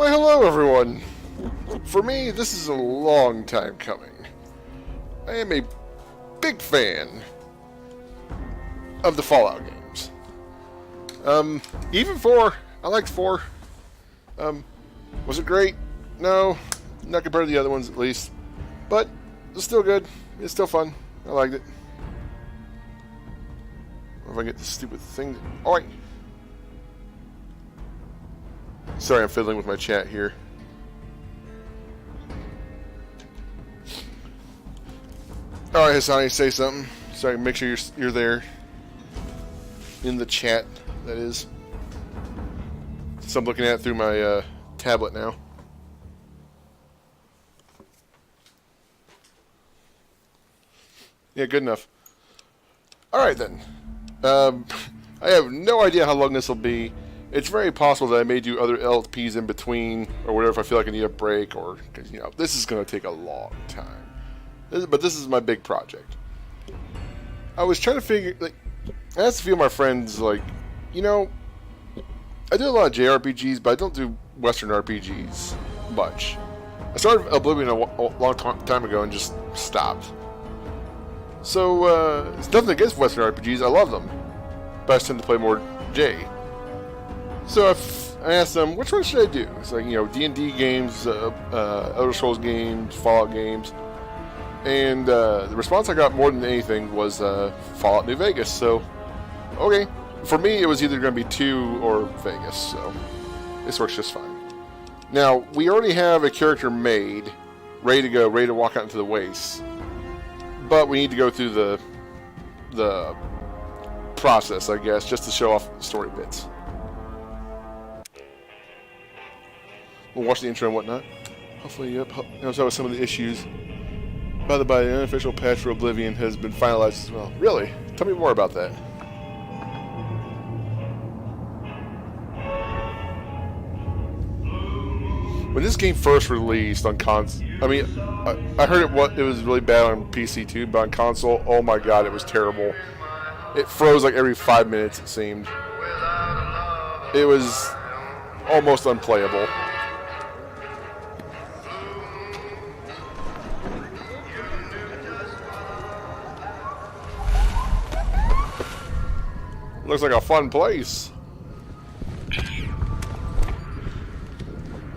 Why, hello everyone! For me, this is a long time coming. I am a big fan of the Fallout games. Even 4. I liked 4. Was it great? No. Not compared to the other ones, at least. But, it's still good. It's still fun. I liked it. If I get this stupid thing... Oh, wait. Sorry, I'm fiddling with my chat here. Alright, Hassani, say something. So I can make sure you're there. In the chat, that is. So I'm looking at it through my tablet now. Yeah, good enough. Alright then. I have no idea how long this will be. It's very possible that I may do other LPs in between, or whatever if I feel like I need a break, or, because, this is going to take a long time. But this is my big project. I was trying to figure, I asked a few of my friends, I do a lot of JRPGs, but I don't do Western RPGs much. I started Oblivion a long time ago and just stopped. So, it's nothing against Western RPGs, I love them. But I just tend to play more J. So I asked them, which one should I do? It's like, D&D games, Elder Scrolls games, Fallout games. And the response I got more than anything was Fallout New Vegas. So, okay. For me, it was either going to be 2 or Vegas. So, this works just fine. Now, we already have a character made, ready to go, ready to walk out into the wastes. But we need to go through the process, I guess, just to show off story bits. We'll watch the intro and whatnot. Hopefully, knows how some of the issues. By the by, the unofficial patch for Oblivion has been finalized as well. Really? Tell me more about that. When this game first released on console, I heard it was really bad on PC too, but on console, oh my god, it was terrible. It froze like every 5 minutes, it seemed. It was almost unplayable. Looks like a fun place.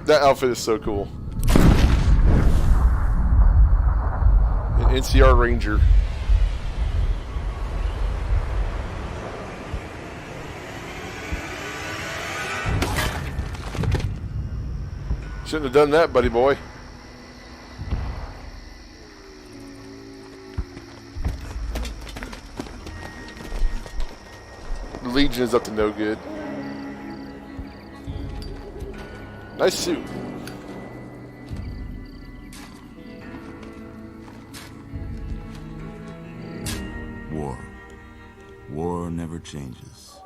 That outfit is so cool. An NCR Ranger. Shouldn't have done that, buddy boy. The Legion is up to no good. Nice suit. War. War never changes.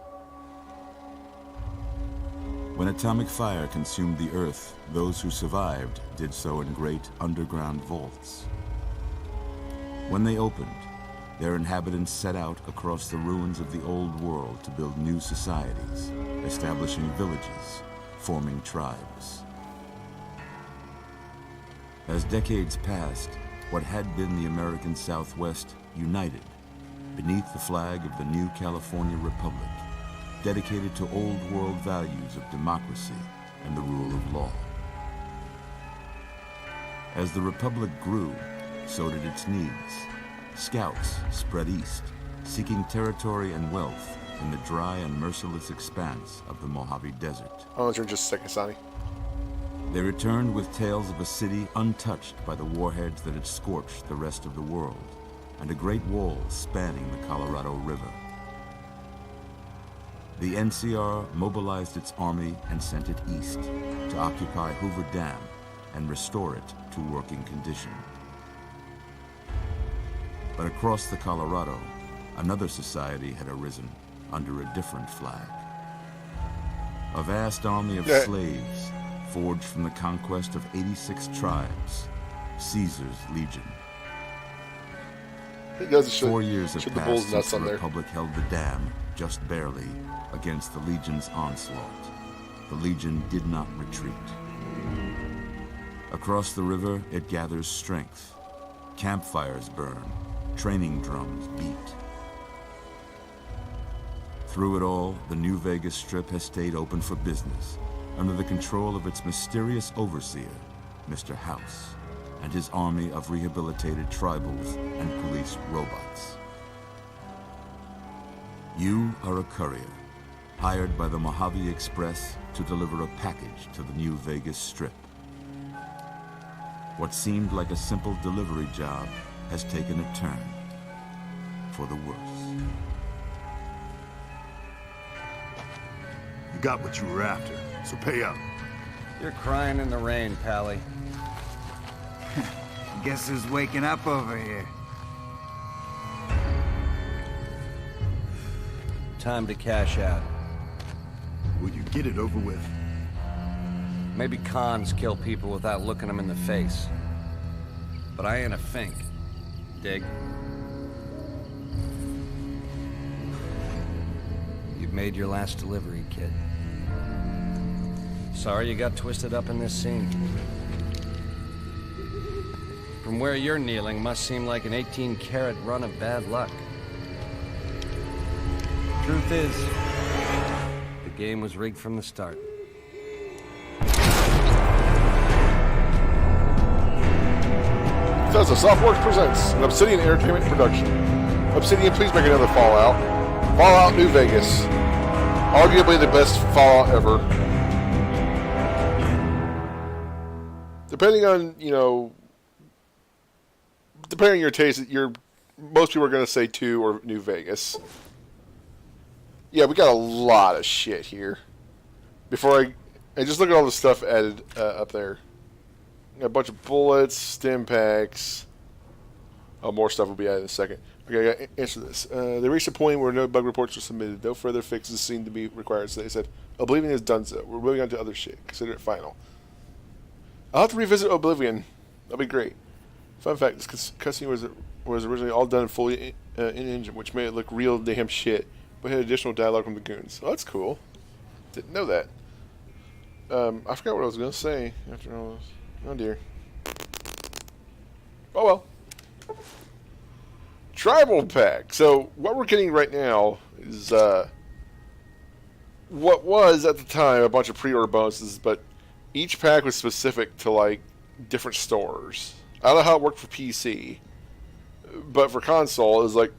When atomic fire consumed the Earth, those who survived did so in great underground vaults. When they opened, their inhabitants set out across the ruins of the old world to build new societies, establishing villages, forming tribes. As decades passed, what had been the American Southwest united beneath the flag of the new California Republic, dedicated to old world values of democracy and the rule of law. As the Republic grew, so did its needs. Scouts spread east, seeking territory and wealth in the dry and merciless expanse of the Mojave Desert. I'll turn just a second, Sonny. They returned with tales of a city untouched by the warheads that had scorched the rest of the world, and a great wall spanning the Colorado River. The NCR mobilized its army and sent it east to occupy Hoover Dam and restore it to working condition. But across the Colorado, another society had arisen under a different flag. A vast army of slaves, forged from the conquest of 86 tribes, Caesar's Legion. 4 years have passed since the Republic held the dam, just barely, against the Legion's onslaught. The Legion did not retreat. Across the river, it gathers strength. Campfires burn, training drums beat. Through it all, the New Vegas Strip has stayed open for business, under the control of its mysterious overseer, Mr. House, and his army of rehabilitated tribals and police robots. You are a courier, hired by the Mojave Express to deliver a package to the New Vegas Strip. What seemed like a simple delivery job has taken a turn for the worse. You got what you were after, so pay up. You're crying in the rain, Pally. Guess who's waking up over here? Time to cash out. Will you get it over with? Maybe cons kill people without looking them in the face. But I ain't a fink. Dig? You've made your last delivery, kid. Sorry you got twisted up in this scene. From where you're kneeling must seem like an 18-carat run of bad luck. Truth is, the game was rigged from the start. Bethesda Softworks presents an Obsidian Entertainment production. Obsidian, please make another Fallout. Fallout New Vegas. Arguably the best Fallout ever. Depending on, depending on your taste, most people are going to say 2 or New Vegas. Yeah, we got a lot of shit here. Before I just look at all the stuff added up there. A bunch of bullets, stim packs. Oh, more stuff will be added in a second. Okay, I gotta answer this. They reached a point where no bug reports were submitted. No further fixes seemed to be required, so they said, Oblivion is done so. We're moving on to other shit. Consider it final. I'll have to revisit Oblivion. That'll be great. Fun fact, this cutscene was originally all done fully in-engine, which made it look real damn shit, but had additional dialogue from the goons. Oh, that's cool. Didn't know that. I forgot what I was going to say after all this. Oh dear. Oh well. Tribal pack. So what we're getting right now is what was at the time a bunch of pre-order bonuses, but each pack was specific to like different stores. I don't know how it worked for PC, but for console, it's like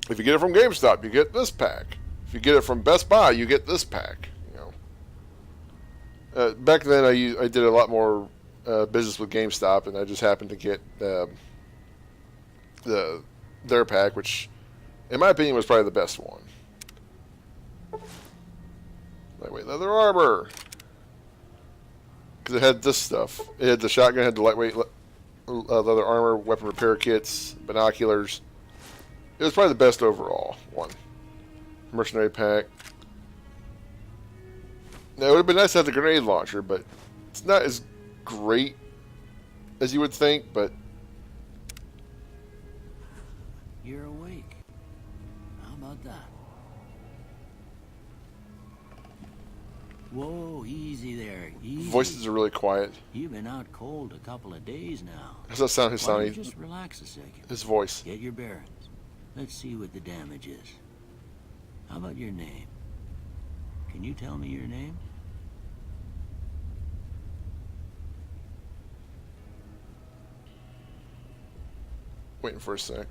if you get it from GameStop, you get this pack. If you get it from Best Buy, you get this pack. Back then, I did a lot more business with GameStop, and I just happened to get their pack, which, in my opinion, was probably the best one. Lightweight leather armor, because it had this stuff. It had the shotgun, had the lightweight leather armor, weapon repair kits, binoculars. It was probably the best overall one. Mercenary pack. Now, it would have been nice to have the grenade launcher, but it's not as great as you would think, but... You're awake. How about that? Whoa, easy there. Easy. Voices are really quiet. You've been out cold a couple of days now. How's that sound? His Why don't sound? you just relax a second. His voice. Get your bearings. Let's see what the damage is. How about your name? Can you tell me your name? Waiting for a sec.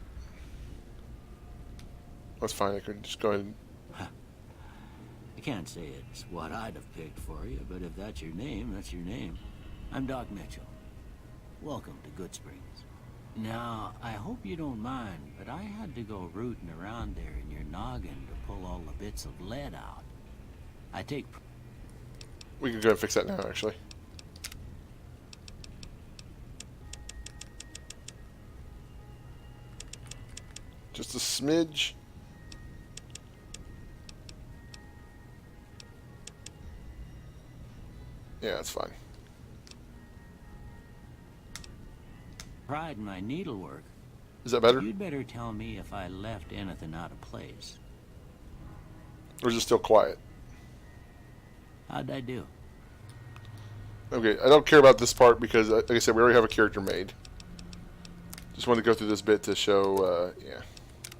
That's fine. I could just go ahead and... I can't say it's what I'd have picked for you, but if that's your name, that's your name. I'm Doc Mitchell. Welcome to Goodsprings. Now, I hope you don't mind, but I had to go rooting around there in your noggin to pull all the bits of lead out. I take... We can go and fix that now, actually. Just a smidge. Yeah, that's fine. pride in my needlework. Is that better? You'd better tell me if I left anything out of place. Or is it still quiet? How'd I do? Okay, I don't care about this part because, like I said, we already have a character made. Just wanted to go through this bit to show, yeah.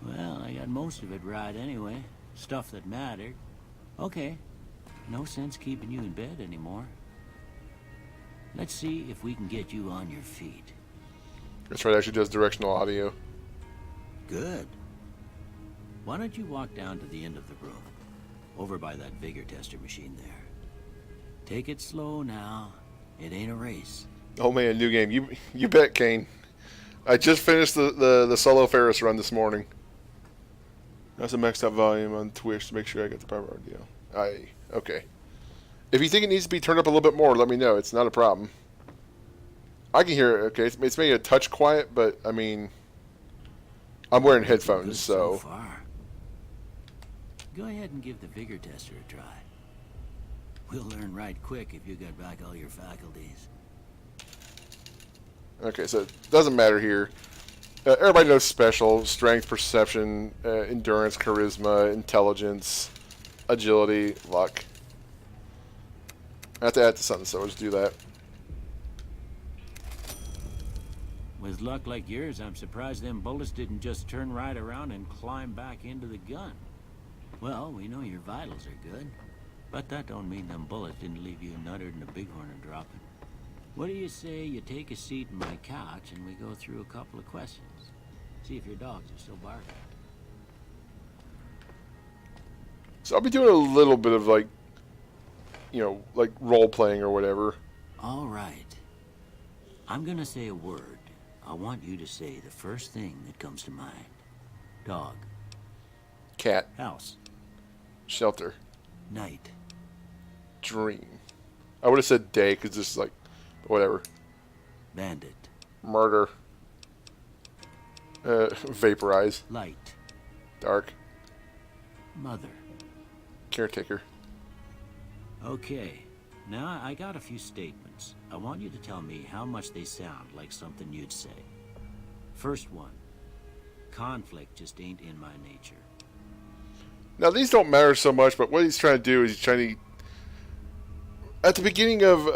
Well, I got most of it right anyway. Stuff that mattered. Okay. No sense keeping you in bed anymore. Let's see if we can get you on your feet. That's right, it actually does directional audio. Good. Why don't you walk down to the end of the room? Over by that vigor tester machine there. Take it slow now. It ain't a race. Oh man, new game. You bet, Kane. I just finished the solo Ferris run this morning. That's a maxed out volume on Twitch to make sure I get the proper audio. Okay. If you think it needs to be turned up a little bit more, let me know. It's not a problem. I can hear it, okay. It's maybe a touch quiet, but I mean, I'm wearing headphones, Good so. far. Go ahead and give the vigor tester a try. We'll learn right quick if you got back all your faculties. Okay, so it doesn't matter here. Everybody knows special: strength, perception, endurance, charisma, intelligence, agility, luck. I have to add to something, so let's do that. With luck like yours, I'm surprised them bullets didn't just turn right around and climb back into the gun. Well, we know your vitals are good, but that don't mean them bullets didn't leave you nuttered and a bighorn dropping. What do you say you take a seat in my couch and we go through a couple of questions? See if your dogs are still barking. So I'll be doing a little bit of like role playing or whatever. All right. I'm gonna say a word. I want you to say the first thing that comes to mind. Dog. Cat, House. shelter, Night. dream. I would have said day because this is like, whatever. Bandit. Murder. Vaporize. Light. Dark. Mother. Caretaker. Okay. Now, I got a few statements. I want you to tell me how much they sound like something you'd say. First one. Conflict just ain't in my nature. Now these don't matter so much, but what he's trying to do is he's trying to, at the beginning of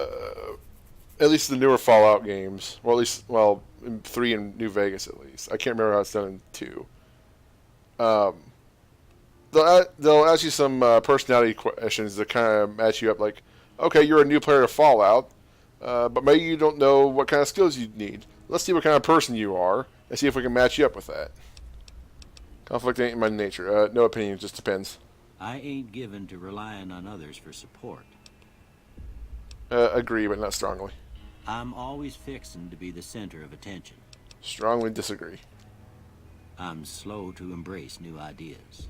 at least the newer Fallout games, or at least, well, in 3 in New Vegas at least. I can't remember how it's done in 2. They'll ask you some personality questions that kind of match you up, like, okay, you're a new player to Fallout, but maybe you don't know what kind of skills you need. Let's see what kind of person you are, and see if we can match you up with that. Conflict ain't in my nature. No opinion, just depends. I ain't given to relying on others for support. Agree, but not strongly. I'm always fixing to be the center of attention. Strongly disagree. I'm slow to embrace new ideas.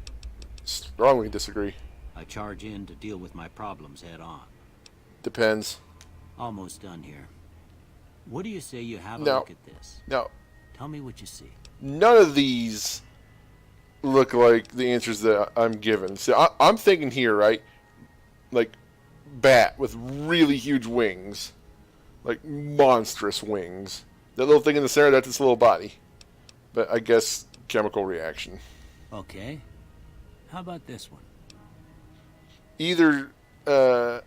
Strongly disagree. I charge in to deal with my problems head on. Depends. Almost done here. What do you say you have a No. look at this? No. Tell me what you see. None of these look like the answers that I'm given. So I'm thinking here, right? Like, bat with really huge wings. Like, monstrous wings. That little thing in the center, that's its little body. But I guess chemical reaction. Okay. How about this one? Either a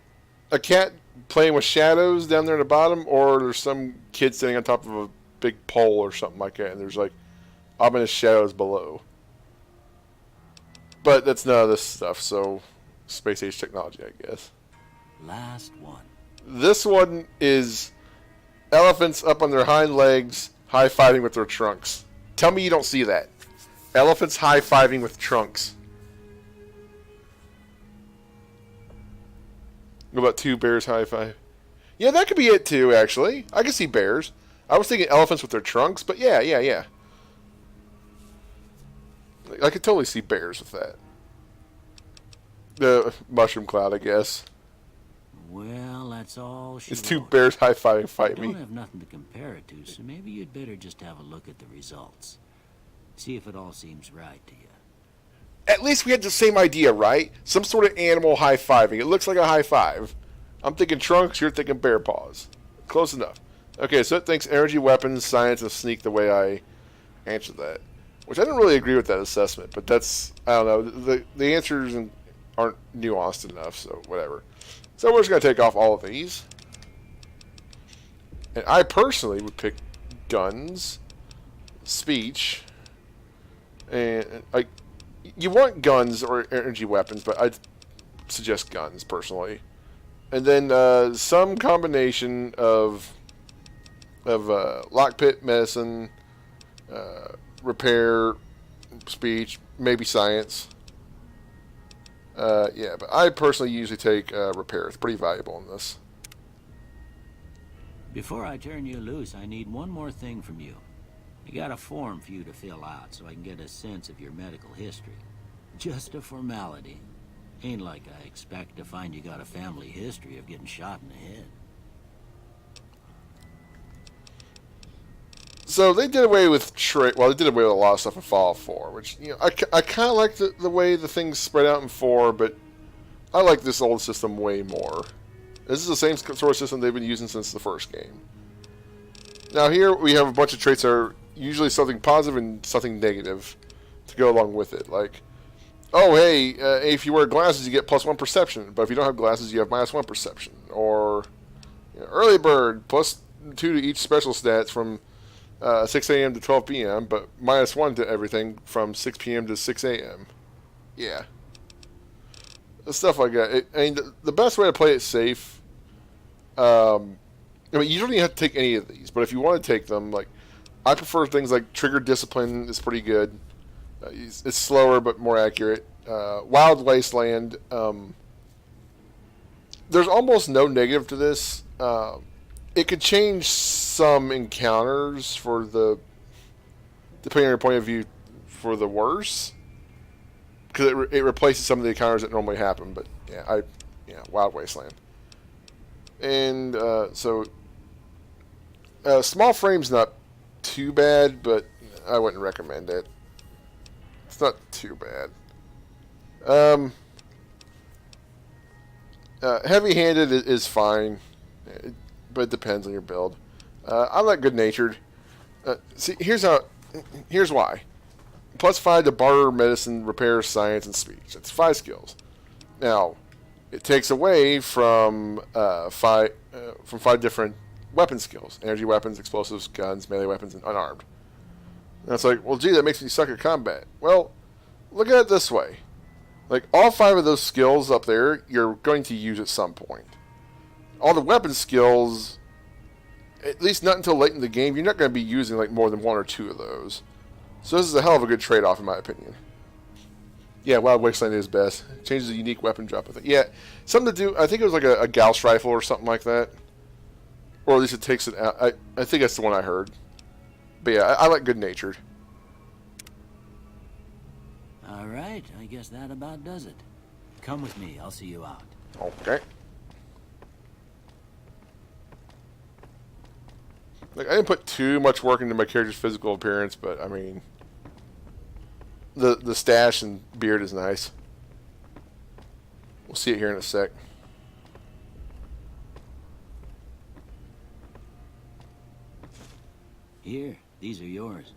cat playing with shadows down there at the bottom, or there's some kid sitting on top of a big pole or something like that, and there's like ominous shadows below. But that's none of this stuff, so space age technology, I guess. Last one. This one is elephants up on their hind legs, high-fiving with their trunks. Tell me you don't see that. Elephants high-fiving with trunks. What about 2 bears high-five? Yeah, that could be it too, actually. I can see bears. I was thinking elephants with their trunks, but yeah. I could totally see bears with that. The mushroom cloud, I guess. Well, that's all she It's 2 wrote. bears high-fiving I fight don't me. have nothing to compare it to, so maybe you'd better just have a look at the results. See if it all seems right to you. At least we had the same idea, right? Some sort of animal high-fiving. It looks like a high five. I'm thinking trunks, you're thinking bear paws. Close enough. Okay, so it thinks energy, weapons, science, and sneak the way I answered that. Which I don't really agree with that assessment, but that's, I don't know, the answers aren't nuanced enough, so whatever. So we're just going to take off all of these. And I personally would pick guns, speech, and like you want guns or energy weapons, but I'd suggest guns personally. And then some combination of lockpit, medicine, repair, speech, maybe science. Yeah, but I personally usually take repair. It's pretty valuable in this. Before I turn you loose, I need one more thing from you. I got a form for you to fill out so I can get a sense of your medical history. Just a formality. Ain't like I expect to find you got a family history of getting shot in the head. So they did away with they did away with a lot of stuff in Fallout 4, which, you know, I kind of like the way the things spread out in 4, but I like this old system way more. This is the same sort of system they've been using since the first game. Now here we have a bunch of traits that are usually something positive and something negative to go along with it. Like, oh hey, if you wear glasses you get +1 perception, but if you don't have glasses you have -1 perception. Or, you know, early bird, +2 to each special stats from 6 a.m. to 12 p.m., but -1 to everything from 6 p.m. to 6 a.m. Yeah. Stuff like that. I mean, the best way to play it safe, I mean, you don't even have to take any of these, but if you want to take them, like, I prefer things like Trigger Discipline is pretty good. It's slower but more accurate. Wild Wasteland, there's almost no negative to this. It could change some encounters depending on your point of view, for the worse, because it replaces some of the encounters that normally happen. But yeah, Wild Wasteland, and so small frame's not too bad, but I wouldn't recommend it. It's not too bad. Heavy-handed is fine. But it depends on your build. I like good-natured. See, here's why. +5 to barter, medicine, repair, science, and speech. That's 5 skills. Now, it takes away from 5 different weapon skills: energy weapons, explosives, guns, melee weapons, and unarmed. And it's like, well, gee, that makes me suck at combat. Well, look at it this way: like, all 5 of those skills up there, you're going to use at some point. All the weapon skills, at least not until late in the game, you're not going to be using like more than 1 or 2 of those. So this is a hell of a good trade-off in my opinion. Yeah, Wild Wasteland is best. Changes the unique weapon drop with it. Yeah, something to do, I think it was like a Gauss rifle or something like that. Or at least it takes it out. I think that's the one I heard. But yeah, I like good-natured. Alright, I guess that about does it. Come with me, I'll see you out. Okay. Like, I didn't put too much work into my character's physical appearance, but I mean, the stash and beard is nice. We'll see it here in a sec. Here, these are yours.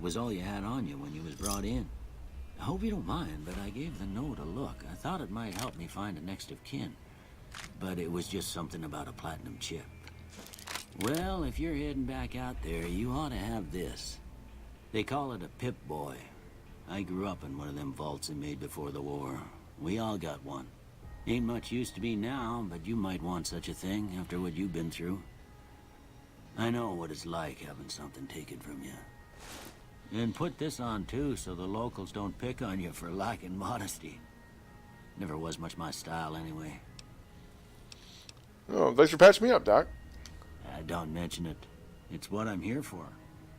Was all you had on you when you was brought in. I hope you don't mind, but I gave the note a look. I thought it might help me find a next of kin. But it was just something about a platinum chip. Well, if you're heading back out there, you ought to have this. They call it a Pip-Boy. I grew up in one of them vaults they made before the war. We all got one. Ain't much use to be now, but you might want such a thing after what you've been through. I know what it's like having something taken from you. And put this on too, so the locals don't pick on you for lacking modesty. Never was much my style anyway. Oh, thanks for patching me up, Doc. Don't mention it. It's what I'm here for.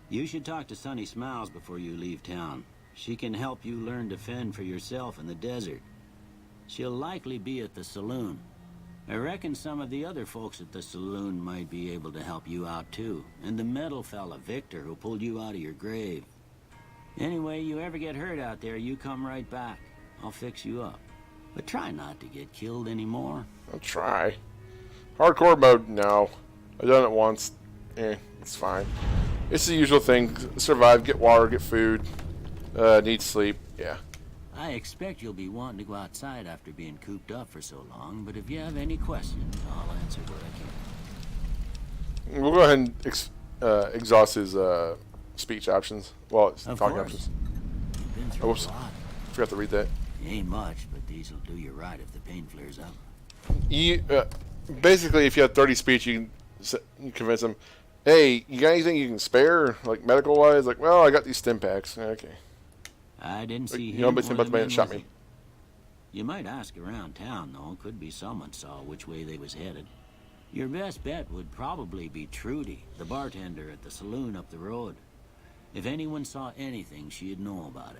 You should talk to Sunny Smiles before you leave town. She can help you learn to fend for yourself in the desert. She'll likely be at the saloon. I reckon some of the other folks at the saloon might be able to help you out too. And the metal fella, Victor, who pulled you out of your grave. Anyway, you ever get hurt out there, you come right back. I'll fix you up. But try not to get killed anymore. I'll try. Hardcore mode, no. I've done it once. It's fine. It's the usual thing. Survive, get water, get food, need sleep. Yeah. I expect you'll be wanting to go outside after being cooped up for so long, but if you have any questions, I'll answer what We'll go ahead and exhaust his speech options. Well, it's Of talking course. options. You've been through Oops. a lot. Forgot to read that. It ain't much, but these'll do you right if the pain flares up. You basically, if you have 30 speech, you can convince them, hey, you got anything you can spare, like medical wise? Like, well, I got these stim packs. Okay. I didn't see You him. know, but think or about the man men that shot with me. him. You might ask around town, though. Could be someone saw which way they was headed. Your best bet would probably be Trudy, the bartender at the saloon up the road. If anyone saw anything, she'd know about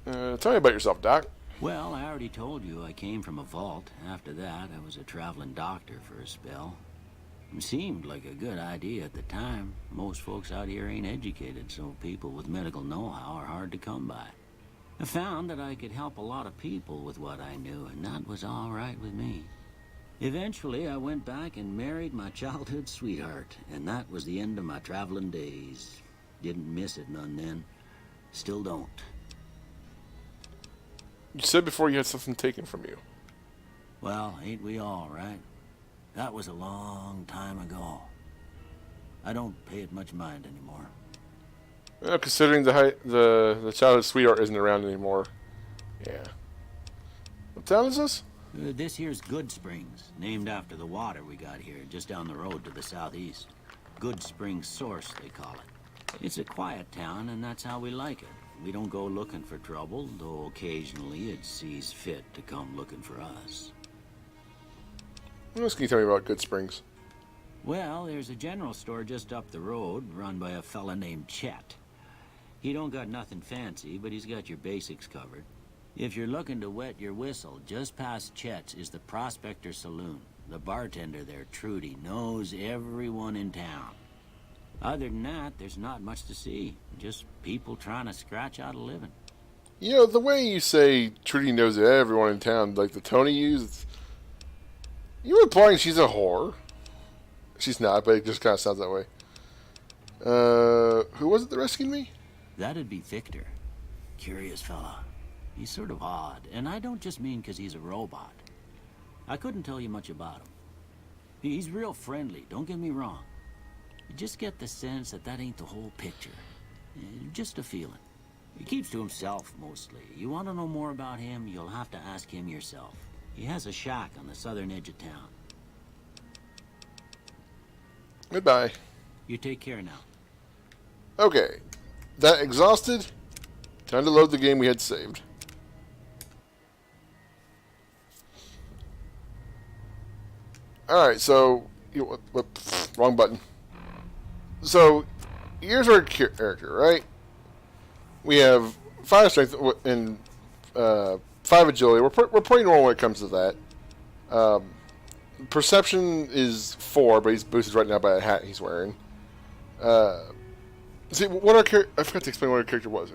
it. Tell me about yourself, Doc. Well, I already told you I came from a vault. After that, I was a traveling doctor for a spell. It seemed like a good idea at the time. Most folks out here ain't educated, so people with medical know-how are hard to come by. I found that I could help a lot of people with what I knew, and that was all right with me. Eventually, I went back and married my childhood sweetheart, and that was the end of my traveling days. Didn't miss it none then. Still don't. You said before you had something taken from you. Well, ain't we all, right? That was a long time ago. I don't pay it much mind anymore. Well, considering the childhood sweetheart isn't around anymore. Yeah. What town is this? This here's Good Springs, named after the water we got here, just down the road to the southeast. Good Springs Source, they call it. It's a quiet town, and that's how we like it. We don't go looking for trouble, though occasionally it sees fit to come looking for us. What else can you tell me about Good Springs? Well, there's a general store just up the road, run by a fella named Chet. He don't got nothing fancy, but he's got your basics covered. If you're looking to wet your whistle, just past Chet's is the Prospector Saloon. The bartender there, Trudy, knows everyone in town. Other than that, there's not much to see. Just people trying to scratch out a living. You know, the way you say Trudy knows everyone in town, like the Tony used, you implying she's a whore. She's not, but it just kind of sounds that way. Who was it that rescued me? That'd be Victor. Curious fella. He's sort of odd, and I don't just mean 'cause he's a robot. I couldn't tell you much about him. He's real friendly, don't get me wrong. You just get the sense that that ain't the whole picture. Just a feeling. He keeps to himself, mostly. You want to know more about him, you'll have to ask him yourself. He has a shack on the southern edge of town. Goodbye. You take care now. Okay. That exhausted? Time to load the game we had saved. Alright, so... wrong button. So, here's our character, right? We have 5 strength and 5 agility. We're pretty normal when it comes to that. Perception is 4, but he's boosted right now by a hat he's wearing. See, what our character... I forgot to explain what our character was.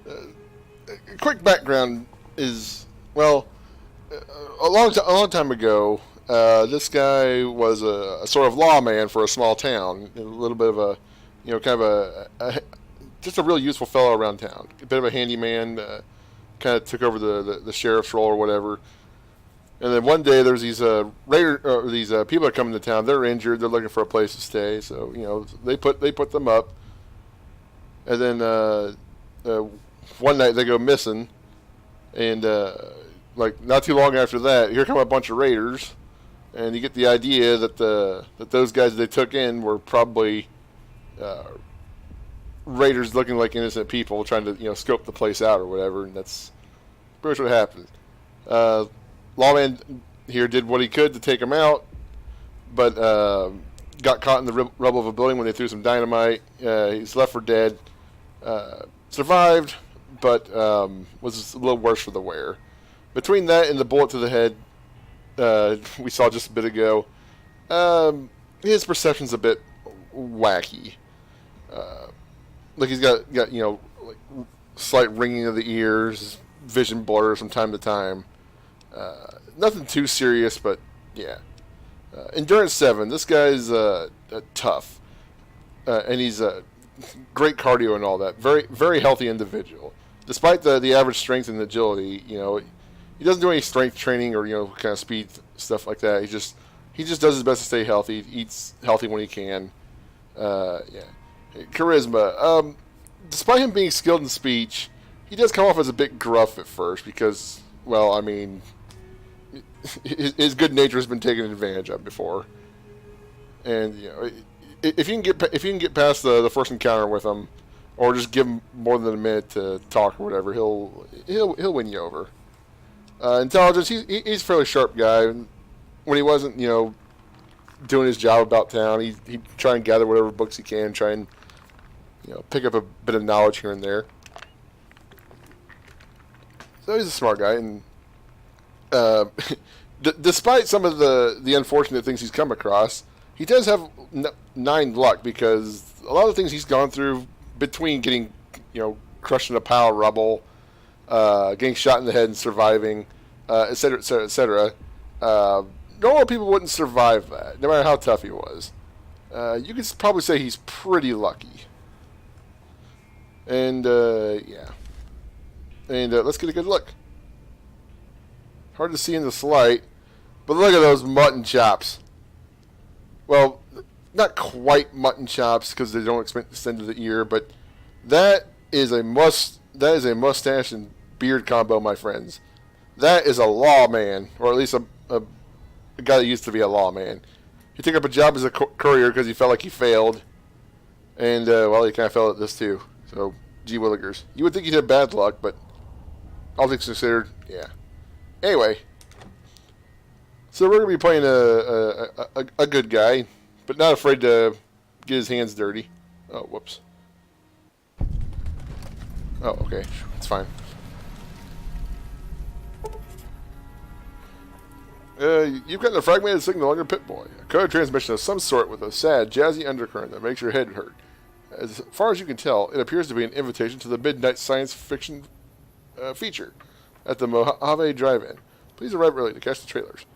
A quick background is, well, a long time ago, this guy was a sort of lawman for a small town. A little bit of a, you know, kind of just a real useful fellow around town. A bit of a handyman, kind of took over the sheriff's role or whatever. And then one day there's these people that come into town. They're injured. They're looking for a place to stay. So, you know, they put them up. And then one night they go missing, and like not too long after that, here come a bunch of raiders, and you get the idea that that those guys they took in were probably raiders looking like innocent people trying to, you know, scope the place out or whatever, and that's pretty much what happened. Lawman here did what he could to take them out, but got caught in the rubble of a building when they threw some dynamite. He's left for dead. Survived, but was a little worse for the wear. Between that and the bullet to the head we saw just a bit ago, his perception's a bit wacky. Like he's got you know, like slight ringing of the ears, vision blur from time to time. Nothing too serious, but yeah. Endurance 7. This guy's tough, and he's great cardio and all that. Very, very healthy individual. Despite the average strength and agility, you know, he doesn't do any strength training or, you know, kind of speed stuff like that. He's just he just does his best to stay healthy. Eats healthy when he can. Yeah. Charisma. Despite him being skilled in speech, he does come off as a bit gruff at first because, well, I mean, his good nature has been taken advantage of before. And you know, if you can get past the first encounter with him, or just give him more than a minute to talk or whatever, he'll win you over. Intelligence, he's a fairly sharp guy. When he wasn't, you know, doing his job about town, he'd try and gather whatever books he can, try and, you know, pick up a bit of knowledge here and there. So he's a smart guy, and despite some of the unfortunate things he's come across, he does have 9 luck, because a lot of the things he's gone through between getting, you know, crushed in a pile of rubble, getting shot in the head and surviving, et cetera, et cetera, et cetera. Normal people wouldn't survive that, no matter how tough he was. You could probably say he's pretty lucky. And, yeah. And let's get a good look. Hard to see in this light, but look at those mutton chops. Well, not quite mutton chops because they don't extend to the ear, but that is a mustache and beard combo, my friends. That is a lawman, or at least a guy that used to be a lawman. He took up a job as a courier because he felt like he failed, and well, he kind of failed at this too. So, gee willikers. You would think he'd have bad luck, but all things considered, yeah. Anyway, so we're going to be playing a good guy, but not afraid to get his hands dirty. Oh, whoops. Oh, okay. It's fine. You've got a fragmented signal on your Pip-Boy. A code transmission of some sort with a sad, jazzy undercurrent that makes your head hurt. As far as you can tell, it appears to be an invitation to the midnight science fiction feature at the Mojave Drive-In. Please arrive early to catch the trailers.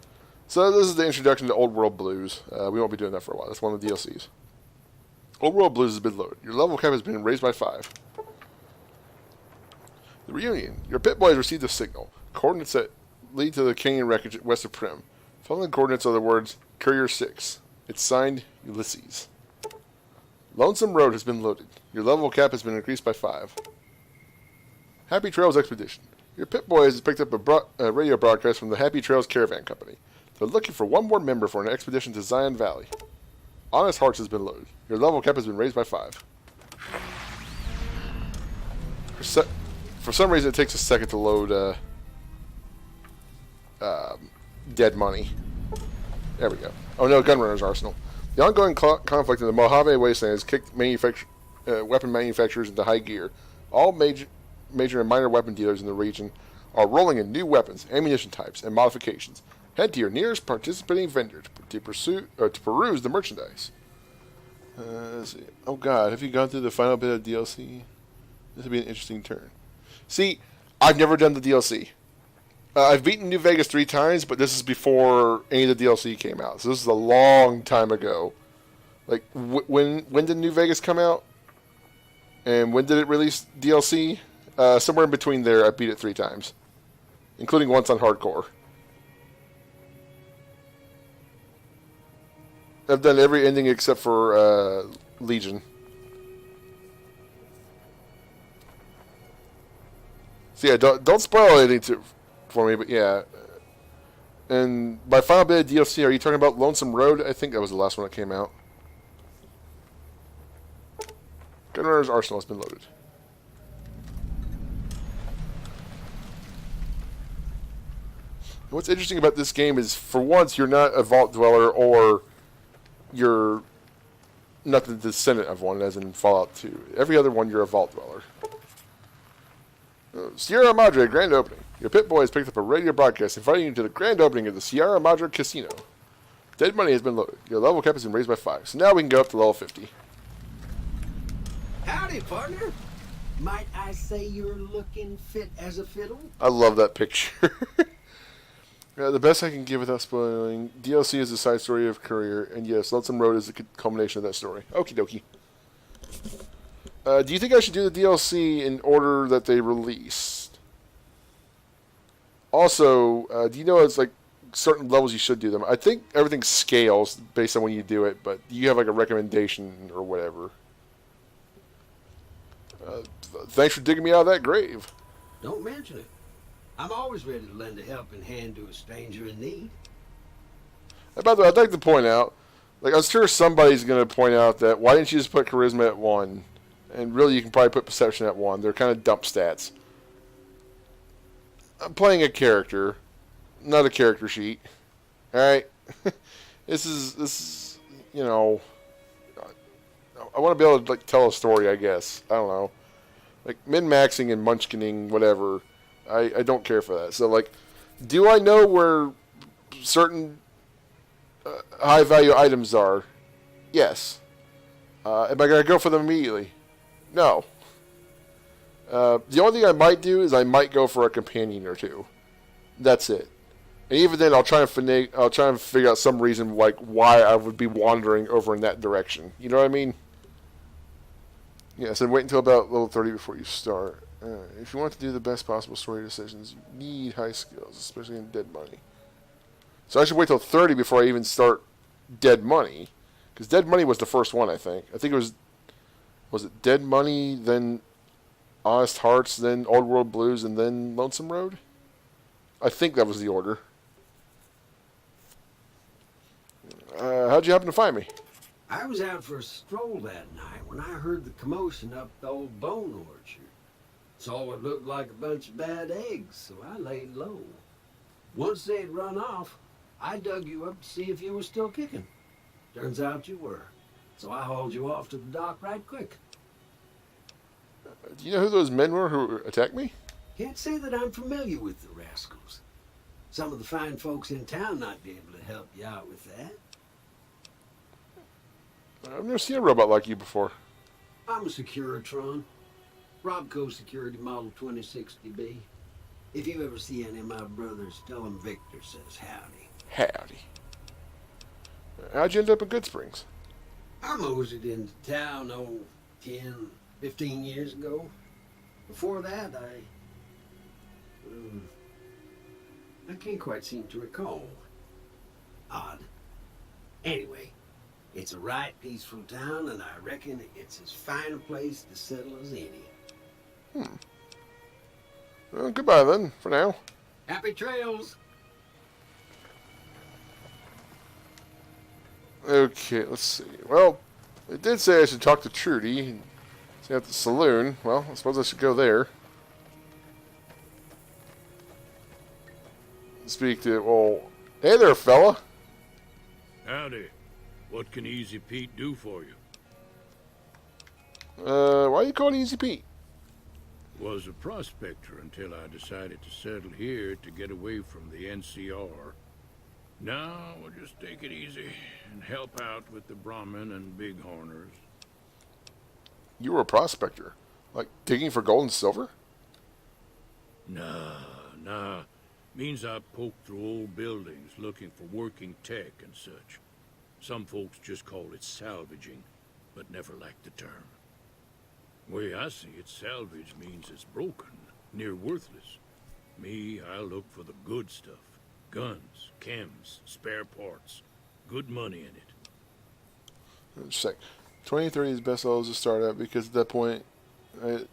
So this is the introduction to Old World Blues. We won't be doing that for a while. That's one of the DLCs. Old World Blues has been loaded. Your level cap has been raised by 5. The reunion. Your Pip-Boy has received a signal. Coordinates that lead to the canyon wreckage west of Prim. Following the coordinates are the words Courier 6. It's signed Ulysses. Lonesome Road has been loaded. Your level cap has been increased by 5. Happy Trails Expedition. Your Pip-Boy has picked up a radio broadcast from the Happy Trails Caravan Company. They're looking for one more member for an expedition to Zion Valley. Honest Hearts has been loaded. Your level cap has been raised by 5. For some reason, it takes a second to load Dead Money. There we go. Oh no, Gunrunner's Arsenal. The ongoing conflict in the Mojave Wasteland has kicked weapon manufacturers into high gear. All major and minor weapon dealers in the region are rolling in new weapons, ammunition types, and modifications. Head to your nearest participating vendor to peruse the merchandise. Let's see. Oh god, have you gone through the final bit of DLC? This would be an interesting turn. See, I've never done the DLC. I've beaten New Vegas 3 times, but this is before any of the DLC came out. So this is a long time ago. Like, when did New Vegas come out? And when did it release DLC? Somewhere in between there, I beat it 3 times. Including once on hardcore. I've done every ending except for Legion. So yeah, don't spoil anything for me, but yeah. And by final bit of DLC, are you talking about Lonesome Road? I think that was the last one that came out. Gunrunner's Arsenal has been loaded. And what's interesting about this game is, for once, you're not a Vault Dweller, or you're not the descendant of one, as in Fallout 2. Every other one, you're a Vault Dweller. Sierra Madre Grand Opening. Your Pip-Boy has picked up a radio broadcast inviting you to the grand opening of the Sierra Madre Casino. Dead Money has been loaded. Your level cap has been raised by 5. So now we can go up to level 50. Howdy, partner. Might I say you're looking fit as a fiddle? I love that picture. The best I can give without spoiling. DLC is the side story of Courier, and yes, Lonesome Road is the culmination of that story. Okie dokie. Do you think I should do the DLC in order that they released? Also, do you know it's like certain levels you should do them. I think everything scales based on when you do it, but you have like a recommendation or whatever. Thanks for digging me out of that grave. Don't mention it. I'm always ready to lend a helping hand to a stranger in need. And by the way, I'd like to point out, like, I'm sure somebody's going to point out that why didn't you just put charisma at 1? And really, you can probably put perception at 1. They're kind of dump stats. I'm playing a character, not a character sheet. All right, this is you know, I want to be able to like tell a story. I guess I don't know, like min-maxing and munchkining, whatever. I don't care for that. So like, do I know where certain high value items are? Yes. Am I gonna go for them immediately? No. The only thing I might do is I might go for a companion or two. That's it. And even then, I'll try and figure out some reason like why I would be wandering over in that direction. You know what I mean? Yes, and wait until about level 30 before you start. If you want to do the best possible story decisions, you need high skills, especially in Dead Money. So I should wait till 30 before I even start Dead Money, because Dead Money was the first one. I think it was it Dead Money, then Honest Hearts, then Old World Blues, and then Lonesome Road? I think that was the order. How'd you happen to find me? I was out for a stroll that night when I heard the commotion up the old bone orchard. Saw what looked like a bunch of bad eggs, so I laid low. Once they'd run off, I dug you up to see if you were still kicking. Turns out you were. So I hauled you off to the dock right quick. Do you know who those men were who attacked me? Can't say that I'm familiar with the rascals. Some of the fine folks in town might be able to help you out with that. I've never seen a robot like you before. I'm a Securitron. Robco Security Model 2060B. If you ever see any of my brothers, tell them Victor says howdy. Howdy. How'd you end up in Good Springs? I moseyed into town, 10, 15 years ago. Before that, I can't quite seem to recall. Odd. Anyway, it's a right peaceful town, and I reckon it's as fine a place to settle as any. Well, goodbye then, for now. Happy trails! Okay, let's see. Well, it did say I should talk to Trudy. See at the saloon. Well, I suppose I should go there. Speak to, well, hey there, fella. Howdy. What can Easy Pete do for you? Why are you calling Easy Pete? Was a prospector until I decided to settle here to get away from the NCR. Now we'll just take it easy and help out with the Brahmin and Bighorners. You were a prospector? Like digging for gold and silver? Nah. Means I poke through old buildings looking for working tech and such. Some folks just call it salvaging, but never liked the term. Way I see it, salvage means it's broken, near worthless. Me, I look for the good stuff. Guns, chems, spare parts. Good money in it. Just like 2030 is best levels to start at, because at that point, at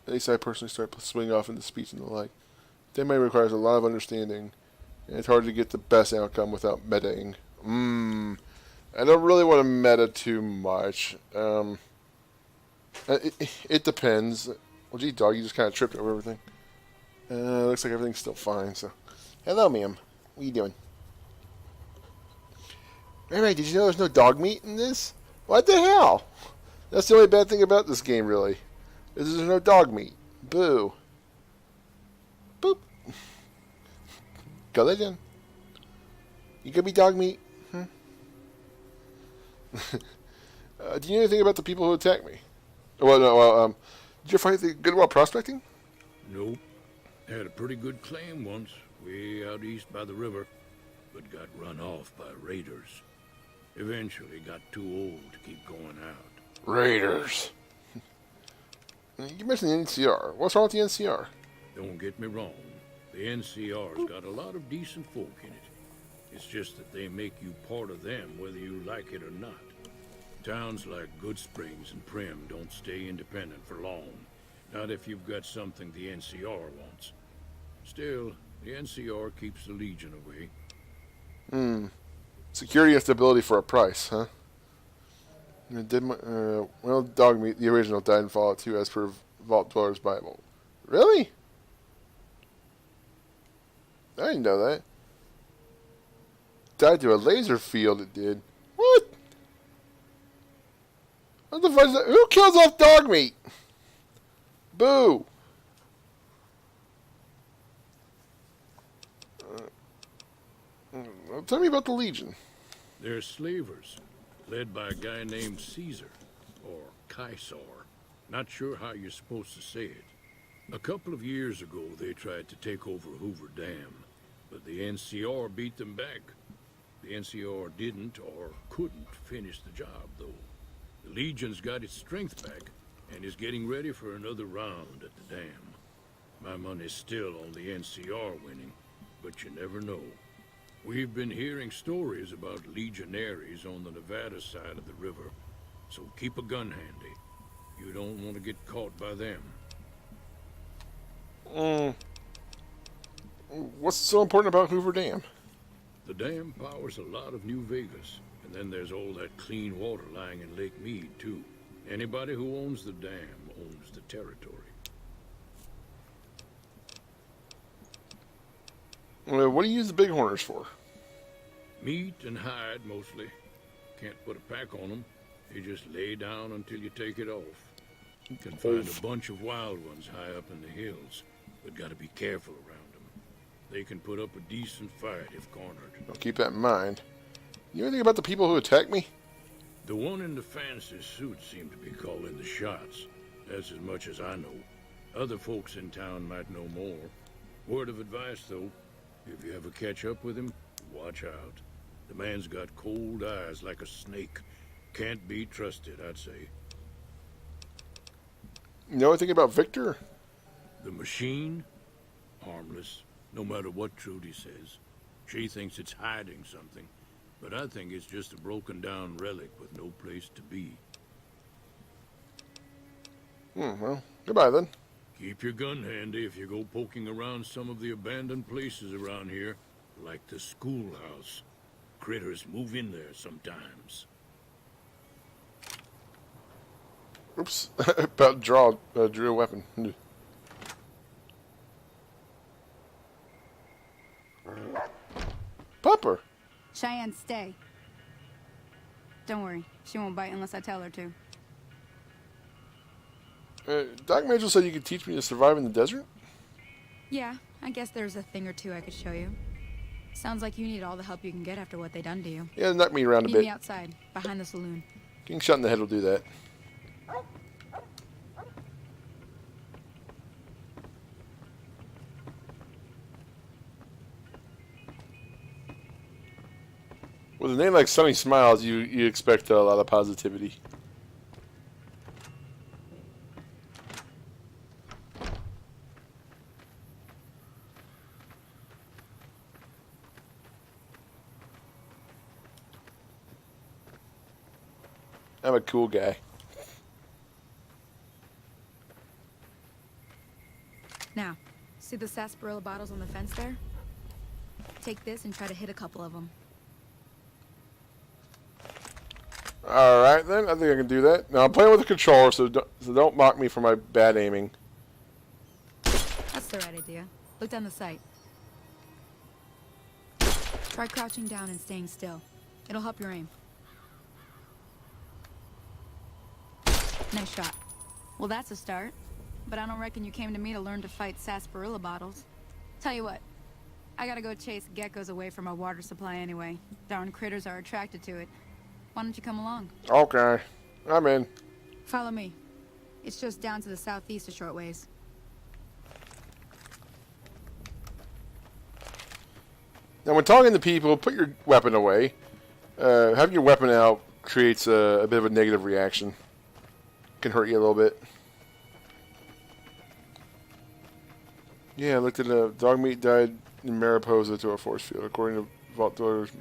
least I personally start swinging off into speech and the like. Demo requires a lot of understanding, and it's hard to get the best outcome without metaing. I don't really want to meta too much. It depends. Well, gee, dog, you just kind of tripped over everything. Looks like everything's still fine, so. Hello, ma'am. What are you doing? Anyway, did you know there's no dog meat in this? What the hell? That's the only bad thing about this game, really. Is there's no dog meat. Boo. Boop. Go lay down. You gonna be dog meat? Do you know anything about the people who attacked me? Well, no, did you fight the good while prospecting? Nope. Had a pretty good claim once, way out east by the river, but got run off by raiders. Eventually got too old to keep going out. Raiders. You mentioned the NCR. What's wrong with the NCR? Don't get me wrong. The NCR's got a lot of decent folk in it. It's just that they make you part of them whether you like it or not. Towns like Goodsprings and Primm don't stay independent for long. Not if you've got something the NCR wants. Still, the NCR keeps the Legion away. Security and stability for a price, huh? Well, Dogmeat, the original, died in Fallout 2 as per Vault Dweller's Bible. Really? I didn't know that. Died to a laser field, it did. What? What the fuck is that? Who kills off Dogmeat? Boo! Tell me about the Legion. They're slavers, led by a guy named Caesar, or Caesar. Not sure how you're supposed to say it. A couple of years ago, they tried to take over Hoover Dam, but the NCR beat them back. The NCR didn't or couldn't finish the job, though. The Legion's got its strength back and is getting ready for another round at the dam. My money's still on the NCR winning, but you never know. We've been hearing stories about legionaries on the Nevada side of the river, so keep a gun handy. You don't want to get caught by them. What's so important about Hoover Dam? The dam powers a lot of New Vegas, and then there's all that clean water lying in Lake Mead, too. Anybody who owns the dam owns the territory. What do you use the bighorners for? Meat and hide, mostly. Can't put a pack on them. You just lay down until you take it off. You can find a bunch of wild ones high up in the hills, but gotta be careful around them. They can put up a decent fight if cornered. I'll keep that in mind. You know anything about the people who attacked me? The one in the fancy suit seemed to be calling the shots. That's as much as I know. Other folks in town might know more. Word of advice, though, if you ever catch up with him, watch out. The man's got cold eyes like a snake. Can't be trusted, I'd say. You know anything about Victor? The machine? Harmless, no matter what Trudy says. She thinks it's hiding something, but I think it's just a broken down relic with no place to be. Well, goodbye then. Keep your gun handy if you go poking around some of the abandoned places around here, like the schoolhouse. Critters move in there sometimes. Oops. About to drew a weapon. Pupper. Cheyenne, stay. Don't worry. She won't bite unless I tell her to. Doc Mitchell said you could teach me to survive in the desert? Yeah, I guess there's a thing or two I could show you. Sounds like you need all the help you can get after what they done to you. Yeah, knock me around a Meet bit. me outside, behind the saloon. Getting shot in the head will do that. With a name like Sunny Smiles, you expect a lot of positivity. I'm a cool guy. Now, see the sarsaparilla bottles on the fence there? Take this and try to hit a couple of them. Alright then, I think I can do that. Now I'm playing with the controller, so don't mock me for my bad aiming. That's the right idea. Look down the sight. Try crouching down and staying still. It'll help your aim. Nice shot. Well, that's a start. But I don't reckon you came to me to learn to fight sarsaparilla bottles. Tell you what, I gotta go chase geckos away from our water supply anyway. Darn critters are attracted to it. Why don't you come along? Okay, I'm in. Follow me. It's just down to the southeast a short ways. Now when talking to people, put your weapon away. Having your weapon out creates a bit of a negative reaction. Can hurt you a little bit. Yeah, I looked at Dogmeat died in Mariposa to a force field. According to Vault Dweller's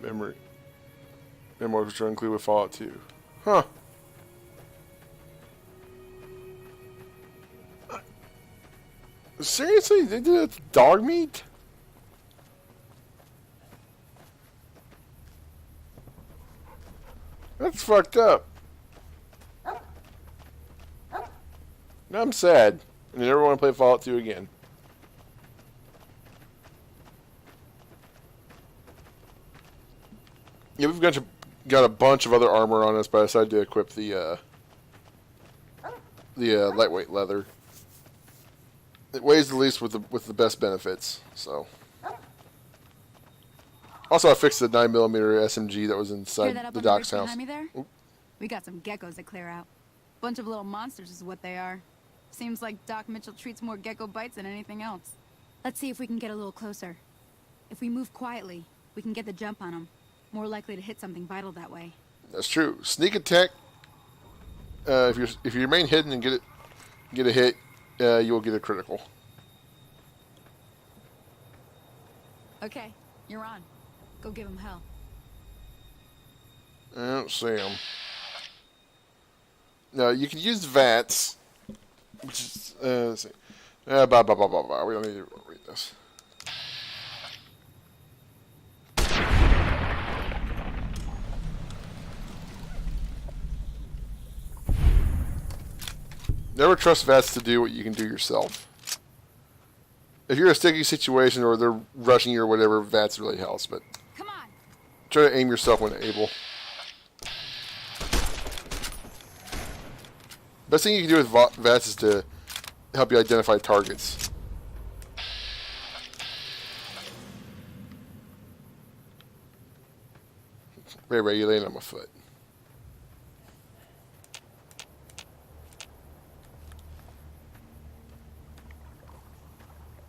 memoirs, which are included with Fallout 2. Huh. Seriously? They did it with dog meat? That's fucked up. Now I'm sad. I never want to play Fallout 2 again. Yeah, we've got a bunch of other armor on us, but I decided to equip the lightweight leather. It weighs the least with the best benefits. So, also I fixed the 9mm SMG that was Hear inside that up the on the doc's bridge house. behind me there? Oop. We got some geckos to clear out. Bunch of little monsters is what they are. Seems like Doc Mitchell treats more gecko bites than anything else. Let's see if we can get a little closer. If we move quietly, we can get the jump on them. More likely to hit something vital that way. That's true. Sneak attack. If you remain hidden and get a hit, you will get a critical. Okay, you're on. Go give him hell. I don't see them. No, you can use VATS. Which is, let's see. Blah, blah, blah, blah, blah. We don't need to read this. Never trust VATS to do what you can do yourself. If you're in a sticky situation or they're rushing you or whatever, VATS really helps, but Come on. try to aim yourself when able. Best thing you can do with VATS is to help you identify targets. Ray, you're laying on my foot.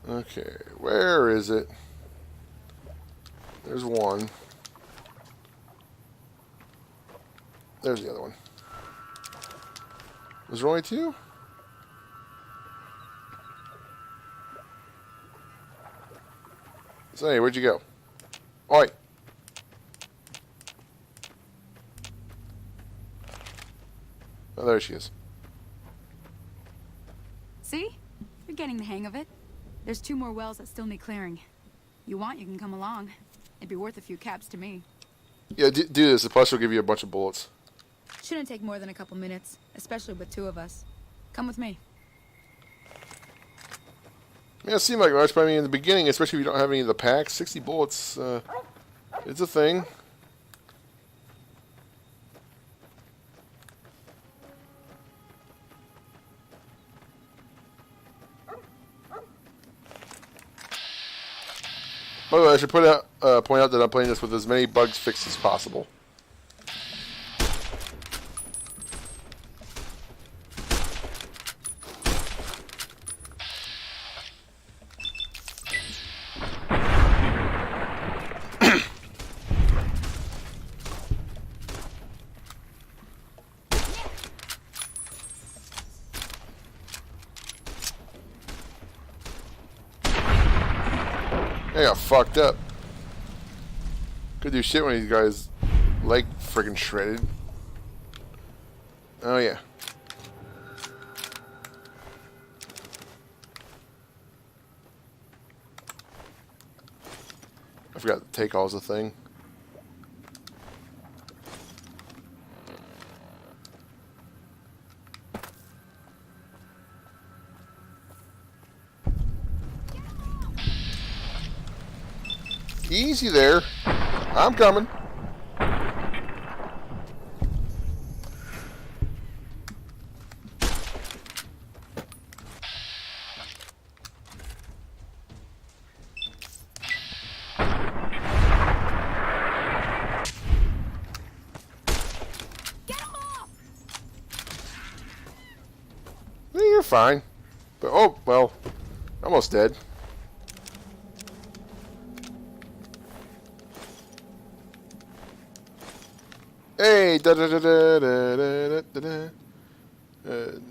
Okay, where is it? There's one. There's the other one. Was there only two? So, hey, where'd you go? Oi! Oh, there she is. See? You're getting the hang of it. There's 2 more wells that still need clearing. You want, you can come along. It'd be worth a few caps to me. Yeah, do this. The plus will give you a bunch of bullets. Shouldn't take more than a couple minutes, especially with 2 of us. Come with me. Yeah, it seemed like much, but I mean, in the beginning, especially if you don't have any of the packs, 60 bullets, it's a thing. By the way, I should point out that I'm playing this with as many bugs fixed as possible. I got fucked up. Could do shit when these guys leg friggin' shredded. Oh yeah. I forgot the take all's a thing. Easy there. I'm coming. Get him off! You're fine. But, oh, well, almost dead. Hey, da da da da da da da da.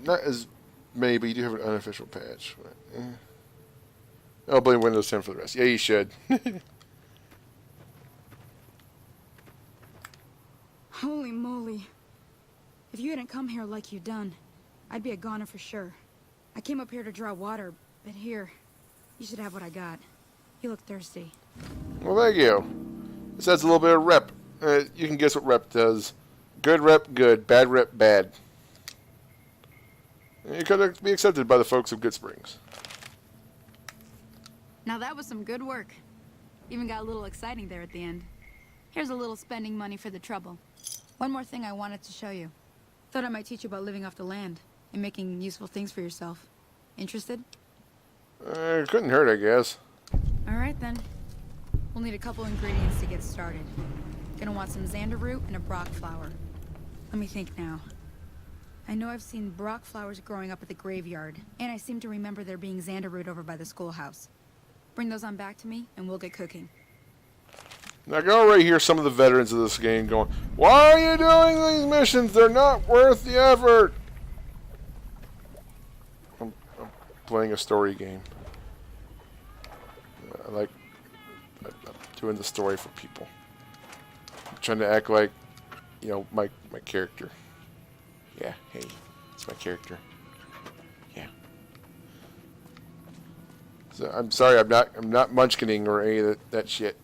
Not as many, but you do have an unofficial patch. I'll blame Windows 10 for the rest. Yeah, you should. Holy moly. If you hadn't come here like you done, I'd be a goner for sure. I came up here to draw water, but here, you should have what I got. You look thirsty. Well, thank you. This adds a little bit of rep. You can guess what rep does. Good rep, good. Bad rep, bad. You could be accepted by the folks of Goodsprings. Now that was some good work. Even got a little exciting there at the end. Here's a little spending money for the trouble. One more thing I wanted to show you. Thought I might teach you about living off the land and making useful things for yourself. Interested? Couldn't hurt, I guess. All right then. We'll need a couple ingredients to get started. Gonna want some xander root and a brock flower. Let me think now. I know I've seen brock flowers growing up at the graveyard, and I seem to remember there being xander root over by the schoolhouse. Bring those on back to me, and we'll get cooking. Now, I can already hear some of the veterans of this game going, "Why are you doing these missions? They're not worth the effort." I'm playing a story game. I like doing the story for people. I'm trying to act like, you know, my character. Yeah, hey, it's my character. Yeah. So I'm sorry, I'm not munchkining or any of that shit.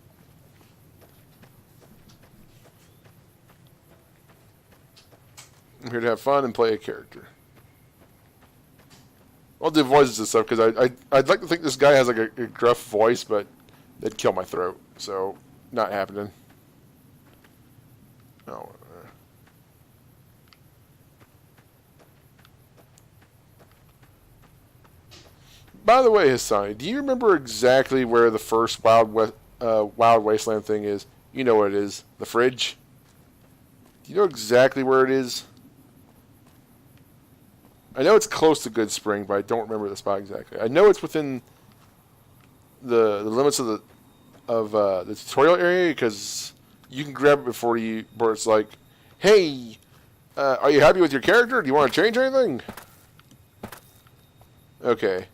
I'm here to have fun and play a character. I'll do voices and stuff because I'd like to think this guy has like a gruff voice, but that'd kill my throat. So, not happening. Oh. By the way, Hassani, do you remember exactly where the first Wild Wasteland thing is? You know what it is. The fridge. Do you know exactly where it is? I know it's close to Goodspring, but I don't remember the spot exactly. I know it's within the limits of the tutorial area because you can grab it before it's like, hey, are you happy with your character? Do you want to change anything? Okay.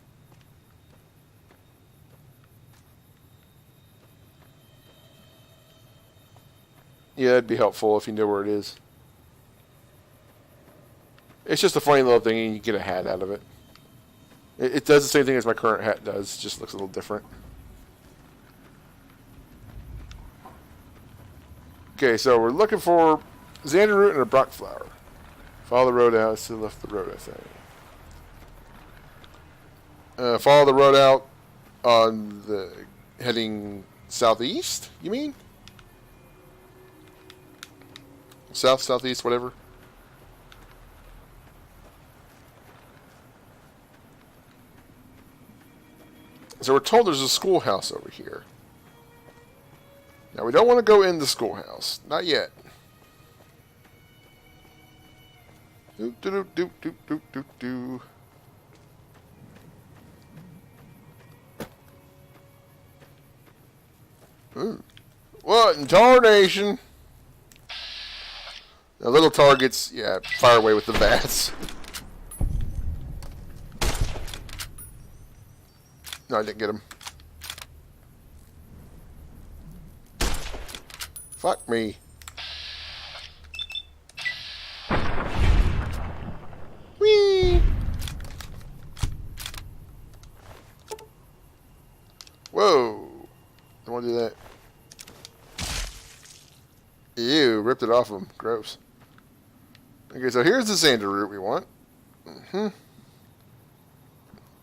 Yeah, it'd be helpful if you know where it is. It's just a funny little thing, and you get a hat out of it. It does the same thing as my current hat does, just looks a little different. Okay, so we're looking for xander root and a brock flower. Follow the road out. Still left the road, I think. Follow the road out on the heading southeast. You mean? South, southeast, whatever. So we're told there's a schoolhouse over here. Now we don't want to go in the schoolhouse. Not yet. Doop doop doop doop doop doop doop. What in tarnation? Now little targets, yeah, fire away with the bats. No, I didn't get him. Fuck me. Whee! Whoa. Don't want to do that. Ew, ripped it off him. Gross. Okay, so here's the xander root we want. You know,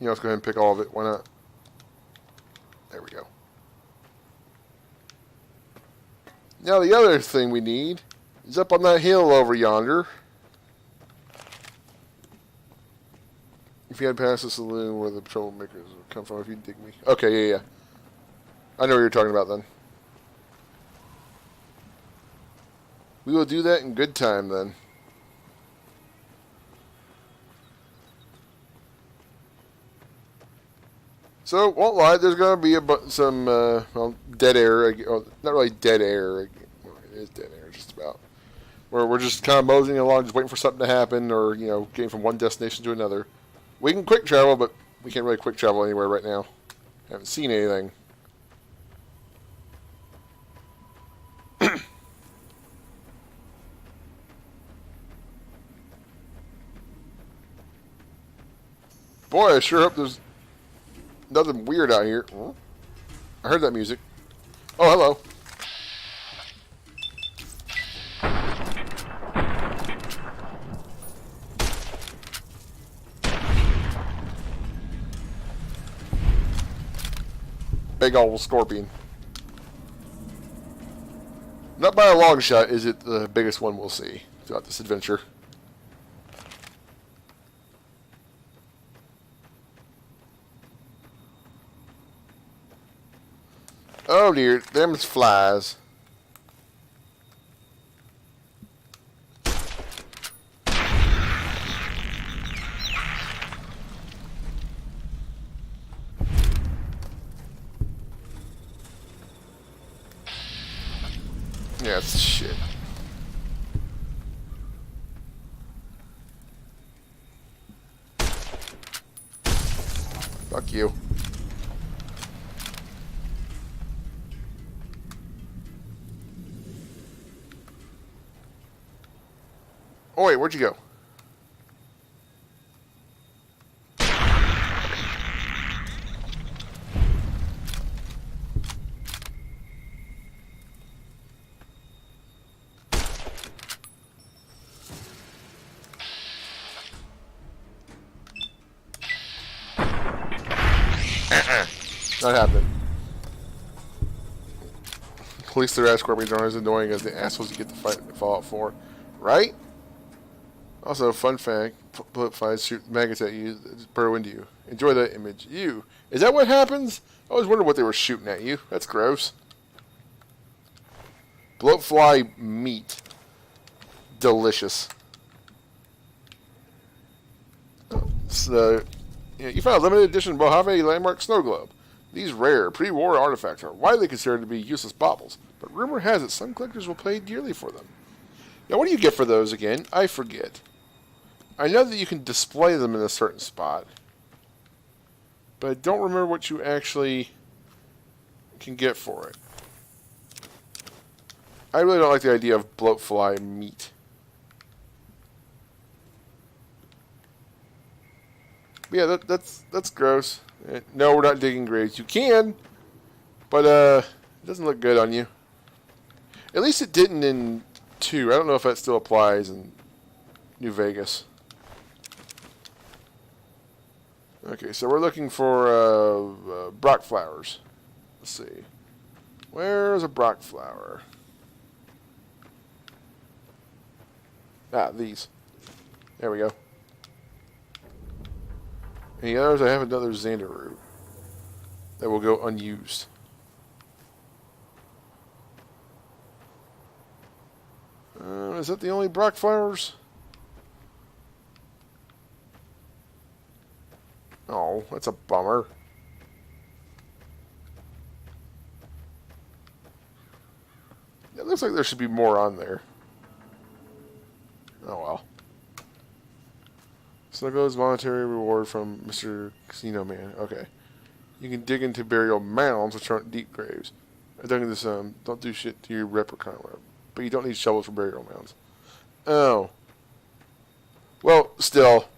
let's go ahead and pick all of it. Why not? There we go. Now the other thing we need is up on that hill over yonder. If you had passed the saloon where the troublemakers would come from, if you dig me. Okay, yeah. I know what you're talking about then. We will do that in good time then. So, won't lie, there's going to be some, well, dead air. Well, not really dead air. Well, it is dead air, just about. Where we're just kind of moseying along, just waiting for something to happen, or, you know, getting from one destination to another. We can quick travel, but we can't really quick travel anywhere right now. Haven't seen anything. Boy, I sure hope there's nothing weird out here. Oh, I heard that music. Oh, hello. Big old scorpion. Not by a long shot is it the biggest one we'll see throughout this adventure. Oh dear, them's flies. Yeah, it's shit. Fuck you. Oh wait, where'd you go? Not happening. Police their ass scorpions aren't as annoying as the assholes you get to fight Fallout 4. Right? Also, fun fact, bullet flies shoot maggots at you, burrow into you. Enjoy that image. You. Is that what happens? I always wondered what they were shooting at you. That's gross. Bloatfly meat. Delicious. So, you found a limited edition Mojave Landmark Snow Globe. These rare, pre-war artifacts are widely considered to be useless baubles, but rumor has it some collectors will pay dearly for them. Now, what do you get for those again? I forget. I know that you can display them in a certain spot, but I don't remember what you actually can get for it. I really don't like the idea of bloatfly meat. But yeah, that's gross. No, we're not digging graves. You can, but it doesn't look good on you. At least it didn't in 2. I don't know if that still applies in New Vegas. Okay, so we're looking for Brock flowers. Let's see. Where's a Brock flower? Ah, these. There we go. Any others? I have another Xander root that will go unused. Is that the only Brock flowers? Oh, that's a bummer. It looks like there should be more on there. Oh well. So there goes monetary reward from Mr. Casino Man. Okay. You can dig into burial mounds, which aren't deep graves. I dug into some. Don't do shit to your replica. But you don't need shovels for burial mounds. Oh. Well, still.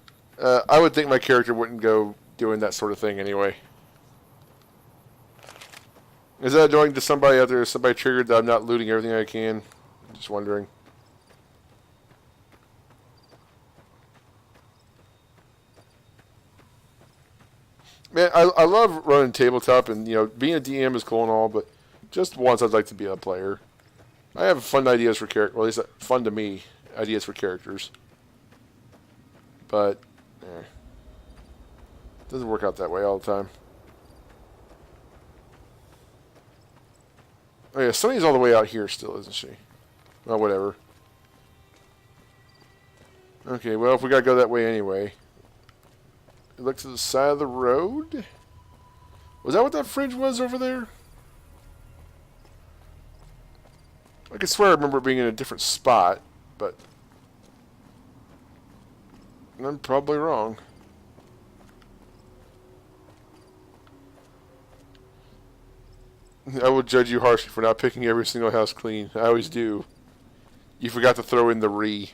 I would think my character wouldn't go doing that sort of thing anyway. Is that annoying to somebody out there? Is somebody triggered that I'm not looting everything I can? Just wondering. Man, I love running tabletop, and being a DM is cool and all, but just once I'd like to be a player. I have fun ideas for characters. Well, at least fun to me ideas for characters, but it doesn't work out that way all the time. Oh yeah, Sunny's all the way out here still, isn't she? Well, whatever. Okay, well, if we gotta go that way anyway. Look to the side of the road. Was that what that fridge was over there? I could swear I remember it being in a different spot, but I'm probably wrong. I will judge you harshly for not picking every single house clean. I always do. You forgot to throw in the re.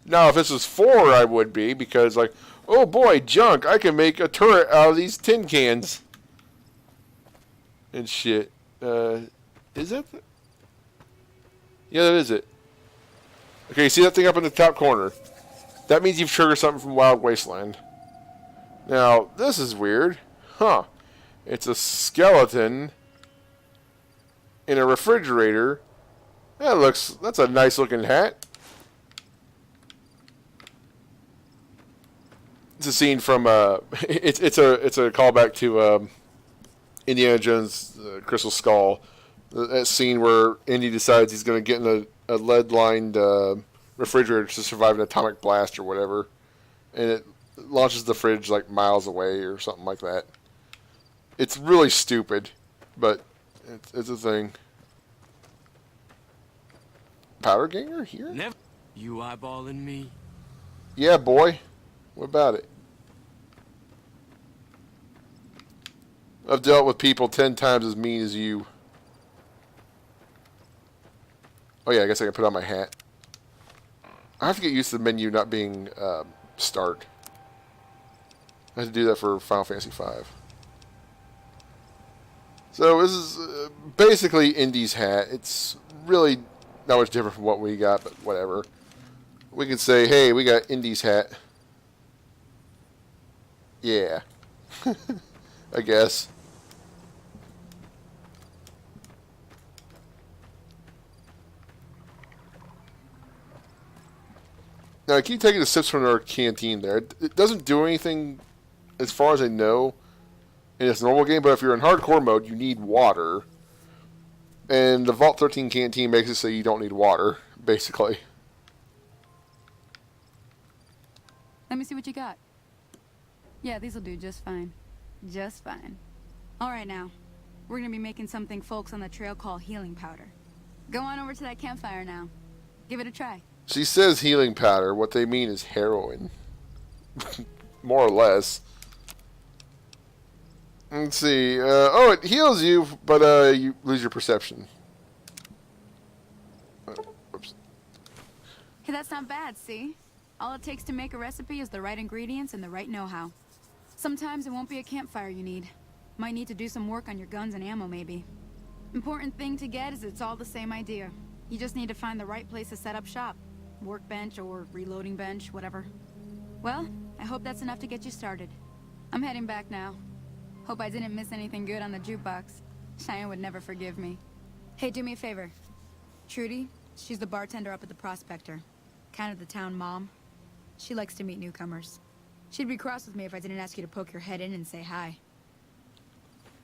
Now, if this was 4, I would be, because, like, oh boy, junk, I can make a turret out of these tin cans. And shit. Is that the... Yeah, that is it. Okay, see that thing up in the top corner? That means you've triggered something from Wild Wasteland. Now, this is weird. Huh. It's a skeleton in a refrigerator. That's a nice looking hat. It's a scene from it's a callback to Indiana Jones Crystal Skull. That scene where Indy decides he's going to get in a lead-lined refrigerator to survive an atomic blast or whatever, and it launches the fridge like miles away or something like that. It's really stupid, but it's a thing. Powder Ganger here? Never. You eyeballing me? Yeah, boy. What about it? I've dealt with people 10 times as mean as you. Oh yeah, I guess I can put on my hat. I have to get used to the menu not being start. I had to do that for Final Fantasy V. So this is basically Indy's hat. It's really not much different from what we got, but whatever. We can say, hey, we got Indy's hat. Yeah. I guess. Now, I keep taking the sips from our canteen there. It doesn't do anything, as far as I know, in its normal game, but if you're in hardcore mode, you need water. And the Vault 13 canteen makes it so you don't need water, basically. Let me see what you got. Yeah, these'll do just fine. Just fine. All right, now. We're gonna be making something folks on the trail call healing powder. Go on over to that campfire now. Give it a try. She says healing powder. What they mean is heroin. More or less. Let's see. Oh, it heals you, but you lose your perception. Oops. Hey, that's not bad, see? All it takes to make a recipe is the right ingredients and the right know-how. Sometimes it won't be a campfire you need. Might need to do some work on your guns and ammo, maybe. Important thing to get is it's all the same idea. You just need to find the right place to set up shop. Workbench or reloading bench, whatever. Well, I hope that's enough to get you started. I'm heading back now. Hope I didn't miss anything good on the jukebox. Cheyenne would never forgive me. Hey, do me a favor. Trudy, she's the bartender up at the Prospector. Kind of the town mom. She likes to meet newcomers. She'd be cross with me if I didn't ask you to poke your head in and say hi.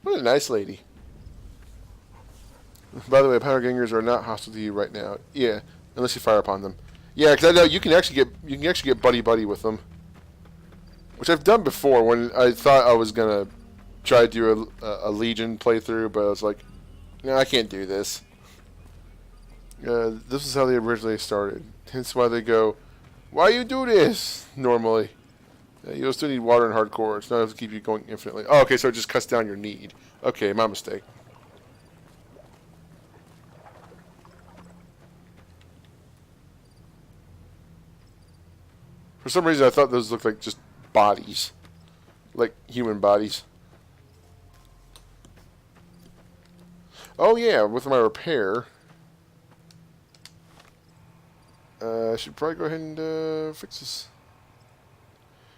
What a nice lady. By the way, powder gangers are not hostile to you right now. Yeah, unless you fire upon them. Yeah, because I know you can actually get buddy with them, which I've done before when I thought I was gonna try to do a Legion playthrough, but I was like, no, I can't do this. This is how they originally started. Hence why they go, why you do this normally? You'll still need water in hardcore. It's not enough to keep you going infinitely. Oh, okay, so it just cuts down your need. Okay, my mistake. For some reason, I thought those looked like just bodies. Like human bodies. Oh, yeah, with my repair. I should probably go ahead and fix this.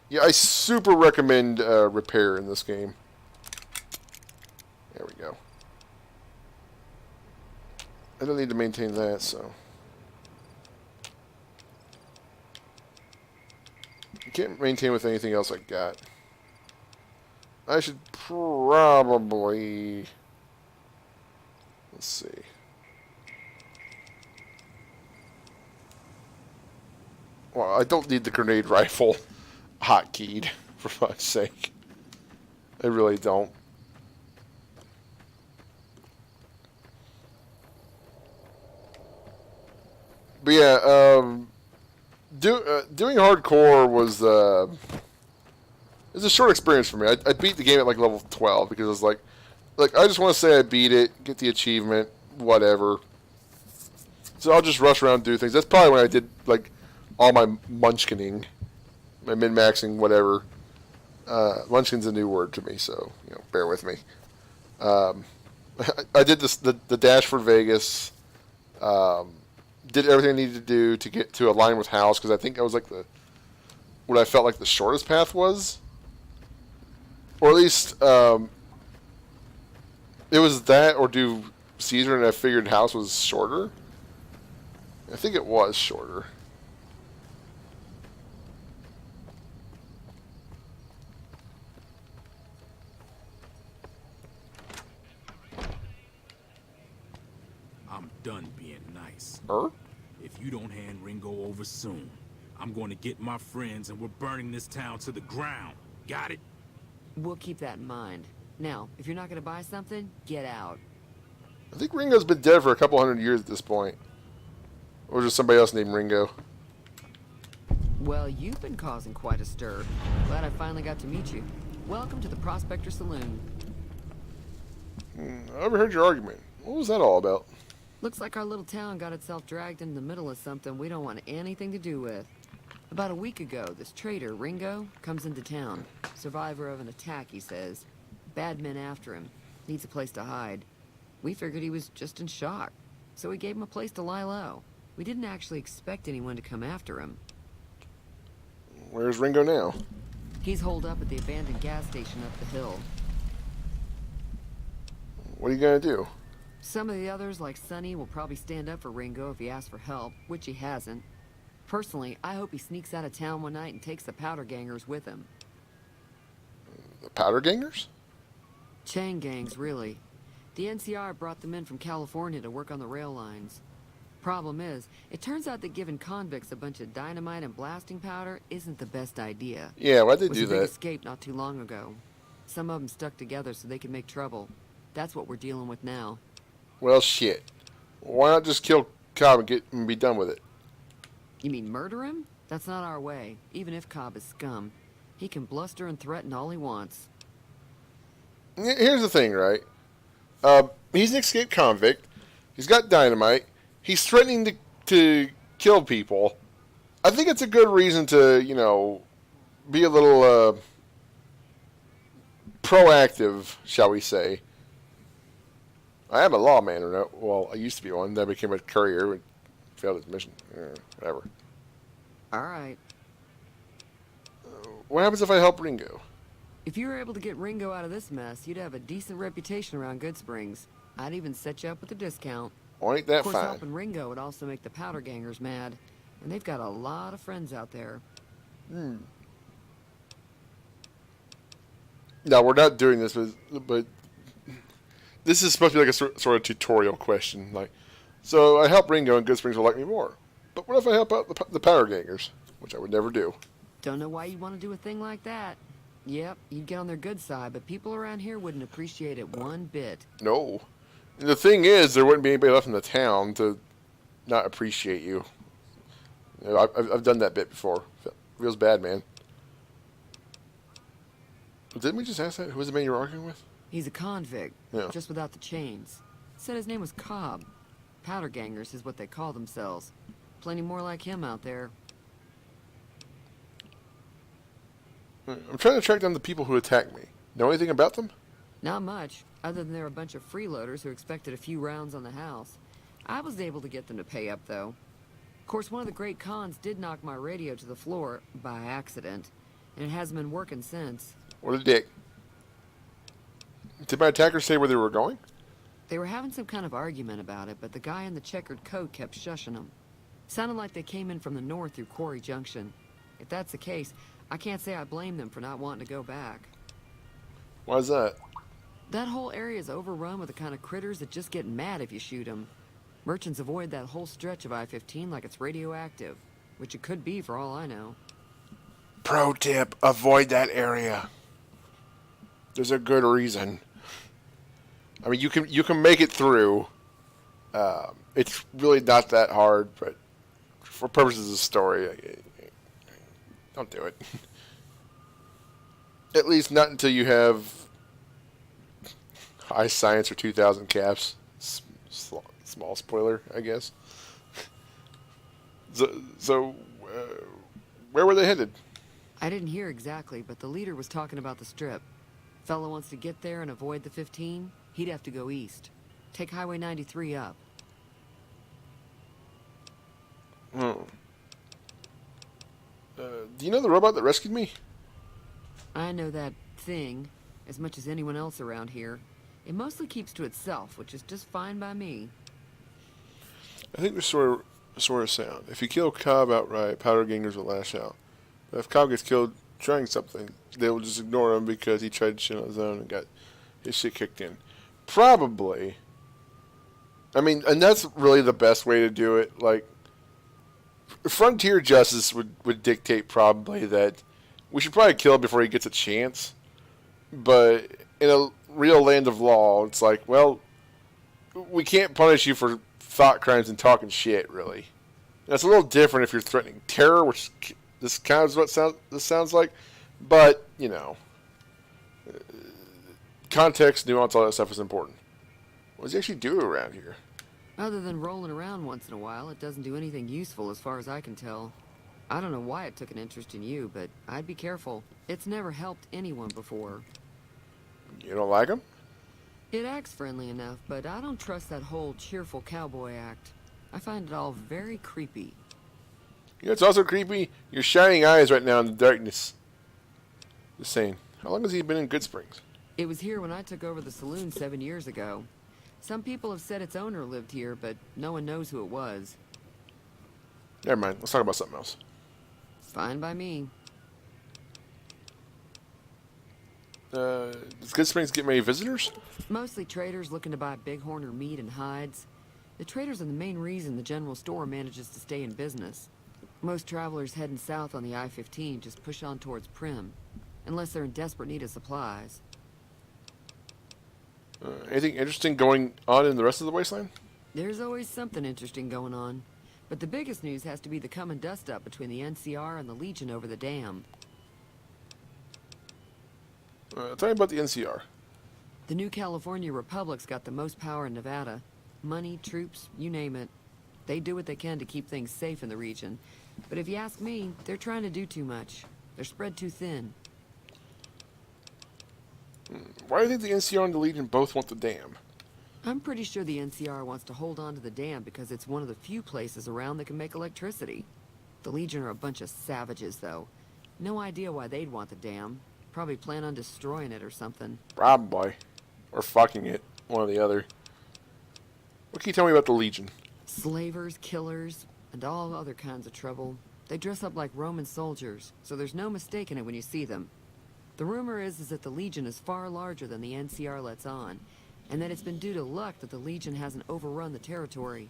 Yeah, I super recommend repair in this game. There we go. I don't need to maintain that, so. Can't maintain with anything else I got. I should probably... Let's see. Well, I don't need the grenade rifle hotkeyed, for fuck's sake. I really don't. But yeah, doing hardcore was it's a short experience for me. I beat the game at like level 12 because I was like I just want to say I beat it, get the achievement, whatever. So I'll just rush around and do things. That's probably when I did like all my munchkining, my min-maxing, whatever. Munchkin's a new word to me, so bear with me. I did the dash for Vegas. Did everything I needed to do to get to align with House, because I think that was like what I felt like the shortest path was, or at least it was that, or do Caesar, and I figured House was shorter. I think it was shorter. I'm done being nice. Huh? If you don't hand Ringo over soon, I'm going to get my friends and we're burning this town to the ground. Got it? We'll keep that in mind. Now, if you're not going to buy something, get out. I think Ringo's been dead for a couple hundred years at this point. Or just somebody else named Ringo. Well, you've been causing quite a stir. Glad I finally got to meet you. Welcome to the Prospector Saloon. I overheard your argument. What was that all about? Looks like our little town got itself dragged into the middle of something we don't want anything to do with. About a week ago, this traitor, Ringo, comes into town. Survivor of an attack, he says. Bad men after him. Needs a place to hide. We figured he was just in shock, so we gave him a place to lie low. We didn't actually expect anyone to come after him. Where's Ringo now? He's holed up at the abandoned gas station up the hill. What are you gonna do? Some of the others, like Sonny, will probably stand up for Ringo if he asks for help, which he hasn't. Personally, I hope he sneaks out of town one night and takes the Powder Gangers with him. The Powder Gangers? Chain gangs, really. The NCR brought them in from California to work on the rail lines. Problem is, it turns out that giving convicts a bunch of dynamite and blasting powder isn't the best idea. Yeah, why'd they Was do a big that? escape not too long ago. Some of them stuck together so they could make trouble. That's what we're dealing with now. Well, shit. Why not just kill Cobb and be done with it? You mean murder him? That's not our way, even if Cobb is scum. He can bluster and threaten all he wants. Here's the thing, right? He's an escaped convict. He's got dynamite. He's threatening to kill people. I think it's a good reason to, be a little proactive, shall we say. I am a lawman, or well, I used to be one. Then I became a courier and failed his mission. Whatever. All right. What happens if I help Ringo? If you were able to get Ringo out of this mess, you'd have a decent reputation around Goodsprings. I'd even set you up with a discount. Well, ain't that of course, fine? helping Ringo would also make the Powder Gangers mad. And they've got a lot of friends out there. No, we're not doing this, but this is supposed to be like a sort of tutorial question. Like, so I help Ringo and Goodsprings will like me more. But what if I help out the Powder Gangers? Which I would never do. Don't know why you want to do a thing like that. Yep, you'd get on their good side, but people around here wouldn't appreciate it one bit. No. And the thing is, there wouldn't be anybody left in the town to not appreciate you. I've done that bit before. Feels bad, man. Didn't we just ask that? Who was the man you were arguing with? He's a convict, Yeah. just without the chains. Said his name was Cobb. Powder Gangers is what they call themselves. Plenty more like him out there. I'm trying to track down the people who attacked me. Know anything about them? Not much, other than they're a bunch of freeloaders who expected a few rounds on the house. I was able to get them to pay up, though. Of course, one of the great cons did knock my radio to the floor by accident, and it hasn't been working since. What a dick. Did my attackers say where they were going? They were having some kind of argument about it, but the guy in the checkered coat kept shushing them. Sounded like they came in from the north through Quarry Junction. If that's the case, I can't say I blame them for not wanting to go back. Why's that? That whole area is overrun with the kind of critters that just get mad if you shoot them. Merchants avoid that whole stretch of I-15 like it's radioactive, which it could be for all I know. Pro tip, avoid that area. There's a good reason. I mean, you can make it through. It's really not that hard, but for purposes of the story, don't do it. At least not until you have high science or 2,000 caps. Small spoiler, I guess. So where were they headed? I didn't hear exactly, but the leader was talking about the Strip. Fella wants to get there and avoid the 15, he'd have to go east. Take Highway 93 up. Oh. Do you know the robot that rescued me? I know that thing as much as anyone else around here. It mostly keeps to itself, which is just fine by me. I think there's sort of sound. If you kill Cobb outright, Powder Gangers will lash out. But if Cobb gets killed trying something, they will just ignore him because he tried shit on his own and got his shit kicked in. Probably. I mean, and that's really the best way to do it. Like, frontier justice would dictate probably that we should probably kill him before he gets a chance. But in a real land of law, it's like, well, we can't punish you for thought crimes and talking shit, really. That's a little different if you're threatening terror, which this kind of is what this sounds like. But, you know, context, nuance, all that stuff is important. What does he actually do around here? Other than rolling around once in a while, it doesn't do anything useful as far as I can tell. I don't know why it took an interest in you, but I'd be careful. It's never helped anyone before. You don't like him? It acts friendly enough, but I don't trust that whole cheerful cowboy act. I find it all very creepy. You know, it's also creepy. Your shining eyes right now in the darkness. Just saying. How long has he been in Goodsprings? It was here when I took over the saloon 7 years ago. Some people have said its owner lived here, but no one knows who it was. Never mind. Let's talk about something else. Fine by me. Does Goodsprings get many visitors? Mostly traders looking to buy bighorn or meat and hides. The traders are the main reason the general store manages to stay in business. Most travelers heading south on the I-15 just push on towards Primm, unless they're in desperate need of supplies. Anything interesting going on in the rest of the wasteland? There's always something interesting going on. But the biggest news has to be the coming dust-up between the NCR and the Legion over the dam. Tell me about the NCR. The New California Republic's got the most power in Nevada. Money, troops, you name it. They do what they can to keep things safe in the region. But if you ask me, they're trying to do too much. They're spread too thin. Why do you think the NCR and the Legion both want the dam? I'm pretty sure the NCR wants to hold on to the dam because it's one of the few places around that can make electricity. The Legion are a bunch of savages, though. No idea why they'd want the dam. Probably plan on destroying it or something. Probably. Or fucking it. One or the other. What can you tell me about the Legion? Slavers, killers, and all other kinds of trouble. They dress up like Roman soldiers, so there's no mistaking it when you see them. The rumor is that the Legion is far larger than the NCR lets on, and that it's been due to luck that the Legion hasn't overrun the territory.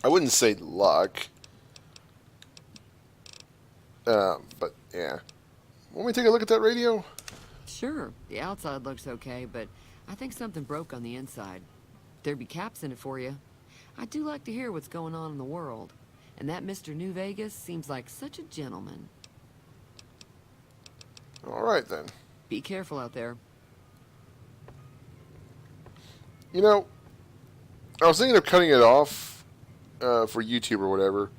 I wouldn't say luck. But yeah. Want me to take a look at that radio? Sure, the outside looks okay, but I think something broke on the inside. There'd be caps in it for you. I do like to hear what's going on in the world, and that Mr. New Vegas seems like such a gentleman. All right, then. Be careful out there. You know, I was thinking of cutting it off for YouTube or whatever.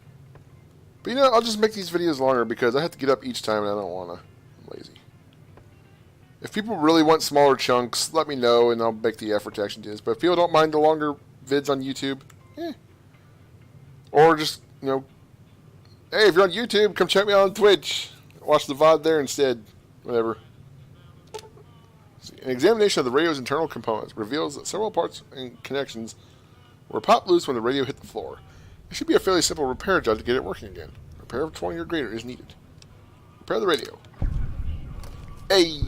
But, you know, I'll just make these videos longer because I have to get up each time and I don't want to. I'm lazy. If people really want smaller chunks, let me know and I'll make the effort to actually do this. But if people don't mind the longer vids on YouTube, or just, you know, hey, if you're on YouTube, come check me out on Twitch. Watch the VOD there instead. Whatever. An examination of the radio's internal components reveals that several parts and connections were popped loose when the radio hit the floor. It should be a fairly simple repair job to get it working again. Repair of 20 or greater is needed. Repair the radio. Hey!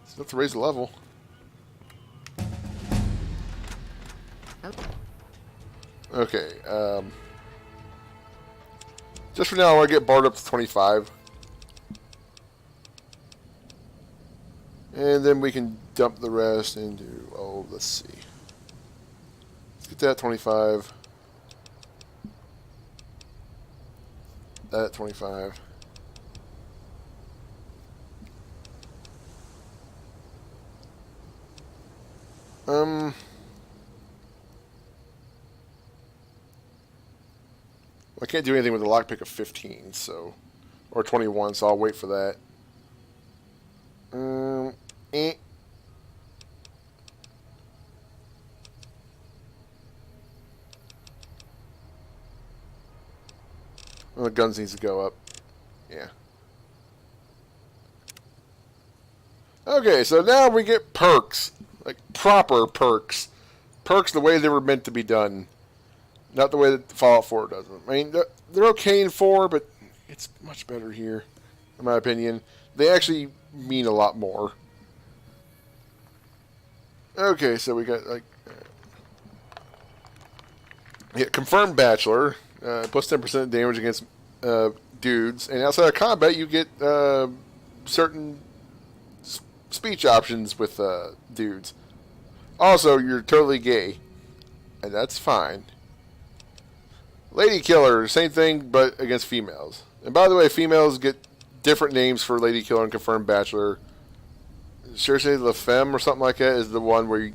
It's enough to raise the level. Okay, just for now, I want to get Bart up to 25. And then we can dump the rest into, let's see. Let's get that at 25. That at 25. I can't do anything with a lockpick of 15, so, or 21, so I'll wait for that. Eh. Well, the guns needs to go up. Yeah. Okay, so now we get perks. Like, proper perks. Perks the way they were meant to be done. Not the way that Fallout 4 does them. I mean, they're okay in 4, but it's much better here, in my opinion. They actually mean a lot more. Okay, so we got, like... yeah, Confirmed Bachelor. Plus 10% damage against dudes. And outside of combat, you get certain speech options with dudes. Also, you're totally gay. And that's fine. Lady Killer, same thing, but against females. And by the way, females get different names for Lady Killer and Confirmed Bachelor. Cherche La Femme or something like that is the one where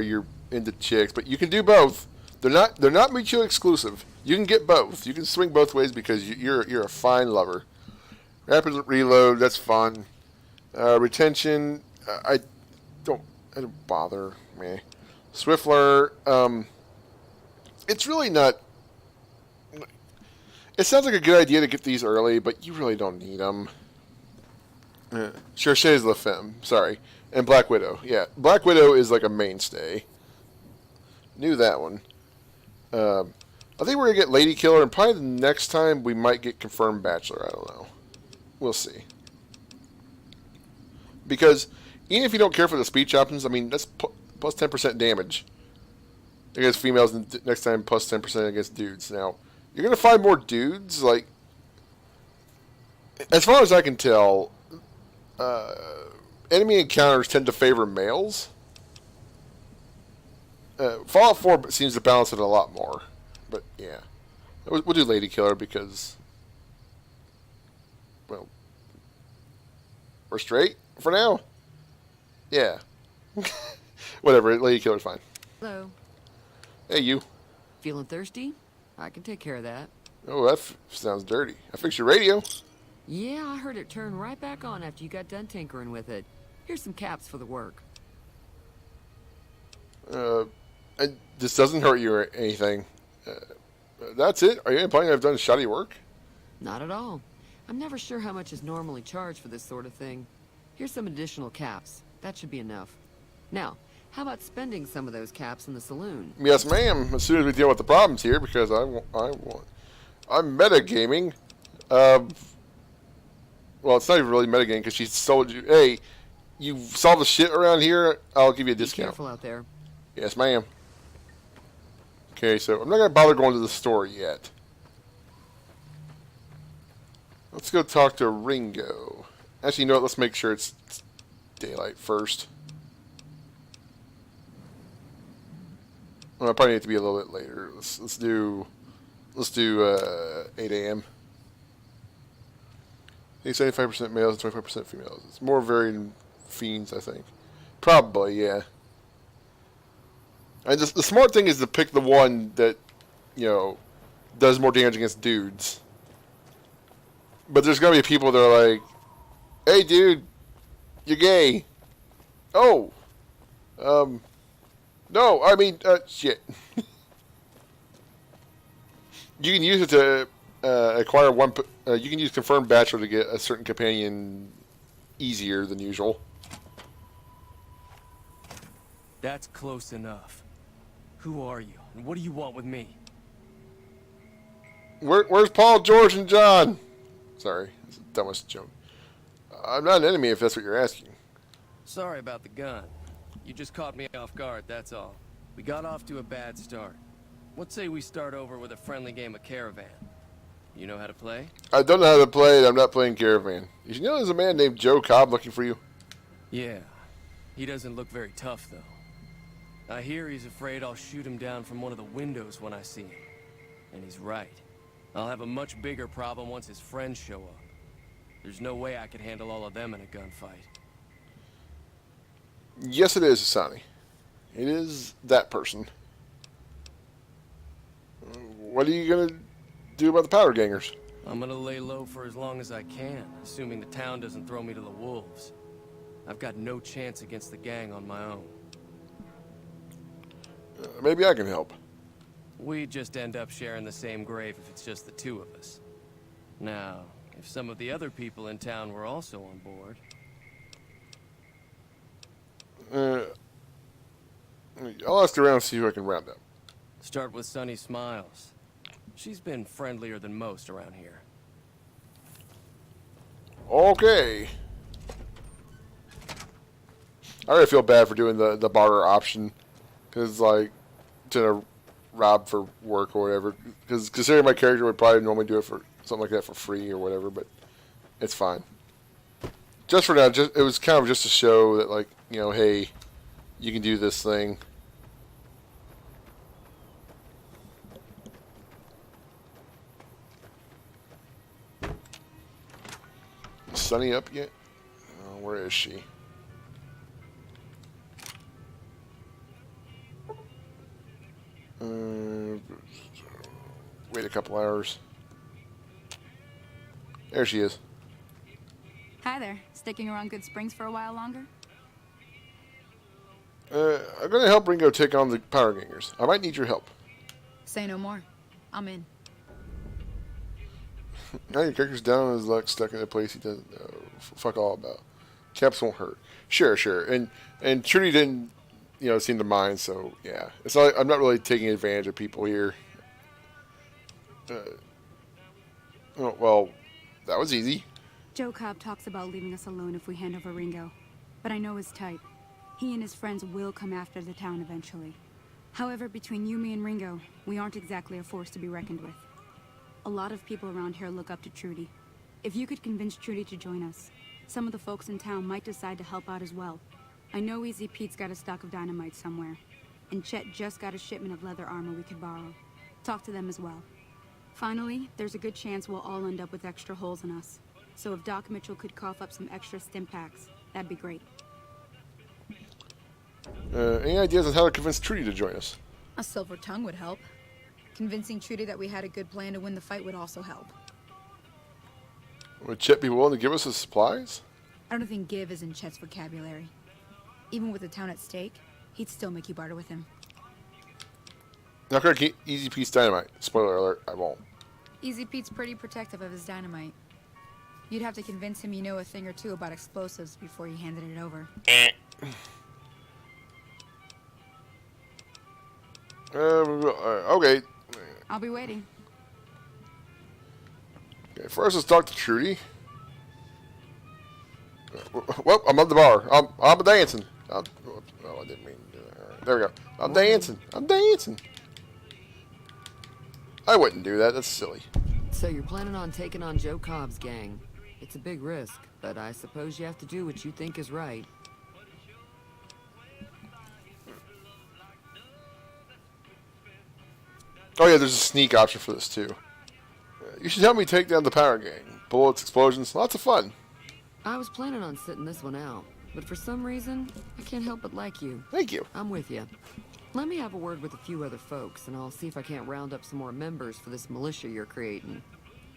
you're into chicks, but you can do both. They're not mutually exclusive. You can get both. You can swing both ways because you're a fine lover. Rapid reload, that's fun. Retention, I don't bother me. Swiftler, it's really not. It sounds like a good idea to get these early, but you really don't need them. Cherchez La Femme, sorry. And Black Widow, yeah. Black Widow is like a mainstay. Knew that one. I think we're going to get Lady Killer, and probably the next time we might get Confirmed Bachelor. I don't know. We'll see. Because even if you don't care for the speech options, I mean, that's plus 10% damage against females, and next time plus 10% against dudes. Now, you're going to find more dudes, like, as far as I can tell, enemy encounters tend to favor males. Fallout 4 seems to balance it a lot more. But, yeah. We'll do Lady Killer because, well, we're straight for now. Yeah. Whatever, Lady Killer's fine. Hello. Hey, you. Feeling thirsty? I can take care of that. Oh, that sounds dirty. I fixed your radio. Yeah, I heard it turn right back on after you got done tinkering with it. Here's some caps for the work. This doesn't hurt you or anything. That's it? Are you implying I've done shoddy work? Not at all. I'm never sure how much is normally charged for this sort of thing. Here's some additional caps. That should be enough. Now, how about spending some of those caps in the saloon? Yes, ma'am. As soon as we deal with the problems here, because I'm metagaming. Well, it's not even really metagaming because she sold you. Hey, you saw the shit around here. I'll give you a discount. Be careful out there. Yes, ma'am. Okay, so I'm not gonna bother going to the store yet. Let's go talk to Ringo. Actually, you know what? Let's make sure it's daylight first. Well, I probably need to be a little bit later. Let's do 8 a.m. 75% males and 25% females. It's more varied in fiends, I think. Probably, yeah. And the smart thing is to pick the one that, you know, does more damage against dudes. But there's gonna be people that are like, "Hey, dude, you're gay." Oh, no, I mean, shit. You can use it to acquire one. You can use Confirmed Bachelor to get a certain companion easier than usual. That's close enough. Who are you, and what do you want with me? Where's Paul, George, and John? Sorry, that's the dumbest joke. I'm not an enemy if that's what you're asking. Sorry about the gun. You just caught me off guard, that's all. We got off to a bad start. Let's say we start over with a friendly game of Caravan. You know how to play? I don't know how to play it. I'm not playing Caravan. You know there's a man named Joe Cobb looking for you? Yeah. He doesn't look very tough, though. I hear he's afraid I'll shoot him down from one of the windows when I see him. And he's right. I'll have a much bigger problem once his friends show up. There's no way I could handle all of them in a gunfight. Yes, it is, Asani. It is that person. What are you gonna do about the powder gangers? I'm gonna lay low for as long as I can, assuming the town doesn't throw me to the wolves. I've got no chance against the gang on my own. Maybe I can help. We just end up sharing the same grave if it's just the two of us. Now, if some of the other people in town were also on board... I'll ask around and see who I can round up. Start with Sunny Smiles. She's been friendlier than most around here. Okay. I really feel bad for doing the barter option. Because, like, to rob for work or whatever. Because considering my character would probably normally do it for something like that for free or whatever. But it's fine. Just for now, it was kind of just to show that, like, you know, hey, you can do this thing. Is Sunny up yet? Oh, where is she? Wait a couple hours. There she is. Hi there. Sticking around Good Springs for a while longer? I'm going to help Ringo take on the Power Gangers. I might need your help. Say no more. I'm in. Now your character's down and is like stuck in a place he doesn't know fuck all about. Caps won't hurt. Sure. And Trudy didn't, you know, seem to mind, so yeah. It's not, I'm not really taking advantage of people here. Well, that was easy. Joe Cobb talks about leaving us alone if we hand over Ringo, but I know his type. He and his friends will come after the town eventually. However, between you, me, and Ringo, we aren't exactly a force to be reckoned with. A lot of people around here look up to Trudy. If you could convince Trudy to join us, some of the folks in town might decide to help out as well. I know Easy Pete's got a stock of dynamite somewhere, and Chet just got a shipment of leather armor we could borrow. Talk to them as well. Finally, there's a good chance we'll all end up with extra holes in us. So if Doc Mitchell could cough up some extra stim packs, that'd be great. Any ideas on how to convince Trudy to join us? A silver tongue would help. Convincing Trudy that we had a good plan to win the fight would also help. Would Chet be willing to give us his supplies? I don't think give is in Chet's vocabulary. Even with the town at stake, he'd still make you barter with him. Not gonna keep Easy Pete's dynamite. Spoiler alert, I won't. Easy Pete's pretty protective of his dynamite. You'd have to convince him you know a thing or two about explosives before you handed it over. Okay. I'll be waiting. Okay, first let's talk to Trudy. Well, I'm at the bar. I'm dancing. Oh, I didn't mean to do that. All right, there we go. I'm dancing. I wouldn't do that. That's silly. So you're planning on taking on Joe Cobb's gang. It's a big risk, but I suppose you have to do what you think is right. Oh yeah, there's a sneak option for this too. You should help me take down the Power Gang. Bullets, explosions, lots of fun. I was planning on sitting this one out, but for some reason, I can't help but like you. Thank you. I'm with you. Let me have a word with a few other folks, and I'll see if I can't round up some more members for this militia you're creating.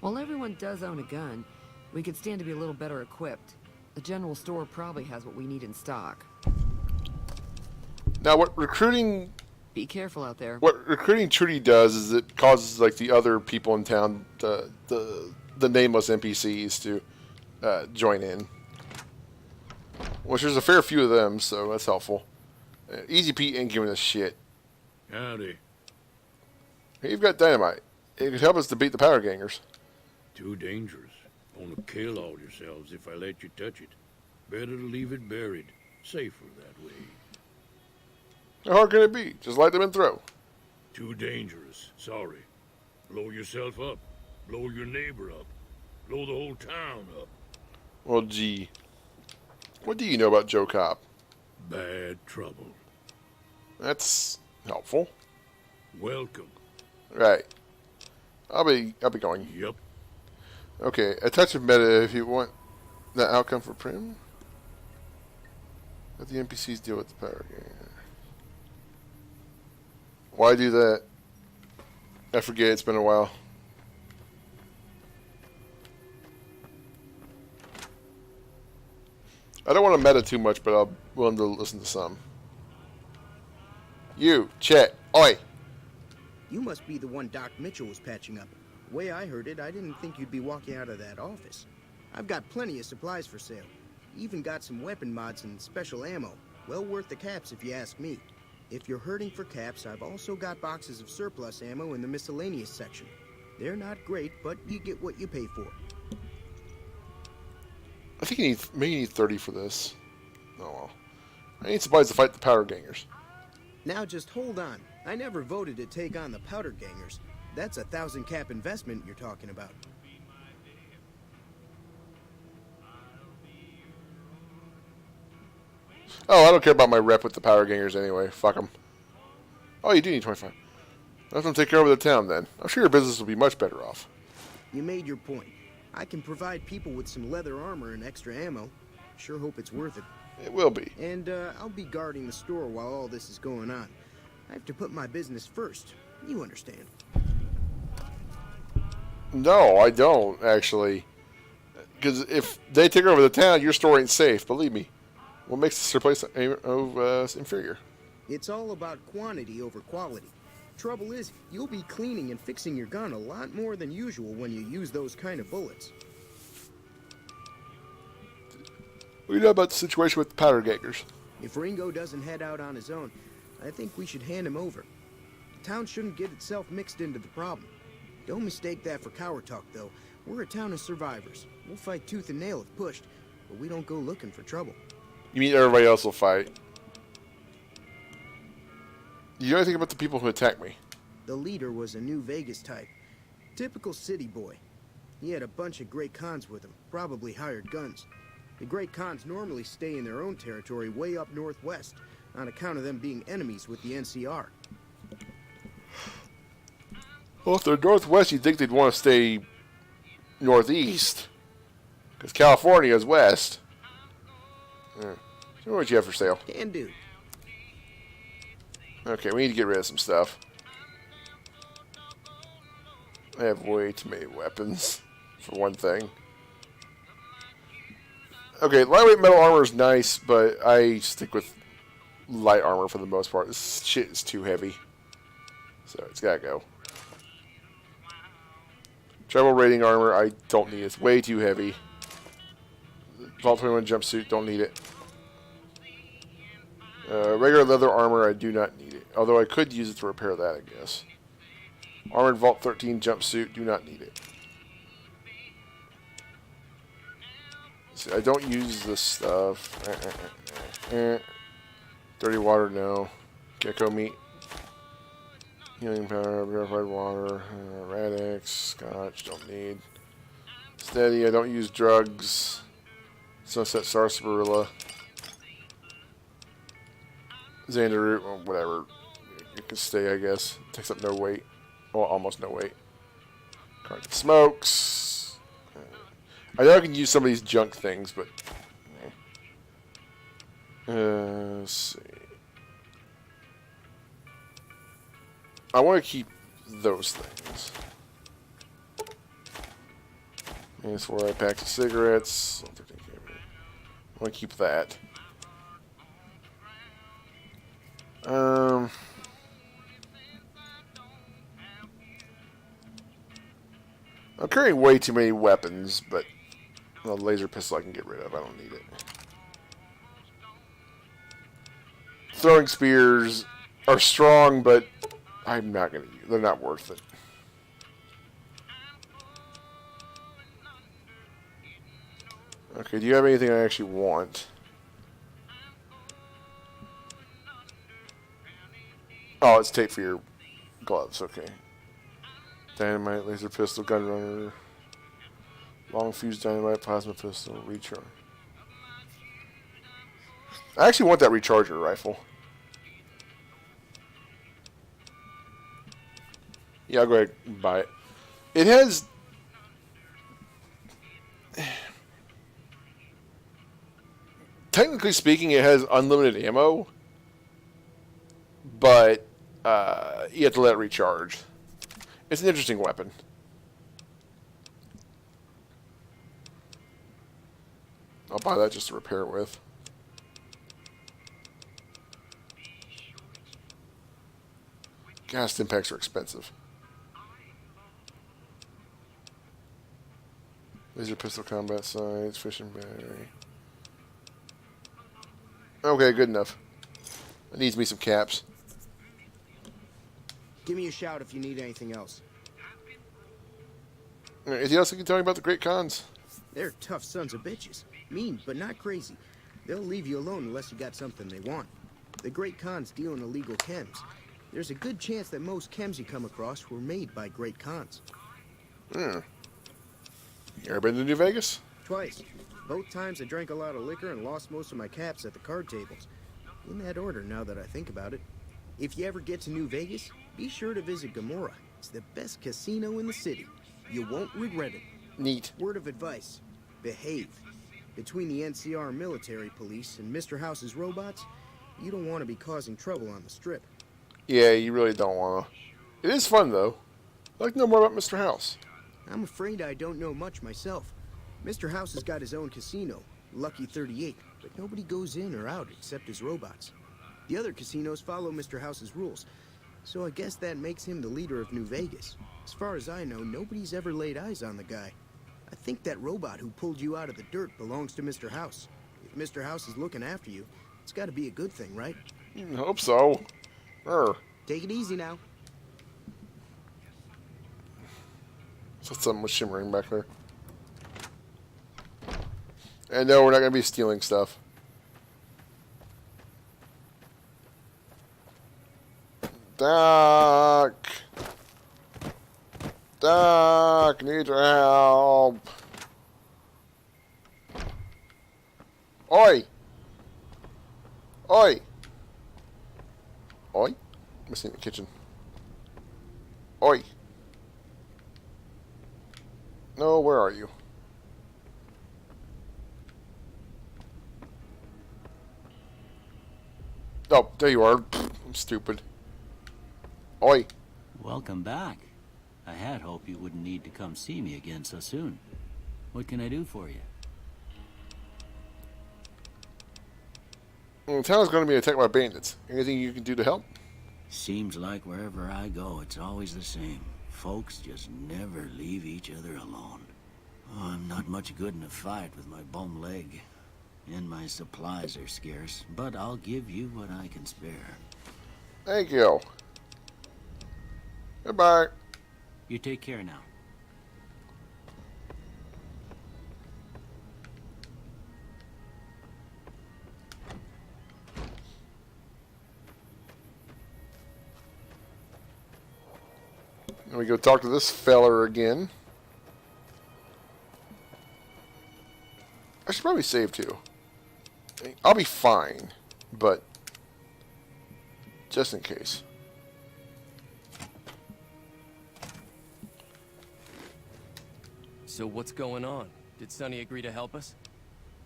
While everyone does own a gun, we could stand to be a little better equipped. The general store probably has what we need in stock. Now, what recruiting... Be careful out there. What recruiting Trudy does is it causes like the other people in town, the nameless NPCs, to join in. Which there's a fair few of them, so that's helpful. Easy Pete ain't giving us shit. Howdy. Hey, you've got dynamite. It could help us to beat the Power Gangers. Too dangerous. Gonna kill all yourselves if I let you touch it. Better to leave it buried. Safer that way. How hard can it be? Just light them and throw. Too dangerous. Sorry. Blow yourself up. Blow your neighbor up. Blow the whole town up. Well, gee. What do you know about Joe Cobb? Bad trouble. That's helpful. Welcome. Right. I'll be going. Yep. Okay, a touch of meta if you want that outcome for Prim. Let the NPCs deal with the Power Gang. Why do that? I forget, it's been a while. I don't want to meta too much, but I'm willing to listen to some. You, Chet, oi! You must be the one Doc Mitchell was patching up. The way I heard it, I didn't think you'd be walking out of that office. I've got plenty of supplies for sale. Even got some weapon mods and special ammo. Well worth the caps if you ask me. If you're hurting for caps, I've also got boxes of surplus ammo in the miscellaneous section. They're not great, but you get what you pay for. I think maybe you need 30 for this. Oh well. I need supplies to fight the powder gangers. Now just hold on. I never voted to take on the powder gangers. That's a 1,000 cap investment you're talking about. Oh, I don't care about my rep with the powder gangers anyway. Fuck them. Oh, you do need 25. Let them take over the town then. I'm sure your business will be much better off. You made your point. I can provide people with some leather armor and extra ammo. Sure hope it's worth it. It will be. And I'll be guarding the store while all this is going on. I have to put my business first. You understand. No, I don't, actually. Because if they take over the town, your store ain't safe, believe me. What makes this place inferior? It's all about quantity over quality. Trouble is, you'll be cleaning and fixing your gun a lot more than usual when you use those kind of bullets. What do you know about the situation with the powder gangers? If Ringo doesn't head out on his own, I think we should hand him over. The town shouldn't get itself mixed into the problem. Don't mistake that for coward talk, though. We're a town of survivors. We'll fight tooth and nail if pushed, but we don't go looking for trouble. You mean everybody else will fight? You know anything about the people who attacked me? The leader was a New Vegas type. Typical city boy. He had a bunch of Great Khans with him, probably hired guns. The Great Khans normally stay in their own territory way up northwest, on account of them being enemies with the NCR. Well, if they're northwest, you'd think they'd want to stay northeast. Because California is west. So what you have for sale? Can do. Okay, we need to get rid of some stuff. I have way too many weapons, for one thing. Okay, lightweight metal armor is nice, but I stick with light armor for the most part. This shit is too heavy. So it's gotta go. Travel rating armor, I don't need it. It's way too heavy. Vault 21 jumpsuit, don't need it. Regular leather armor, I do not need it. Although I could use it to repair that, I guess. Armored Vault 13 jumpsuit, do not need it. See, I don't use this stuff. Dirty water, no. Gecko meat. Healing powder, purified water. Radix, scotch, don't need. Steady, I don't use drugs. Sunset sarsaparilla. Xander root, well, whatever. It can stay, I guess. It takes up no weight. Well, almost no weight. Carton smokes. I know I can use some of these junk things, but... let's see. I want to keep those things. That's where I pack the cigarettes. I want to keep that. I'm carrying way too many weapons, but a laser pistol I can get rid of. I don't need it. Throwing spears are strong, but I'm not going to use. They're not worth it. Okay, do you have anything I actually want? Oh, it's tape for your gloves, okay. Dynamite, laser pistol, gun runner, long fuse dynamite, plasma pistol, recharge. I actually want that recharger rifle. Yeah, I'll go ahead and buy it. It has... Technically speaking, it has unlimited ammo, but you have to let it recharge. It's an interesting weapon. I'll buy that just to repair it with. Gas Stimpaks are expensive. Laser pistol combat sights, fishing battery. Okay, good enough. It needs me some caps. Give me a shout if you need anything else. Anything else you can tell me about the Great Khans? They're tough sons of bitches. Mean, but not crazy. They'll leave you alone unless you got something they want. The Great Khans deal in illegal chems. There's a good chance that most chems you come across were made by Great Khans. Hmm. You ever been to New Vegas? Twice. Both times I drank a lot of liquor and lost most of my caps at the card tables. In that order, now that I think about it. If you ever get to New Vegas, be sure to visit Gomorrah. It's the best casino in the city. You won't regret it. Neat. Word of advice. Behave. Between the NCR military police and Mr. House's robots, you don't want to be causing trouble on the strip. Yeah, you really don't want to. It is fun, though. I'd like to know more about Mr. House. I'm afraid I don't know much myself. Mr. House has got his own casino, Lucky 38, but nobody goes in or out except his robots. The other casinos follow Mr. House's rules, so I guess that makes him the leader of New Vegas. As far as I know, nobody's ever laid eyes on the guy. I think that robot who pulled you out of the dirt belongs to Mr. House. If Mr. House is looking after you, it's got to be a good thing, right? I hope so. Take it easy now. So something was shimmering back there. And no, we're not going to be stealing stuff. Doc! Doc, need your help. Oi! Oi! Oi? Missing the kitchen. Oi! No, where are you? Oh, there you are. I'm stupid. Oi. Welcome back. I had hoped you wouldn't need to come see me again so soon. What can I do for you? The town is going to be attacked by bandits. Anything you can do to help? Seems like wherever I go, it's always the same. Folks just never leave each other alone. Oh, I'm not much good in a fight with my bum leg. And my supplies are scarce, but I'll give you what I can spare. Thank you. Goodbye. You take care now. Let me go talk to this feller again. I should probably save too. I'll be fine, but just in case. So what's going on? Did Sonny agree to help us?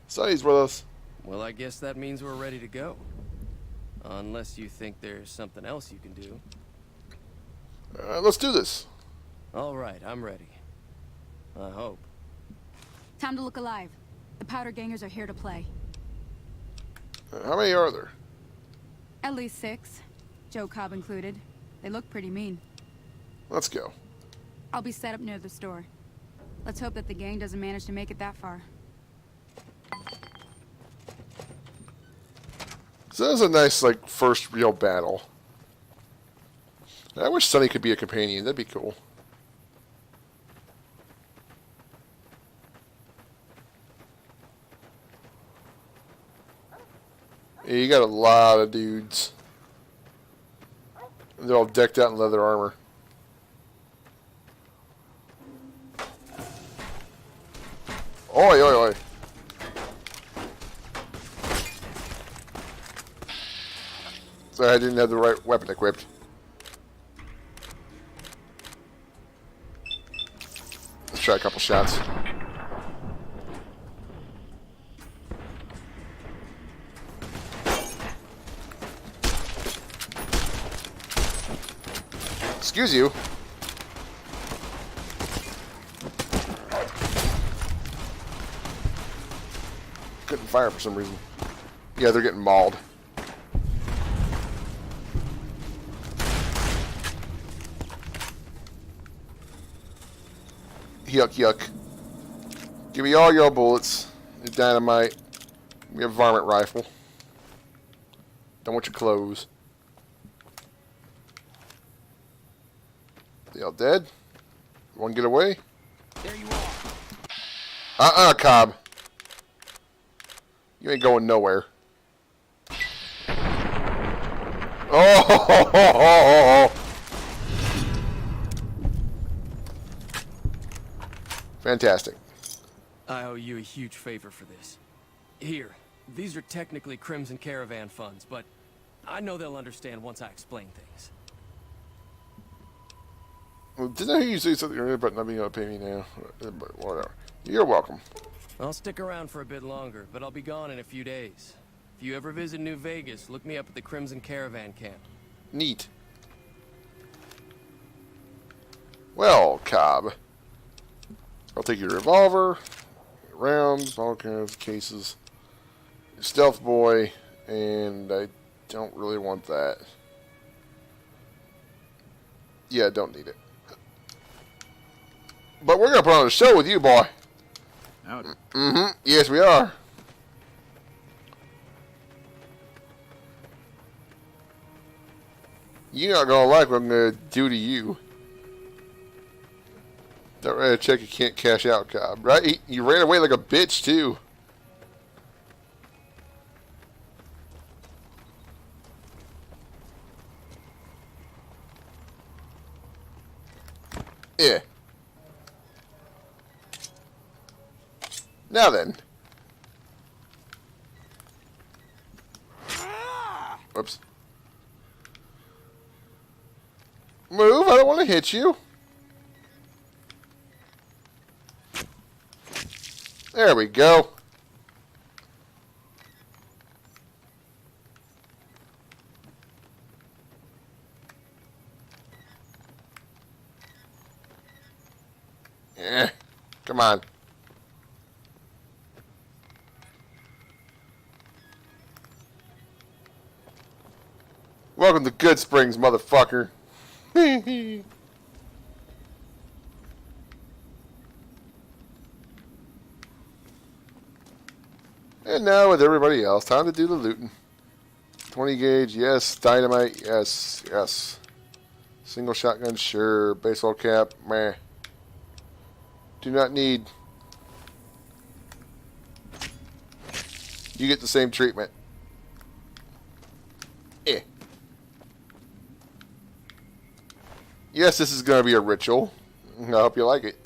Sonny's with us. Well, I guess that means we're ready to go. Unless you think there's something else you can do. Let's do this. All right, I'm ready. I hope. Time to look alive. The powder gangers are here to play. How many are there? At least 6. Joe Cobb included. They look pretty mean. Let's go. I'll be set up near the store. Let's hope that the gang doesn't manage to make it that far. So that was a nice, like, first real battle. I wish Sonny could be a companion. That'd be cool. Yeah, you got a lot of dudes. They're all decked out in leather armor. Oi, oi, oi. Sorry, I didn't have the right weapon equipped. Let's try a couple shots. Excuse you. couldn't fire for some reason. Yeah, they're getting mauled. Yuck, yuck. Give me all your bullets. Your dynamite. Give me a varmint rifle. Don't want your clothes. They all dead? Want to get away? There you are. Cobb. You ain't going nowhere. Oh! Fantastic. I owe you a huge favor for this. Here, these are technically Crimson Caravan funds, but I know they'll understand once I explain things. Well, didn't I hear you say something earlier about not being able to pay me now? But whatever. You're welcome. I'll stick around for a bit longer, but I'll be gone in a few days. If you ever visit New Vegas, look me up at the Crimson Caravan camp. Neat. Well, Cobb. I'll take your revolver, rounds, all kinds of cases, stealth boy, and I don't really want that. Yeah, don't need it. But we're going to put on a show with you, boy. Howdy. Mm-hmm. Yes, we are. You're not going to like what I'm going to do to you. Don't write a check you can't cash out, Cobb. Right? You ran away like a bitch, too. Yeah. Now then. Whoops. Move, I don't want to hit you. There we go. Come on. Welcome to Good Springs, motherfucker. And now with everybody else, time to do the looting. 20 gauge, yes. Dynamite, yes, yes. Single shotgun, sure. Baseball cap, meh. Do not need. You get the same treatment. Eh. Yes, this is going to be a ritual. I hope you like it.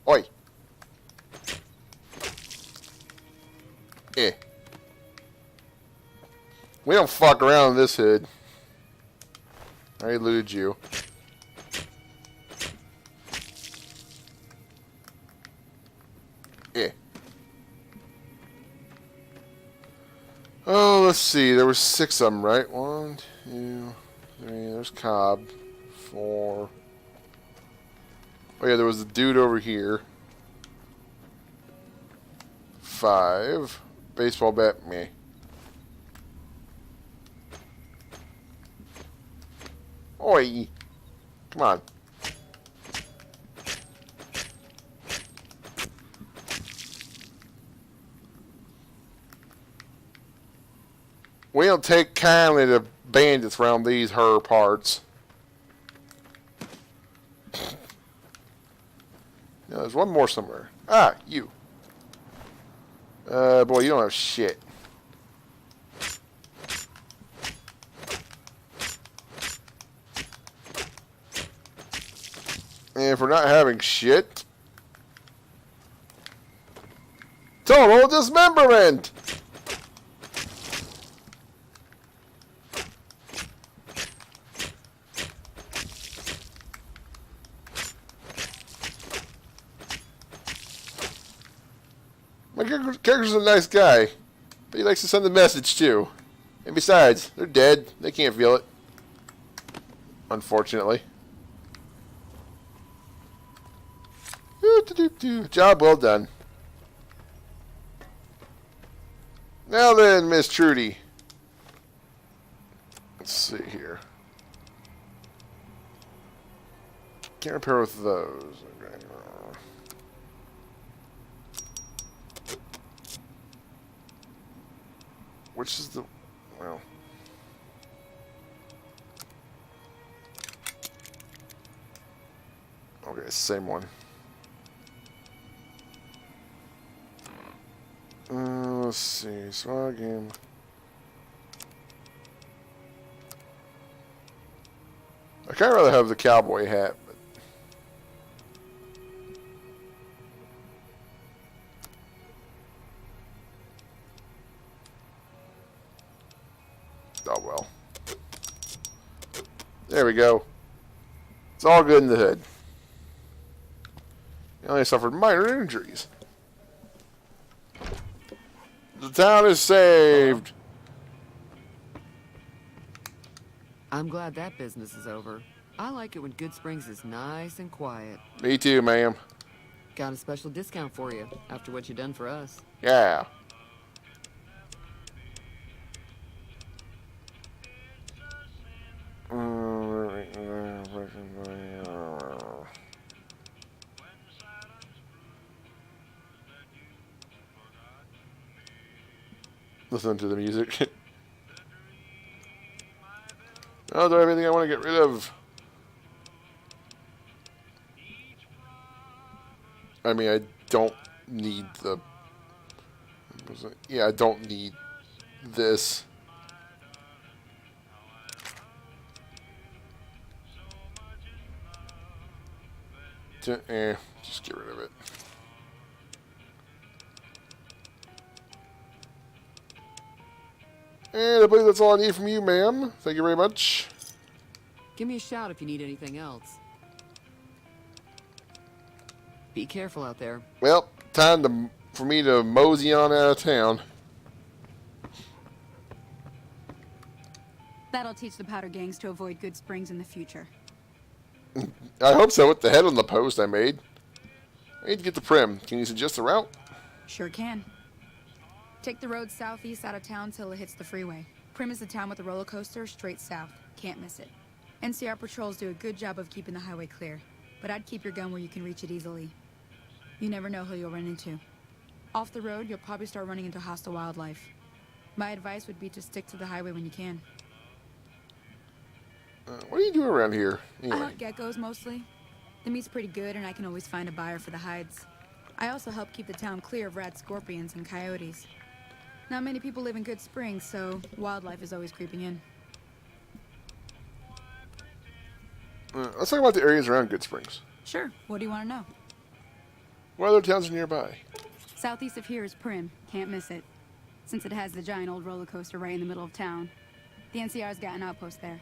Oi. Eh. We don't fuck around in this hood. I looted you. Yeah. Oh, let's see. There were 6 of them, right? 1, 2, 3. There's Cobb. 4. Oh, yeah, there was a dude over here. 5. Baseball bat, meh. Oi! Come on. We don't take kindly to bandits around these her parts. Now, there's one more somewhere. Ah, you. Boy, you don't have shit. And if we're not having shit, total dismemberment! My character's a nice guy, but he likes to send a message too. And besides, they're dead. They can't feel it. Unfortunately. Job well done. Now then, Miss Trudy. Let's see here. Can't repair with those. Which is the... well... okay, same one. Let's see. Small game. I kind of rather have the cowboy hat, but... oh well. There we go. It's all good in the hood. He only suffered minor injuries. The town is saved. I'm glad that business is over. I like it when Goodsprings is nice and quiet. Me too, ma'am. Got a special discount for you after what you done for us. Yeah. Listen to the music. Oh, do I have anything I want to get rid of? I mean, I don't need the... yeah, I don't need this. Just get rid of it. And I believe that's all I need from you, ma'am. Thank you very much. Give me a shout if you need anything else. Be careful out there. Well, time for me to mosey on out of town. That'll teach the powder gangs to avoid Goodsprings in the future. I hope so, with the head on the post I made. I need to get to Primm. Can you suggest a route? Sure can. Take the road southeast out of town till it hits the freeway. Primm is the town with the roller coaster straight south. Can't miss it. NCR patrols do a good job of keeping the highway clear, but I'd keep your gun where you can reach it easily. You never know who you'll run into. Off the road, you'll probably start running into hostile wildlife. My advice would be to stick to the highway when you can. What do you do around here, anyway? I hunt geckos mostly. The meat's pretty good and I can always find a buyer for the hides. I also help keep the town clear of rat scorpions and coyotes. Not many people live in Goodsprings, so wildlife is always creeping in. Let's talk about the areas around Goodsprings. Sure. What do you want to know? What other towns are nearby? Southeast of here is Primm. Can't miss it. Since it has the giant old roller coaster right in the middle of town. The NCR's got an outpost there.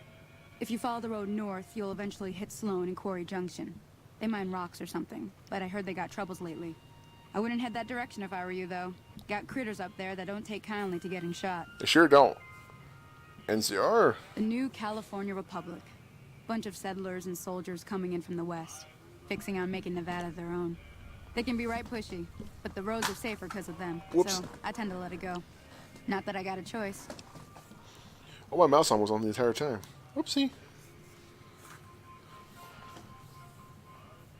If you follow the road north, you'll eventually hit Sloan and Quarry Junction. They mine rocks or something, but I heard they got troubles lately. I wouldn't head that direction if I were you, though. Got critters up there that don't take kindly to getting shot. They sure don't. NCR? The new California Republic. Bunch of settlers and soldiers coming in from the west, fixing on making Nevada their own. They can be right pushy, but the roads are safer because of them. Whoops. So I tend to let it go. Not that I got a choice. Oh, my mouse on was on the entire time. Whoopsie.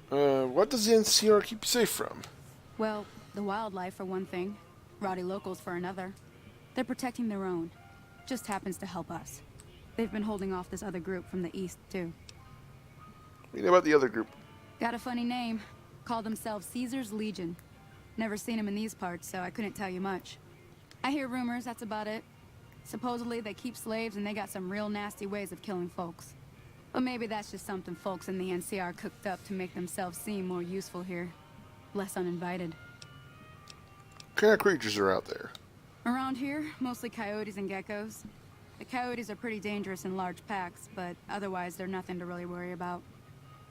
What does the NCR keep you safe from? Well, the wildlife for one thing, rowdy locals for another. They're protecting their own. Just happens to help us. They've been holding off this other group from the east, too. What do you know about the other group? Got a funny name. Call themselves Caesar's Legion. Never seen them in these parts, so I couldn't tell you much. I hear rumors, that's about it. Supposedly they keep slaves and they got some real nasty ways of killing folks. But maybe that's just something folks in the NCR cooked up to make themselves seem more useful here. Less uninvited. What kind of creatures are out there? Around here, mostly coyotes and geckos. The coyotes are pretty dangerous in large packs, but otherwise they're nothing to really worry about.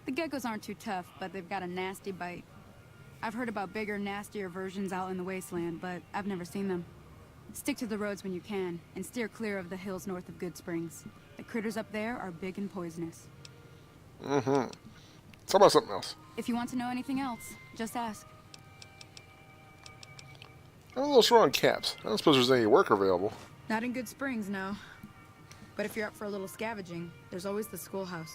The geckos aren't too tough, but they've got a nasty bite. I've heard about bigger, nastier versions out in the wasteland, but I've never seen them. Stick to the roads when you can, and steer clear of the hills north of Goodsprings. The critters up there are big and poisonous. Mm-hmm. Talk about something else. If you want to know anything else, just ask. I'm a little short on caps. I don't suppose there's any work available. Not in Good Springs, no. But if you're up for a little scavenging, there's always the schoolhouse.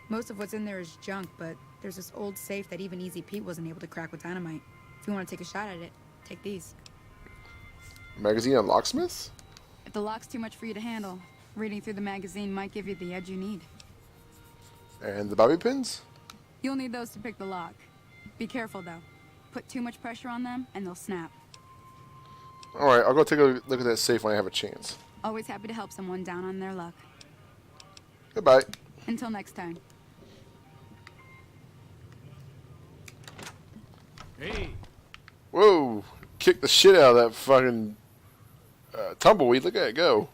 Most of what's in there is junk, but there's this old safe that even Easy Pete wasn't able to crack with dynamite. If you want to take a shot at it, take these. Magazine on locksmiths? If the lock's too much for you to handle, reading through the magazine might give you the edge you need. And the bobby pins? You'll need those to pick the lock. Be careful, though. Put too much pressure on them, and they'll snap. Alright, I'll go take a look at that safe when I have a chance. Always happy to help someone down on their luck. Goodbye. Until next time. Hey. Whoa! Kick the shit out of that fucking tumbleweed. Look at it go.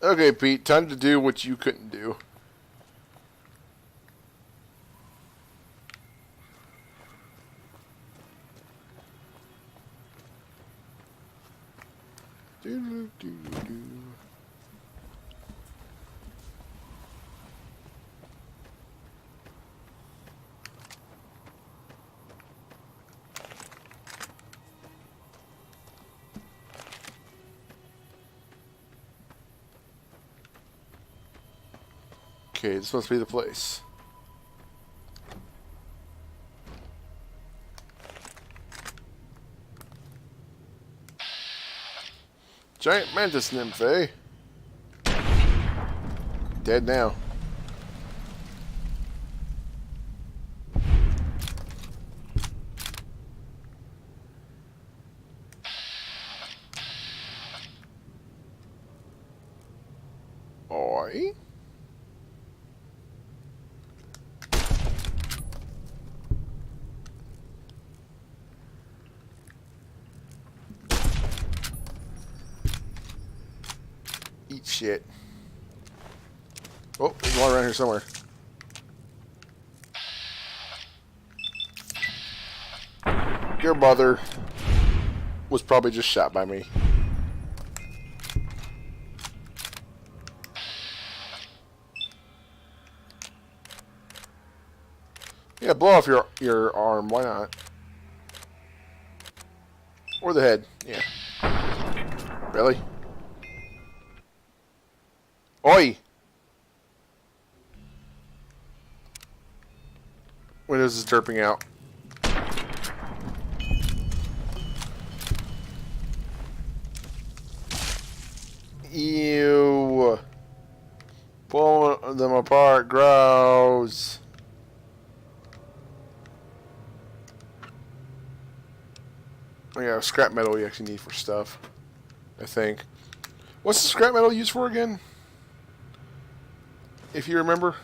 Okay, Pete. Time to do what you couldn't do. Do-do-do-do. Okay, this must be the place. Giant mantis nymph, eh? Dead now. Oi. Eat shit. Oh, there's one around here somewhere. Your mother was probably just shot by me. Yeah, blow off your arm. Why not? Or the head. Yeah. Really? Oi! Windows is derping out. Ew. Pull them apart. Gross. Oh yeah, scrap metal you actually need for stuff. I think. What's the scrap metal used for again? If you remember.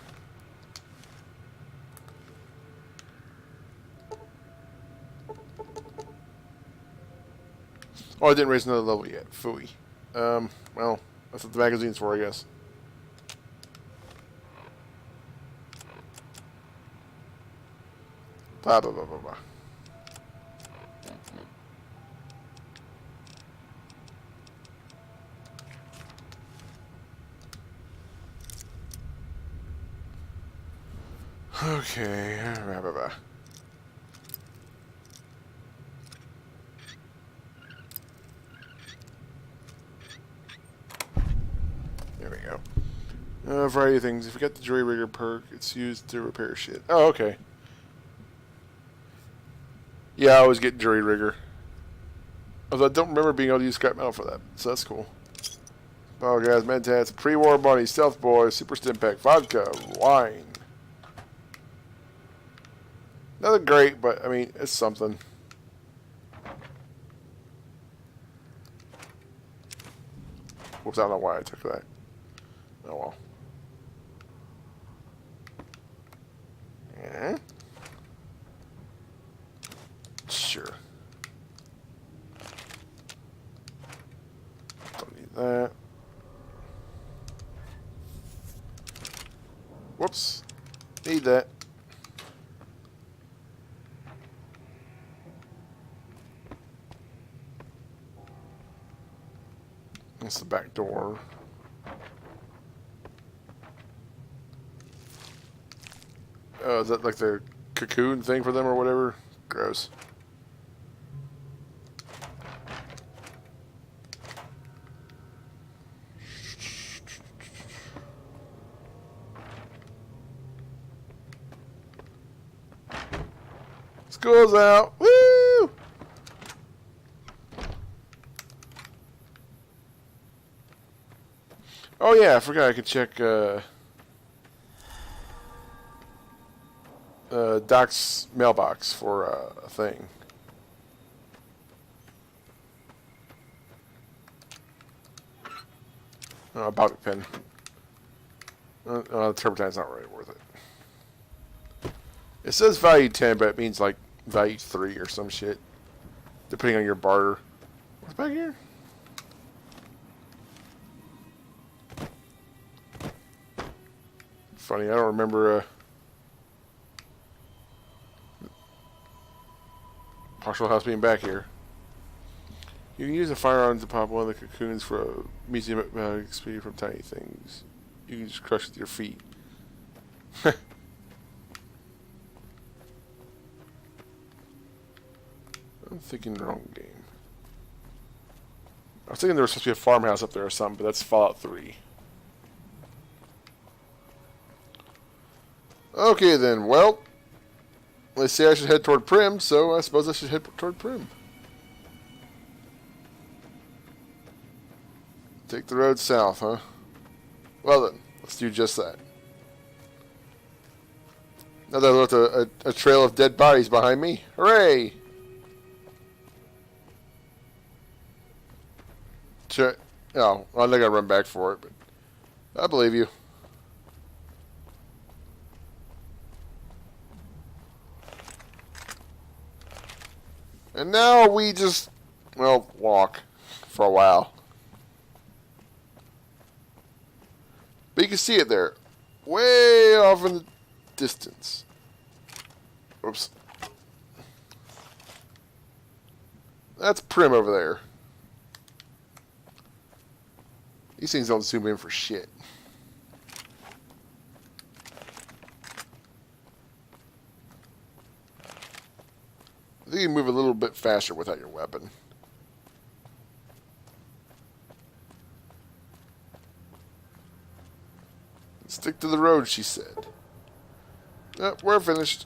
Oh, I didn't raise another level yet. Phooey. Well, that's what the magazine's for, I guess. Blah, blah, blah, blah, blah. Okay, blah, blah, blah. There we go. A variety of things. If you got the jury rigger perk, it's used to repair shit. Oh, okay. Yeah, I always get jury rigger. Although I don't remember being able to use scrap metal for that, so that's cool. Oh, guys, Mentats, pre-war money, stealth boy, super stim pack, vodka, wine. Nothing great, but I mean, it's something. Whoops, I don't know why I took that. Oh well. Yeah. Sure. Don't need that. Whoops. Need that. That's the back door. Is that like the cocoon thing for them or whatever? Gross. School's out. Woo! Oh yeah, I forgot I could check Doc's mailbox for a thing. A bobby pin. Turpentine's not really worth it. It says value 10, but it means like value 3 or some shit, depending on your barter. What's back here? Funny, I don't remember Partial House being back here. You can use a firearm to pop one of the cocoons for a medium XP from tiny things. You can just crush it with your feet. I'm thinking the wrong game. I was thinking there was supposed to be a farmhouse up there or something, but that's Fallout 3. Okay then, well, they say I should head toward Prim, so I suppose I should head toward Prim. Take the road south, huh? Well then, let's do just that. Now that I left a trail of dead bodies behind me, hooray! Sure. Oh, I think I run back for it, but I believe you. And now we just, well, walk for a while. But you can see it there, way off in the distance. Oops. That's Prim over there. These things don't zoom in for shit. I think you can move a little bit faster without your weapon. Stick to the road, she said. We're finished.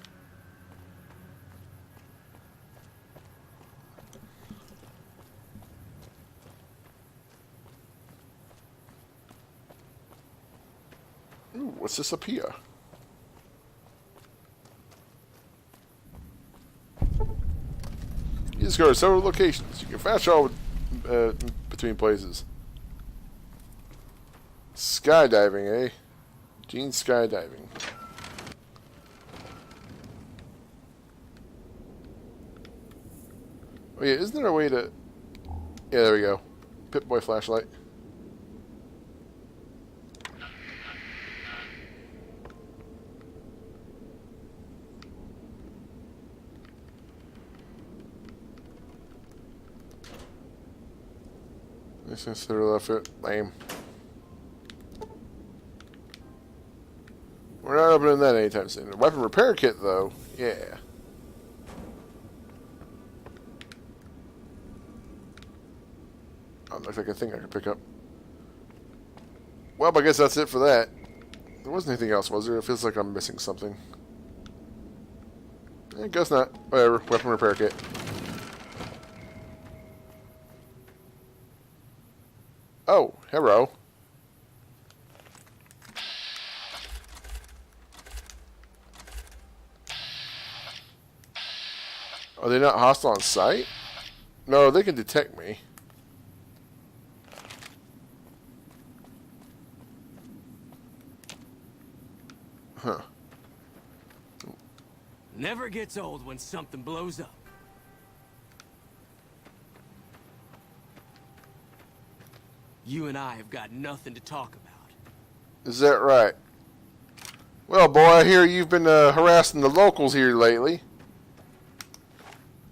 Ooh, what's this up here? You just go to several locations. You can fast travel between places. Skydiving, eh? Gene skydiving. Oh yeah, isn't there a way to... Yeah, there we go. Pip-Boy flashlight. Let's consider left it. Lame. We're not opening that anytime soon. Weapon repair kit, though. Yeah. Oh, looks like a thing I can pick up. Well, I guess that's it for that. There wasn't anything else, was there? It feels like I'm missing something. I guess not. Whatever. Weapon repair kit. Oh, hello. Are they not hostile on sight? No, they can detect me. Huh. Never gets old when something blows up. You and I have got nothing to talk about. Is that right? Well, boy, I hear you've been harassing the locals here lately.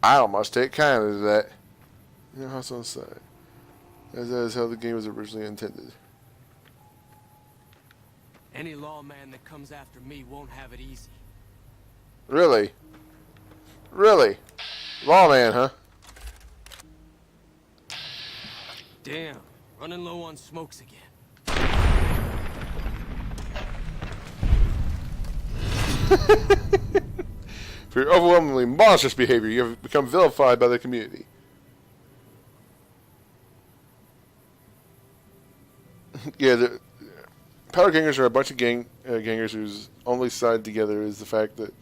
I almost take kindly to that. You know, how's on side? As that is how the game was originally intended. Any lawman that comes after me won't have it easy. Really? Really? Lawman, huh? Damn, running low on smokes again. For your overwhelmingly monstrous behavior, you have become vilified by the community. Yeah, the powder gangers are a bunch of gangers whose only side together is the fact that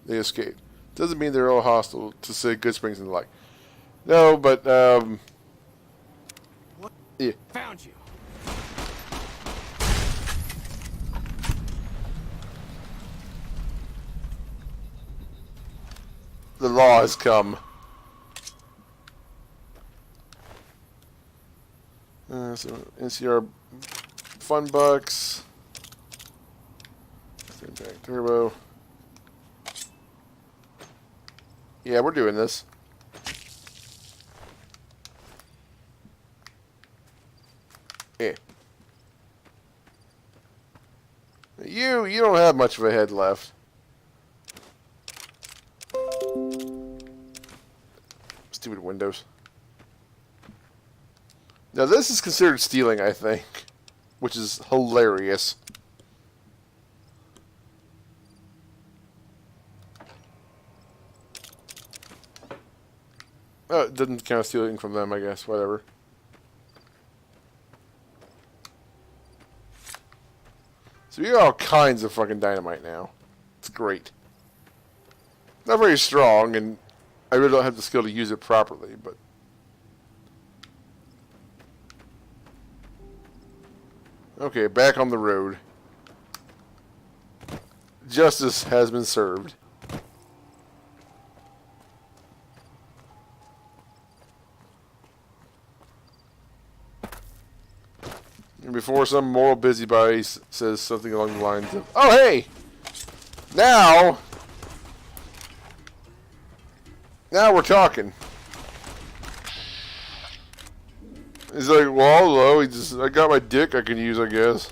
they escaped. Doesn't mean they're all hostile to say Goodsprings and the like. No, but yeah. Found you. The law has come. So NCR Fun Bucks. Impact Turbo. Yeah, we're doing this. Yeah. You don't have much of a head left. Stupid windows. Now this is considered stealing, I think, which is hilarious. Oh, it doesn't count stealing from them, I guess. Whatever. So we got all kinds of fucking dynamite now. It's great. Not very strong, and I really don't have the skill to use it properly, but... Okay, back on the road. Justice has been served. And before some moral busybody says something along the lines of, "Oh, hey! Now we're talking." He's like, "Well, hello, I got my dick I can use, I guess."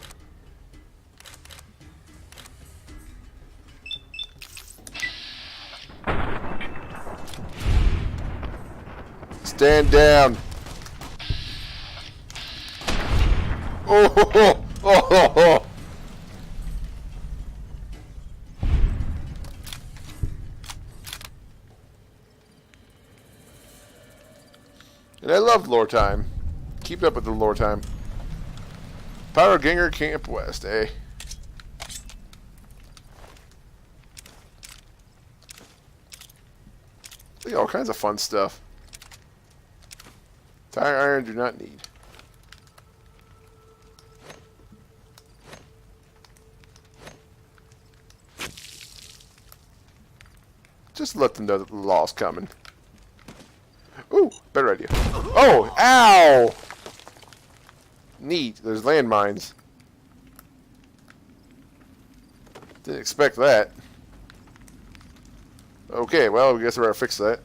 Stand down. Oh. And I love lore time. Keep up with the lore time. Powder Ganger Camp West, eh? Look at all kinds of fun stuff. Tire iron do not need. Just let them know that the law's coming. Ooh, better idea. Oh, ow! Neat, there's landmines. Didn't expect that. Okay, well, I guess I better fix that.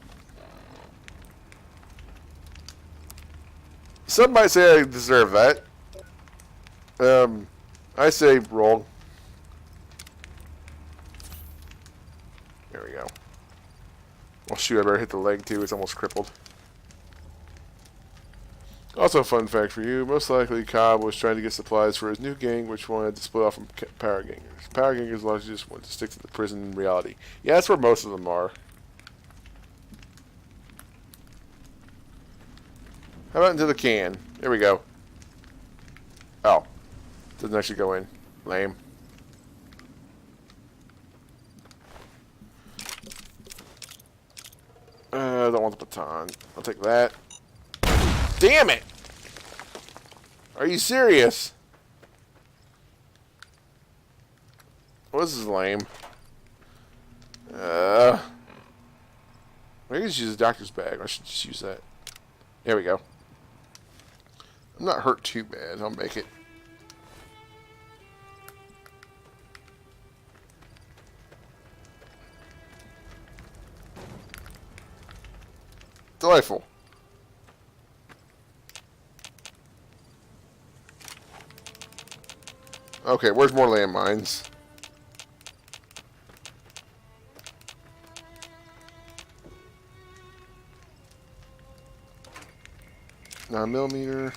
Some might say I deserve that. I say wrong. There we go. Oh shoot, I better hit the leg too, it's almost crippled. Also, a fun fact for you, most likely Cobb was trying to get supplies for his new gang, which wanted to split off from Power Gangers. Power Gangers largely just want to stick to the prison in reality. Yeah, that's where most of them are. How about into the can? There we go. Oh. Doesn't actually go in. Lame. I don't want the baton. I'll take that. Damn it! Are you serious? Well, this is lame. I can just use the doctor's bag. I should just use that. There we go. I'm not hurt too bad. I'll make it. Delightful. Okay, where's more landmines? 9mm.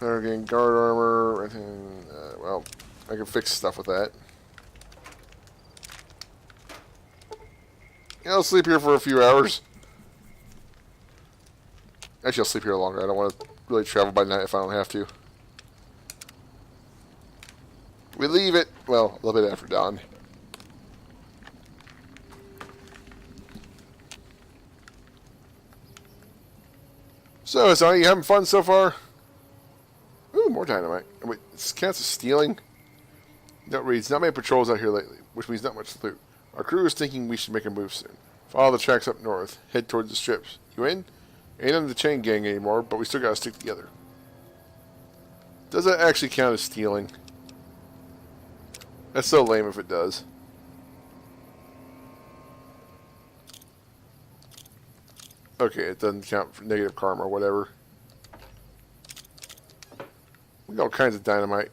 Again, guard armor. And, well, I can fix stuff with that. Yeah, I'll sleep here for a few hours. Actually, I'll sleep here longer. I don't want to really travel by night if I don't have to. We leave it, well, a little bit after dawn. So, Sonny, you having fun so far? Ooh, more dynamite. Wait, this counts as stealing? No, it reads, not many patrols out here lately, which means not much loot. Our crew is thinking we should make a move soon. Follow the tracks up north. Head towards the strips. You in? Ain't under the chain gang anymore, but we still gotta stick together. Does that actually count as stealing? That's so lame if it does. Okay, it doesn't count for negative karma or whatever. We got all kinds of dynamite.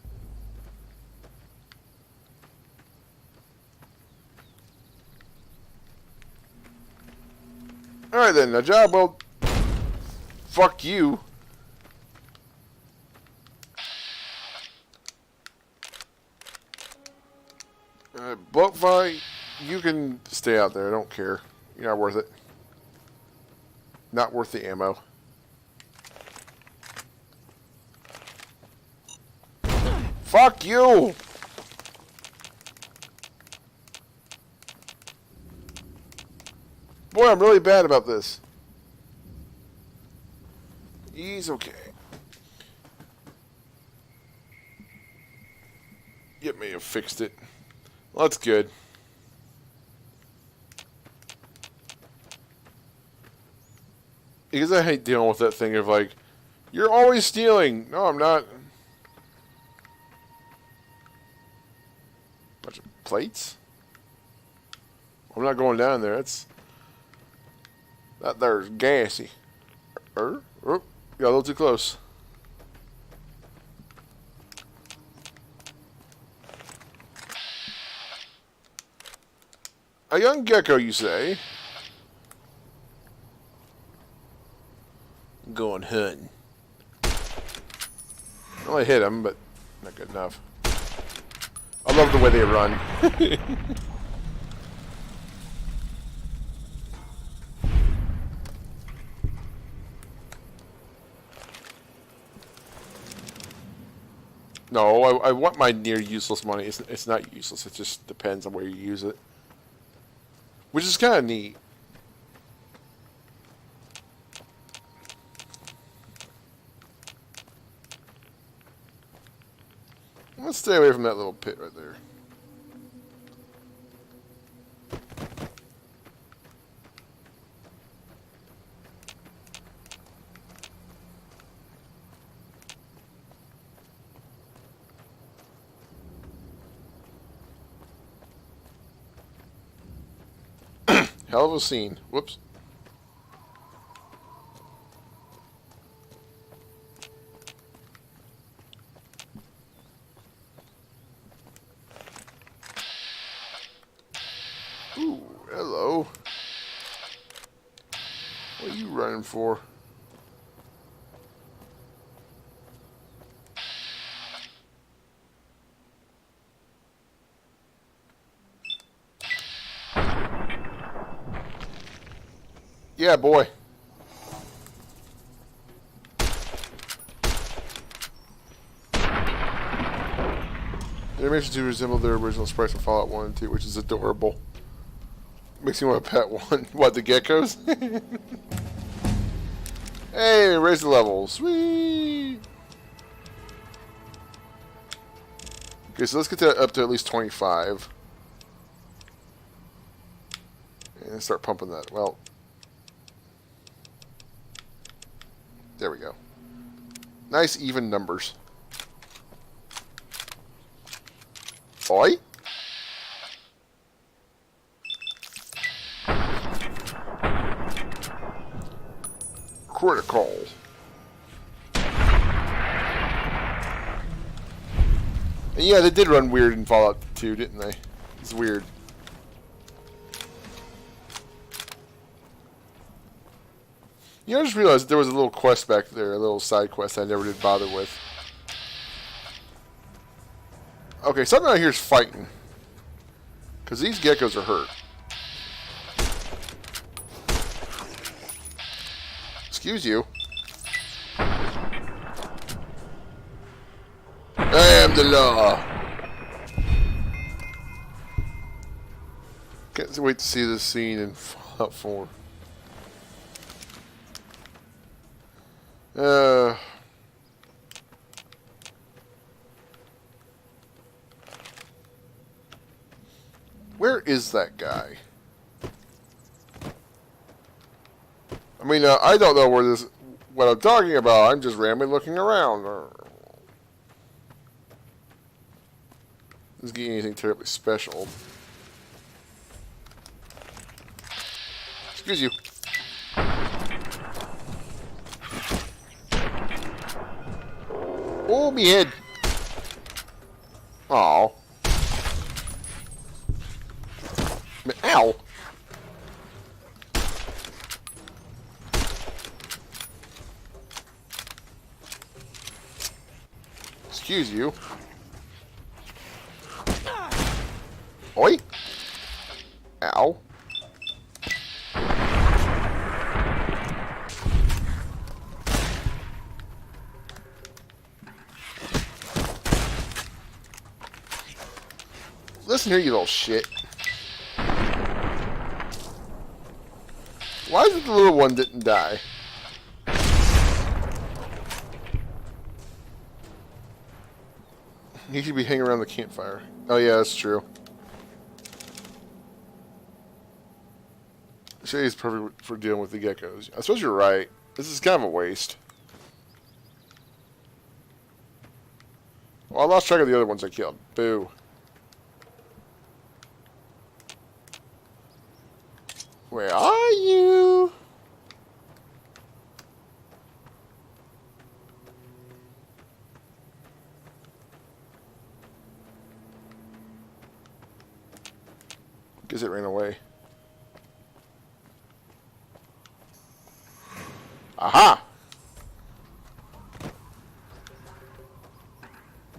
Alright then, a job well... Fuck you. Bloat fight, you can stay out there, I don't care. You're not worth it. Not worth the ammo. Fuck you! Boy, I'm really bad about this. He's okay. You may have fixed it. Well, that's good. Because I hate dealing with that thing of like, you're always stealing. No, I'm not. Bunch of plates? I'm not going down there. That's... That there's gassy. Oh, got a little too close. A young gecko, you say? Going hunting. Well, I hit him, but not good enough. I love the way they run. No, I want my near useless money. It's not useless. It just depends on where you use it. Which is kind of neat. Let's stay away from that little pit right there. Hell of a scene. Whoops. Ooh, hello. What are you running for? Yeah, boy. Animations do resemble their original sprites from Fallout 1 and 2, which is adorable. Makes me want to pet one. What, the geckos? Hey, raise the level. Sweet! Okay, so let's get that up to at least 25. And start pumping that. Well... There we go. Nice even numbers. Oi? Critical. And yeah, they did run weird in Fallout 2, didn't they? It's weird. You know, I just realized there was a little quest back there, a little side quest I never did bother with. Okay, something out here is fighting. Because these geckos are hurt. Excuse you. I am the law. Can't wait to see this scene in Fallout 4. Where is that guy? I mean, I don't know what I'm talking about. I'm just randomly looking around. Doesn't get anything terribly special. Excuse you. Oh, me head. Aw. Ow. Excuse you. Oi. Ow. Listen here, you little shit. Why is it the little one didn't die? He should be hanging around the campfire. Oh yeah, that's true. Shay's perfect for dealing with the geckos. I suppose you're right. This is kind of a waste. Well, I lost track of the other ones I killed. Boo. Where are you? Guess it ran away. Aha!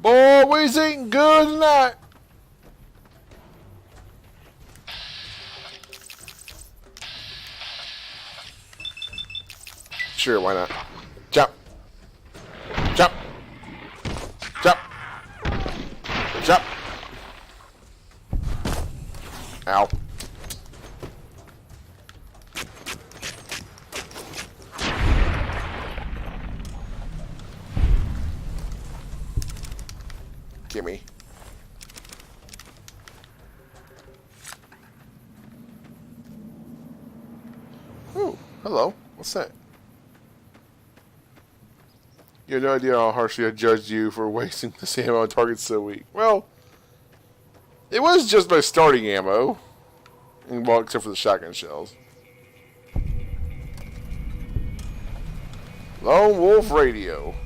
Boy, we's eating good tonight. Sure, why not? Jump. Jump. Jump. Jump. Ow. Gimme. Ooh, hello. What's that? You have no idea how harshly I judged you for wasting this ammo on targets so weak. Well, it was just my starting ammo. Well, except for the shotgun shells. Lone Wolf Radio.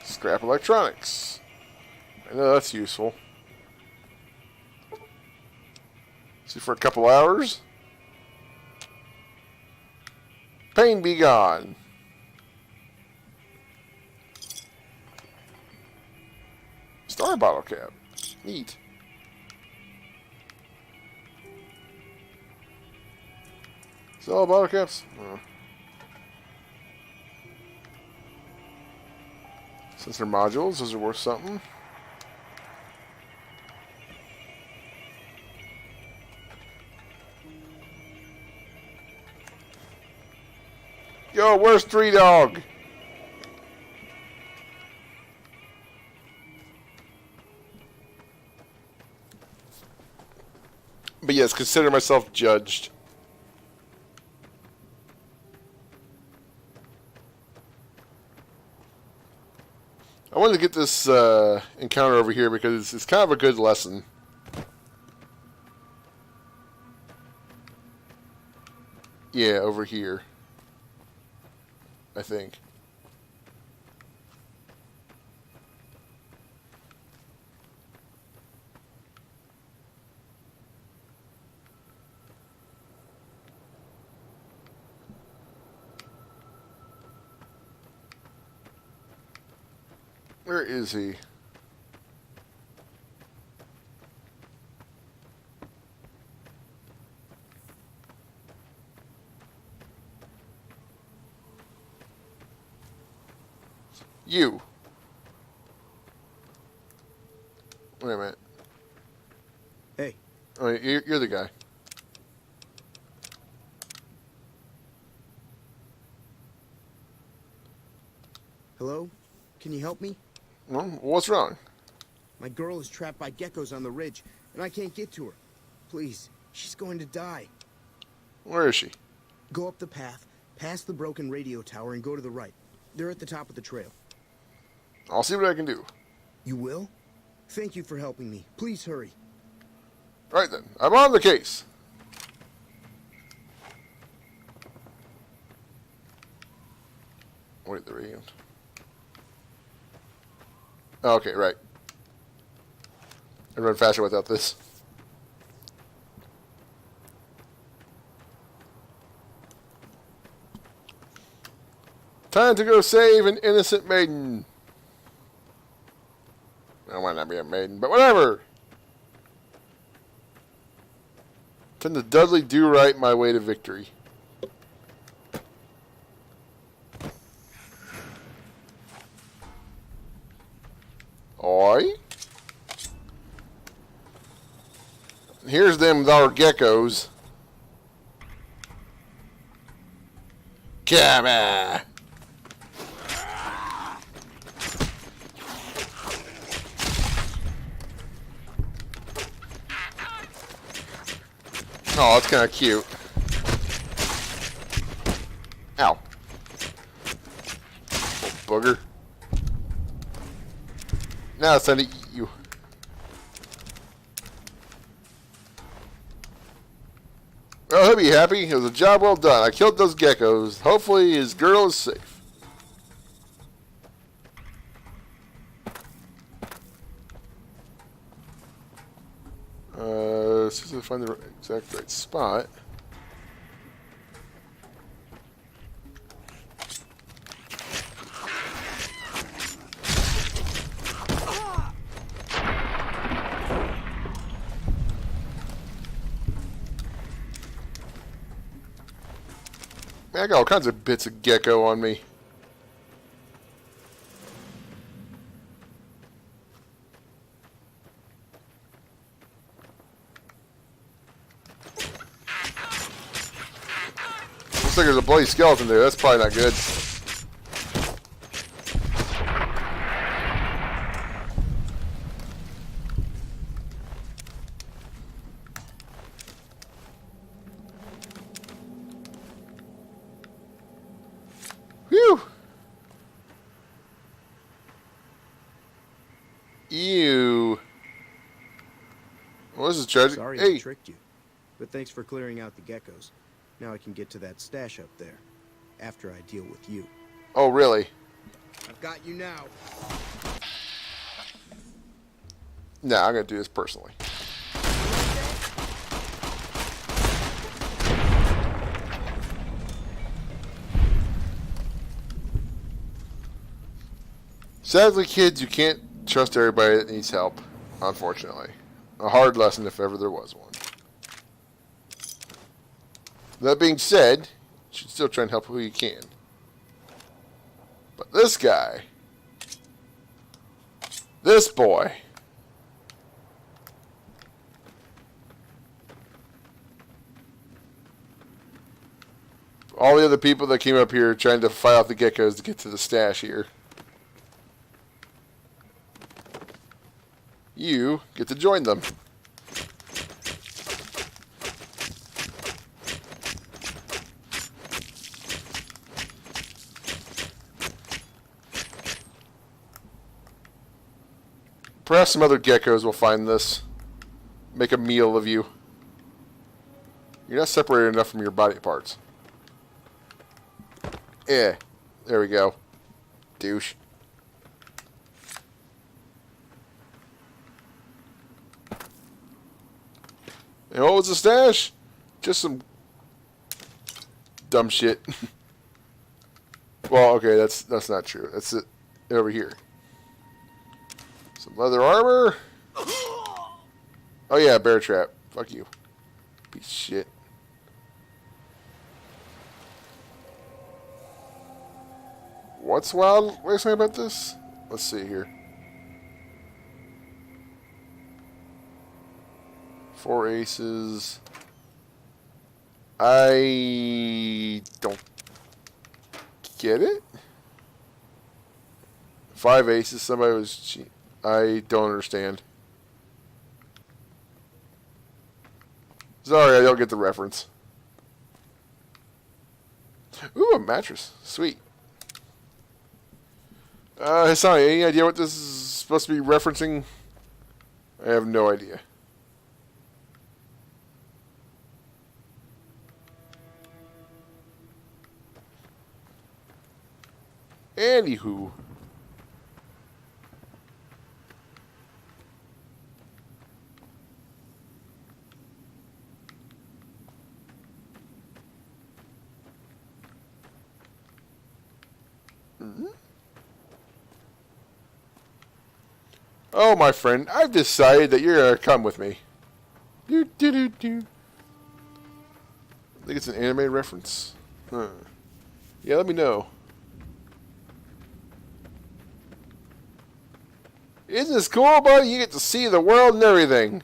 Scrap electronics. I know that's useful. See, for a couple hours. Pain be gone. Star bottle cap. Neat. Sell bottle caps? Sensor modules, those are worth something. Yo, where's Three Dog? But yes, consider myself judged. I wanted to get this encounter over here because it's kind of a good lesson. Yeah, over here. I think. Where is he? You. Wait a minute. Hey. Oh, you're the guy. Hello? Can you help me? Well, what's wrong? My girl is trapped by geckos on the ridge, and I can't get to her. Please, she's going to die. Where is she? Go up the path, past the broken radio tower, and go to the right. They're at the top of the trail. I'll see what I can do. You will? Thank you for helping me. Please hurry. Right then, I'm on the case. Wait, the radio. Okay, right. I run faster without this. Time to go save an innocent maiden. I might not be a maiden, but whatever. Tend to Dudley do right my way to victory. Oi. Here's them with our geckos. Come on. Oh, that's kind of cute. Ow. Little booger. Now it's time to eat you. Well, he'll be happy. It was a job well done. I killed those geckos. Hopefully his girl is safe. See if I find the exact right spot. Man, I got all kinds of bits of gecko on me. Looks like there's a bloody skeleton there. That's probably not good. Whew. Ew. Well, this is tragic. Sorry Hey. I tricked you, but thanks for clearing out the geckos. Now I can get to that stash up there, after I deal with you. Oh, really? I've got you now. Nah, I'm going to do this personally. Sadly, kids, you can't trust everybody that needs help, unfortunately. A hard lesson if ever there was one. That being said, you should still try and help who you can. But this guy, this boy, all the other people that came up here trying to fight off the geckos to get to the stash here, you get to join them. Perhaps some other geckos will find this. Make a meal of you. You're not separated enough from your body parts. Yeah. There we go. Douche. And what was the stash? Just some dumb shit. Well, okay, that's not true. That's it over here. Some leather armor. Oh yeah, bear trap. Fuck you. Piece of shit. What's wild? What are you saying about this? Let's see here. 4 aces. I don't get it. 5 aces. Somebody was cheap. I don't understand. Sorry, I don't get the reference. Ooh, a mattress. Sweet. Hassan, any idea what this is supposed to be referencing? I have no idea. Anywho. Oh, my friend, I've decided that you're gonna come with me. I think it's an anime reference. Huh. Yeah, let me know. Isn't this cool, buddy? You get to see the world and everything.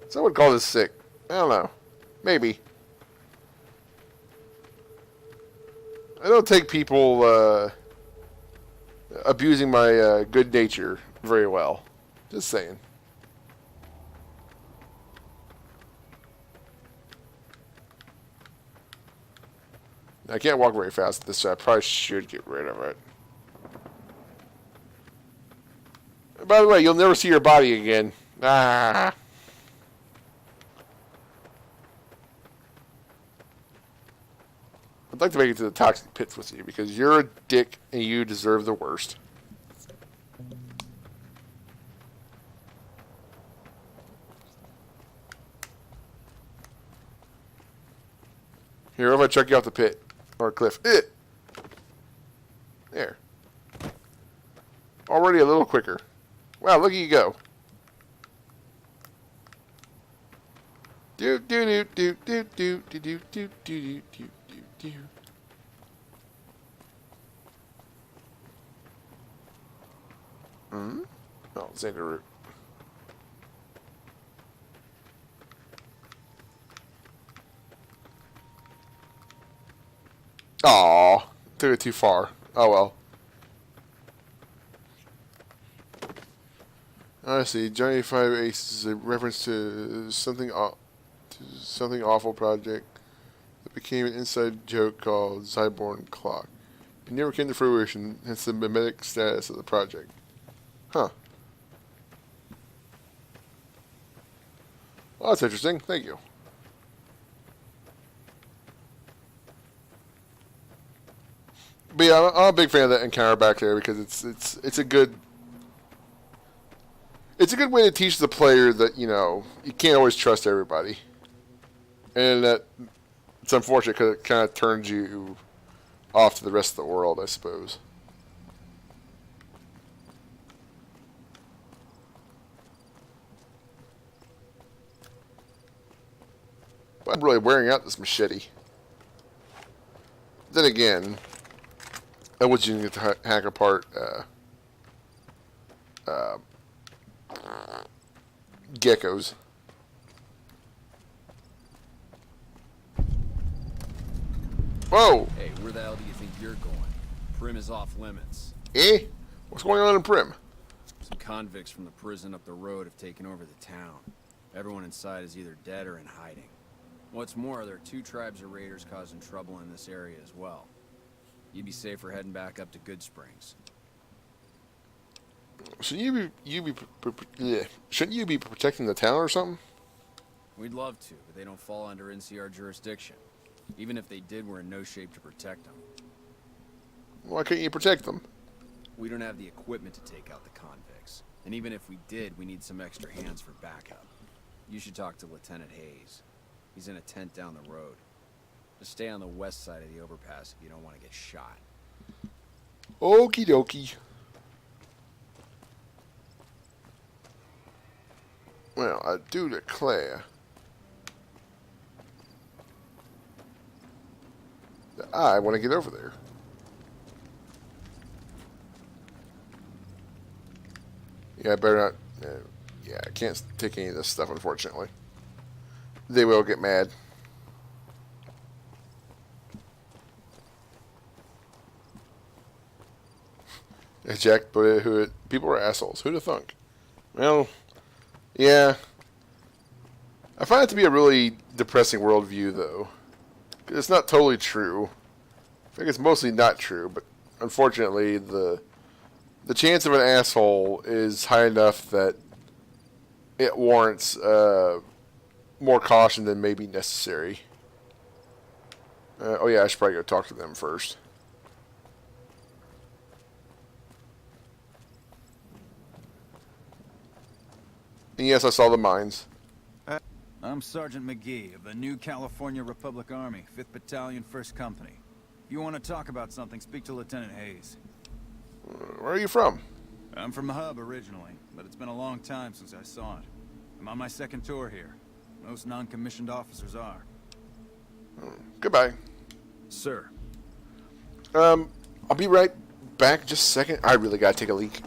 Some would call this sick. I don't know. Maybe. I don't take people abusing my good nature very well. Just saying. I can't walk very fast at this, so I probably should get rid of it. By the way, you'll never see your body again. Ah. I'd like to make it to the toxic pits with you, because you're a dick and you deserve the worst. Here, if I chuck you off the pit or a cliff. There. Already a little quicker. Wow, look at you go. Do do do do do do do do do do do do. Hmm? Oh, this ain't the route. Aw, took it too far. Oh well. I see. Johnny 5 Ace is a reference to something awful project that became an inside joke called Zyborn Clock. It never came to fruition, hence the mimetic status of the project. Huh. Well, that's interesting. Thank you. But yeah, I'm a big fan of that encounter back there because it's a good way to teach the player that, you know, you can't always trust everybody, and that it's unfortunate because it kind of turns you off to the rest of the world, I suppose. But I'm really wearing out this machete. Then again, I was using it to hack apart geckos. Whoa! Hey, where the hell do you think you're going? Prim is off limits. Eh? What's going on in Prim? Some convicts from the prison up the road have taken over the town. Everyone inside is either dead or in hiding. What's more, there are 2 tribes of raiders causing trouble in this area as well. You'd be safer heading back up to Goodsprings. Shouldn't you be protecting the town or something? We'd love to, but they don't fall under NCR jurisdiction. Even if they did, we're in no shape to protect them. Why can't you protect them? We don't have the equipment to take out the convicts. And even if we did, we need some extra hands for backup. You should talk to Lieutenant Hayes. He's in a tent down the road. Just stay on the west side of the overpass if you don't want to get shot. Okie dokie. Well, I do declare that I want to get over there. Yeah, I better not. Yeah, I can't take any of this stuff, unfortunately. They will get mad. Jack, but people are assholes. Who'd have thunk? Well, yeah. I find it to be a really depressing worldview, though. 'Cause it's not totally true. I think it's mostly not true, but unfortunately, the chance of an asshole is high enough that it warrants more caution than may be necessary. Oh yeah, I should probably go talk to them first. And yes, I saw the mines. I'm Sergeant McGee of the New California Republic Army, 5th Battalion, 1st Company. If you want to talk about something, speak to Lieutenant Hayes. Where are you from? I'm from the hub originally, but it's been a long time since I saw it. I'm on my 2nd tour here. Most non-commissioned officers are. Goodbye. Sir. I'll be right back just a second. I really gotta take a leak.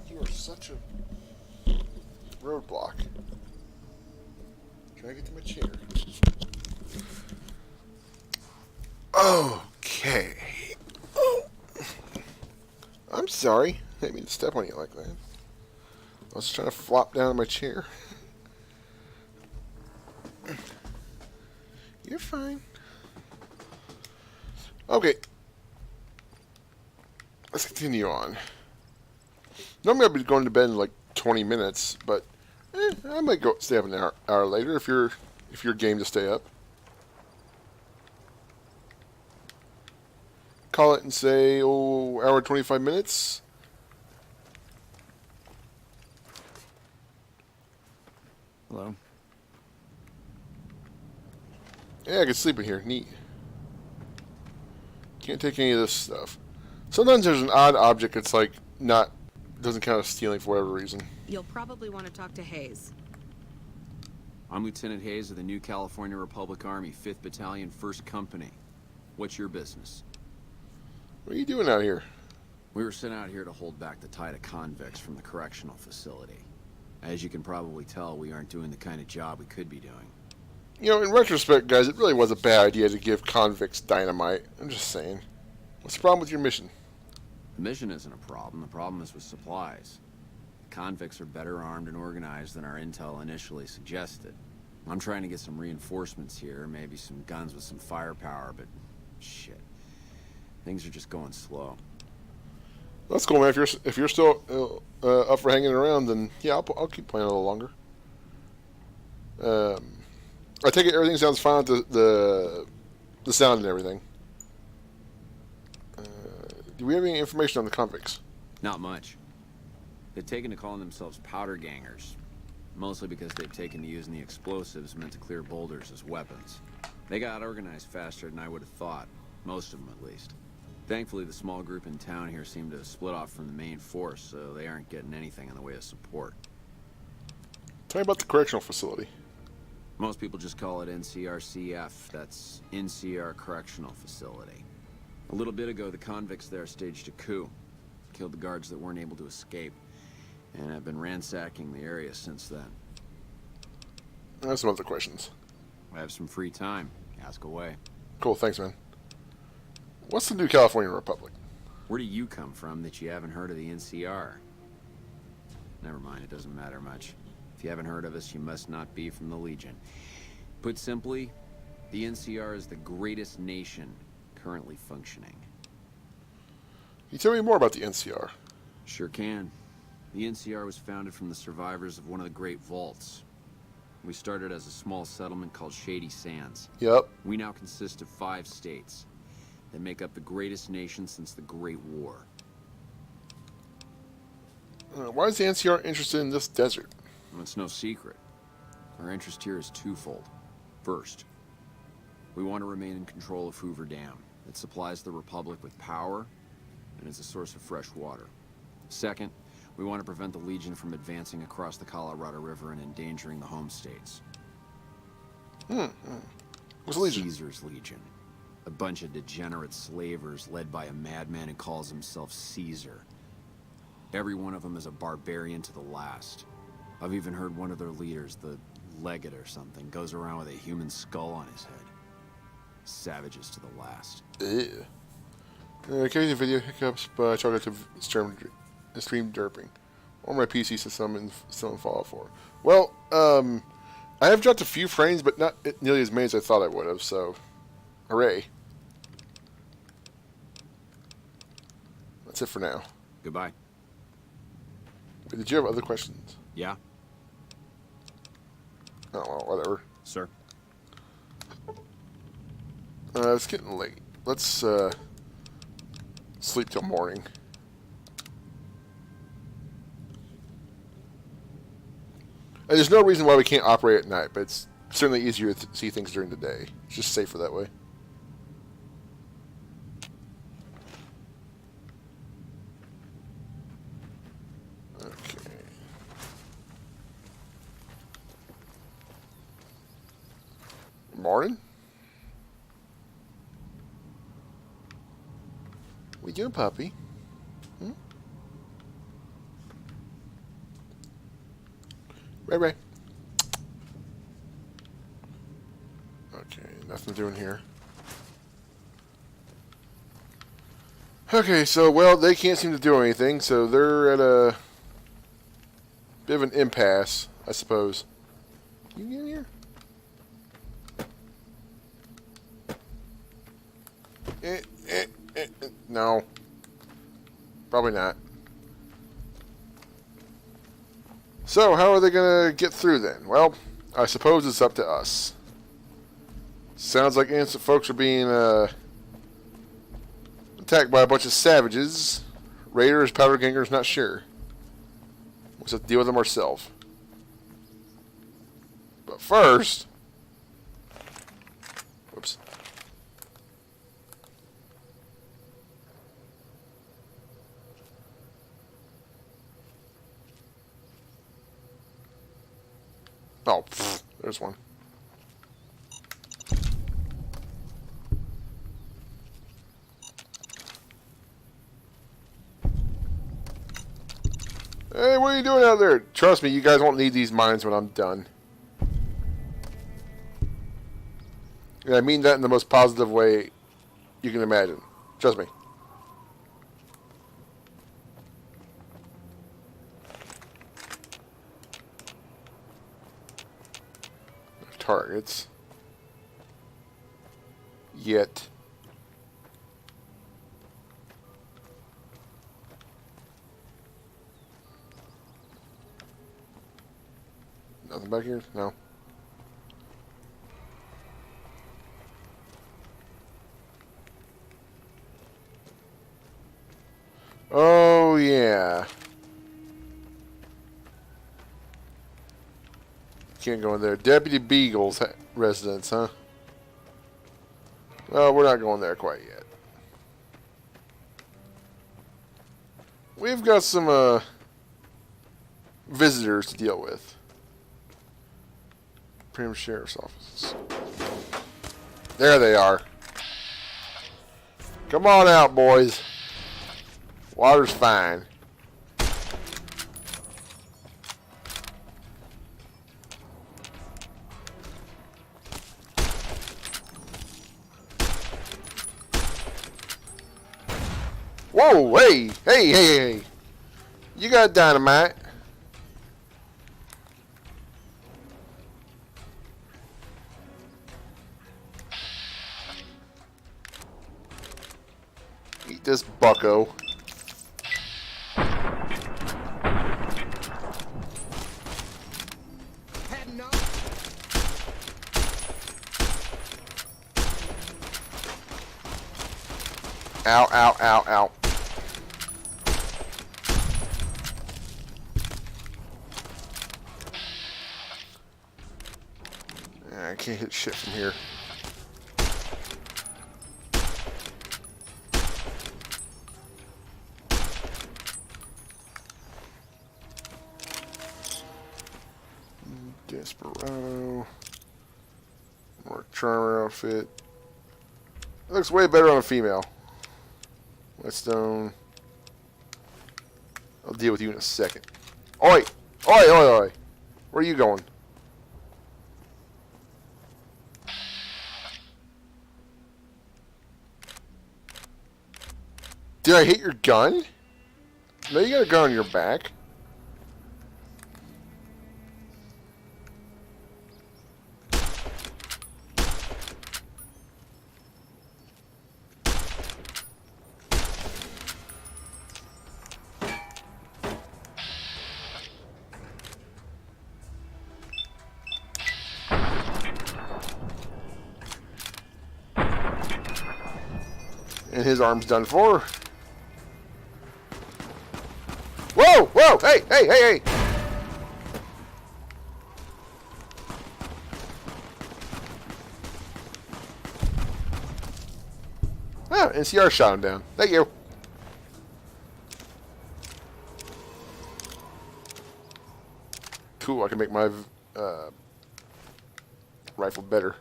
You are such a roadblock. Can I get to my chair? Okay. Oh. I'm sorry. I didn't mean to step on you like that. I was trying to flop down in my chair. You're fine. Okay. Let's continue on. Normally I'd be going to bed in like 20 minutes, but I might go stay up an hour later if you're game to stay up. Call it and say, hour 25 minutes. Hello. Yeah, I can sleep in here. Neat. Can't take any of this stuff. Sometimes there's an odd object that's like not doesn't count as stealing for whatever reason. You'll probably want to talk to Hayes. I'm Lieutenant Hayes of the New California Republic Army, 5th Battalion, 1st Company. What's your business? What are you doing out here? We were sent out here to hold back the tide of convicts from the correctional facility. As you can probably tell, we aren't doing the kind of job we could be doing. You know, in retrospect, guys, it really was a bad idea to give convicts dynamite. I'm just saying. What's the problem with your mission? The mission isn't a problem. The problem is with supplies. The convicts are better armed and organized than our intel initially suggested. I'm trying to get some reinforcements here, maybe some guns with some firepower, but shit. Things are just going slow. That's cool, man. If you're still up for hanging around, then yeah, I'll keep playing a little longer. I take it everything sounds fine with the sound and everything. Do we have any information on the convicts? Not much. They've taken to calling themselves powder gangers, mostly because they've taken to using the explosives meant to clear boulders as weapons. They got organized faster than I would have thought, most of them at least. Thankfully, the small group in town here seem to have split off from the main force, so they aren't getting anything in the way of support. Tell me about the correctional facility. Most people just call it NCRCF. That's NCR Correctional Facility. A little bit ago, the convicts there staged a coup. Killed the guards that weren't able to escape, and have been ransacking the area since then. I have some other questions. I have some free time. Ask away. Cool, thanks, man. What's the New California Republic? Where do you come from that you haven't heard of the NCR? Never mind, it doesn't matter much. If you haven't heard of us, you must not be from the Legion. Put simply, the NCR is the greatest nation currently functioning. Can you tell me more about the NCR? Sure can. The NCR was founded from the survivors of one of the Great Vaults. We started as a small settlement called Shady Sands. Yep. We now consist of 5 states that make up the greatest nation since the Great War. Why is the NCR interested in this desert? Well, it's no secret. Our interest here is twofold. First, we want to remain in control of Hoover Dam. It supplies the Republic with power and is a source of fresh water. Second, we want to prevent the Legion from advancing across the Colorado River and endangering the home states. What's the Legion? Caesar's Legion. A bunch of degenerate slavers led by a madman who calls himself Caesar. Every one of them is a barbarian to the last. I've even heard one of their leaders, the Legate or something, goes around with a human skull on his head. Savages to the last. Ew. Occasional video hiccups, but chocolate to stream derping. Or my PC since I'm still in Fallout 4. Well, I have dropped a few frames, but not nearly as many as I thought I would have, so hooray. That's it for now. Goodbye. Wait, did you have other questions? Yeah? Oh, well, whatever. Sir? It's getting late. Let's, sleep till morning. And there's no reason why we can't operate at night, but it's certainly easier to see things during the day. It's just safer that way. Okay. Morning. We doing, puppy? Ray. Okay, nothing doing here. Okay, so, well, they can't seem to do anything, so they're at a bit of an impasse, I suppose. Can you get in here? No. Probably not. So, how are they going to get through then? Well, I suppose it's up to us. Sounds like innocent folks are being attacked by a bunch of savages. Raiders, powder gangers, not sure. We'll have to deal with them ourselves. But first... Whoops. Oh, pfft, there's one. Hey, what are you doing out there? Trust me, you guys won't need these mines when I'm done. And I mean that in the most positive way you can imagine. Trust me. Targets. Yet. Nothing back here? No. Oh, yeah. Can't go in there. Deputy Beagle's residence, huh? Well, we're not going there quite yet. We've got some visitors to deal with. Prim Sheriff's offices. There they are. Come on out, boys. Water's fine. Whoa, hey, hey, hey, hey. You got dynamite. Eat this bucko. Ow, ow, ow, ow. I can't hit shit from here. Desperado. More charmer outfit. It looks way better on a female. Whetstone. I'll deal with you in a second. Oi! Oi, oi, oi! Where are you going? Did I hit your gun? No, you got a gun on your back. And his arm's done for. Whoa! Whoa! Hey! Hey! Hey! Hey! Ah, NCR shot him down. Thank you. Cool, I can make my rifle better.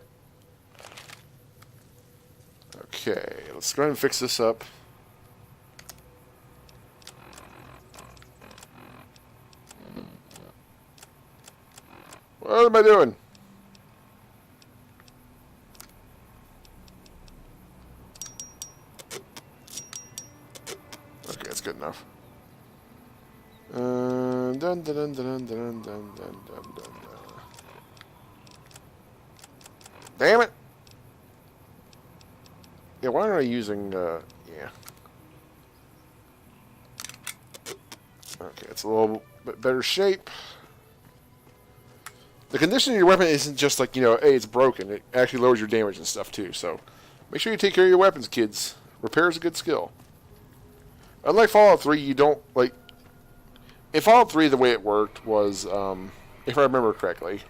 Okay, let's go ahead and fix this up. What am I doing? Okay, that's good enough. Dun dun dun dun dun dun dun dun dun. Damn it! Yeah, why aren't I using, yeah. Okay, it's a little bit better shape. The condition of your weapon isn't just like, you know, hey, it's broken. It actually lowers your damage and stuff, too. So, make sure you take care of your weapons, kids. Repair is a good skill. Unlike Fallout 3, you don't, like... In Fallout 3, the way it worked was, if I remember correctly,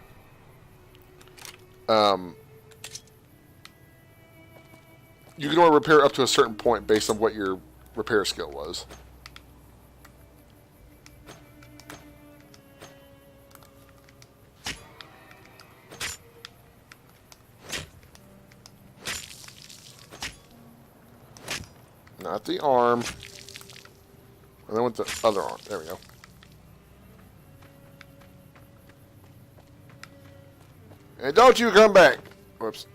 you can only repair up to a certain point based on what your repair skill was. Got the arm. And then with the other arm. There we go. And don't you come back. Whoops.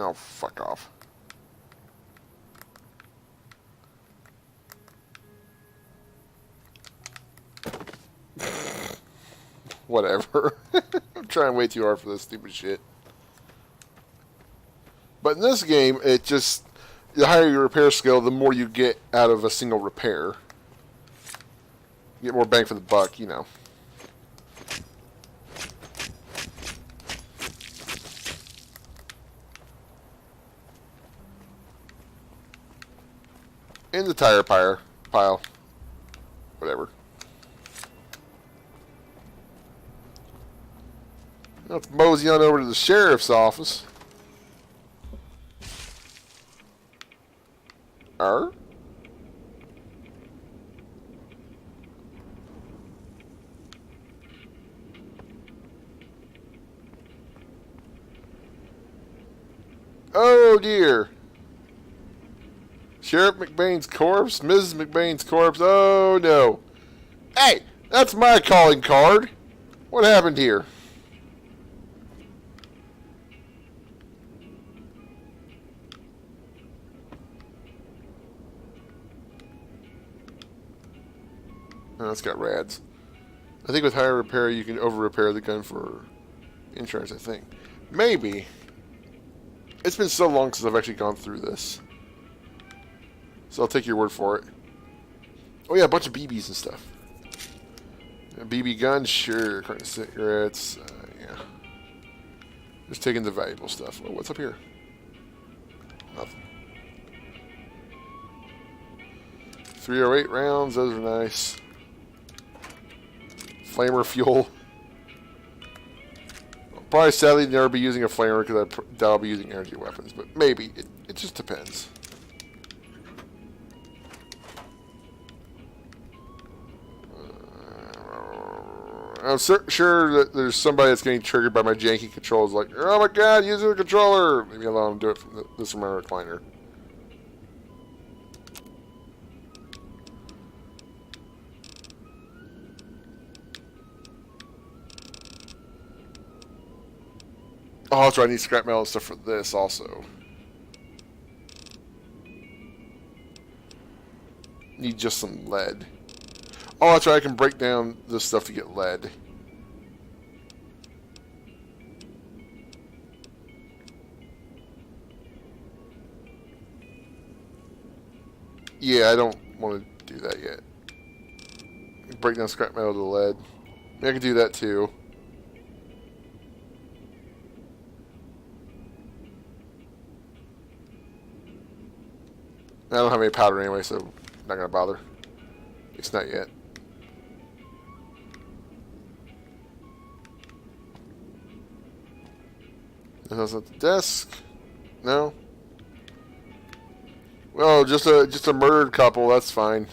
Oh, fuck off. Whatever. I'm trying way too hard for this stupid shit. But in this game, it just... The higher your repair skill, the more you get out of a single repair. You get more bang for the buck, you know. In the tire pile. Whatever. Let's mosey on over to the sheriff's office. Oh dear. Sheriff McBain's corpse? Mrs. McBain's corpse? Oh no. Hey, that's my calling card. What happened here? Oh, it's got rads. I think with higher repair, you can over-repair the gun for insurance, I think. Maybe. It's been so long since I've actually gone through this. So I'll take your word for it. Oh yeah, a bunch of BBs and stuff. A BB gun, sure. Carton of cigarettes, yeah. Just taking the valuable stuff. Oh, what's up here? Nothing. 308 rounds, those are nice. Flamer fuel. I'll probably sadly never be using a flamer because I doubt I'll be using energy weapons, but maybe. It just depends. I'm sure that there's somebody that's getting triggered by my janky controls like, oh my god, using the controller! Maybe I'll let them do it from this from my recliner. Oh, that's right, I need scrap metal and stuff for this also. Need just some lead. Oh, that's right, I can break down this stuff to get lead. Yeah, I don't want to do that yet. Break down scrap metal to lead. I can do that too. I don't have any powder anyway, so I'm not going to bother. It's not yet. Nothing else at the desk? No? Well, just a murdered couple, that's fine.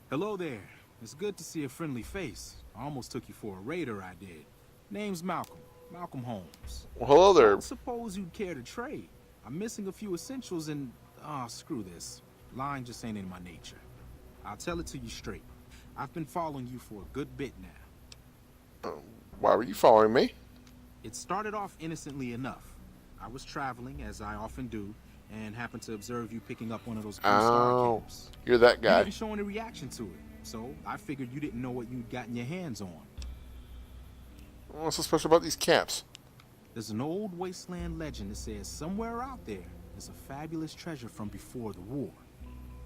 Hello there. It's good to see a friendly face. I almost took you for a raider, I did. Name's Malcolm. Malcolm Holmes. Well, hello there. I suppose you'd care to trade. I'm missing a few essentials and... Ah, screw this. Lying just ain't in my nature. I'll tell it to you straight. I've been following you for a good bit now. Why were you following me? It started off innocently enough. I was traveling, as I often do, and happened to observe you picking up one of those blue star caps. You're that guy. You didn't show any reaction to it, so I figured you didn't know what you'd gotten your hands on. What's so special about these caps? There's an old wasteland legend that says somewhere out there is a fabulous treasure from before the war.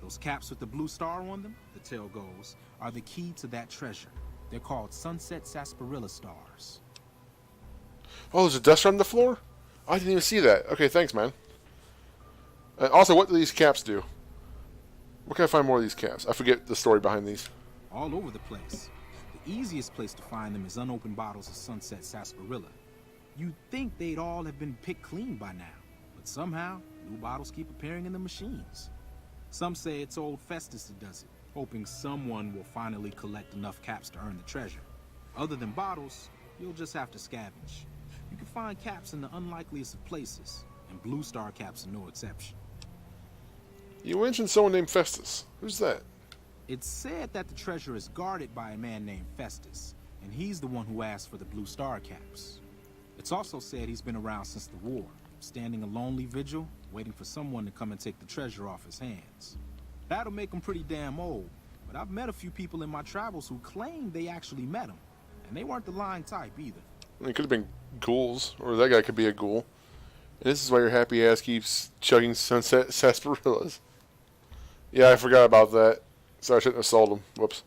Those caps with the blue star on them, the tale goes, are the key to that treasure. They're called Sunset Sarsaparilla Stars. Oh, there's a dust on the floor? I didn't even see that. Okay, thanks, man. Also, what do these caps do? Where can I find more of these caps? I forget the story behind these. All over the place. The easiest place to find them is unopened bottles of Sunset Sarsaparilla. You'd think they'd all have been picked clean by now, but somehow, new bottles keep appearing in the machines. Some say it's old Festus that does it. hoping someone will finally collect enough caps to earn the treasure. Other than bottles, you'll just have to scavenge. You can find caps in the unlikeliest of places, and Blue Star caps are no exception. You mentioned someone named Festus. Who's that? It's said that the treasure is guarded by a man named Festus, and he's the one who asked for the Blue Star caps. It's also said he's been around since the war, standing a lonely vigil, waiting for someone to come and take the treasure off his hands. That'll make him pretty damn old, but I've met a few people in my travels who claim they actually met him, and they weren't the lying type either. It could have been ghouls, or that guy could be a ghoul. And this is why your happy ass keeps chugging sunset sarsaparillas. Yeah, I forgot about that. So I shouldn't have sold them. Whoops.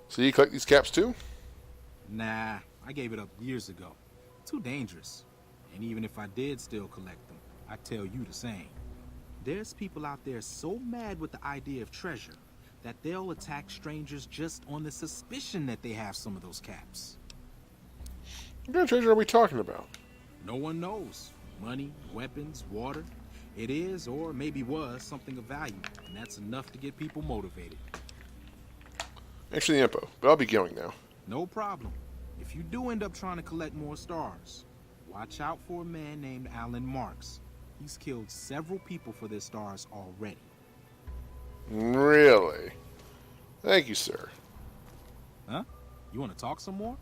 So you collect these caps too? Nah, I gave it up years ago. Too dangerous. And even if I did still collect them, I'd tell you the same. There's people out there so mad with the idea of treasure that they'll attack strangers just on the suspicion that they have some of those caps. What kind of treasure are we talking about? No one knows. Money, weapons, water. It is, or maybe was, something of value, and that's enough to get people motivated. Actually, the Impo, but I'll be going now. No problem. If you do end up trying to collect more stars, watch out for a man named Alan Marks. He's killed several people for their stars already. Really? Thank you, sir. Huh? You want to talk some more?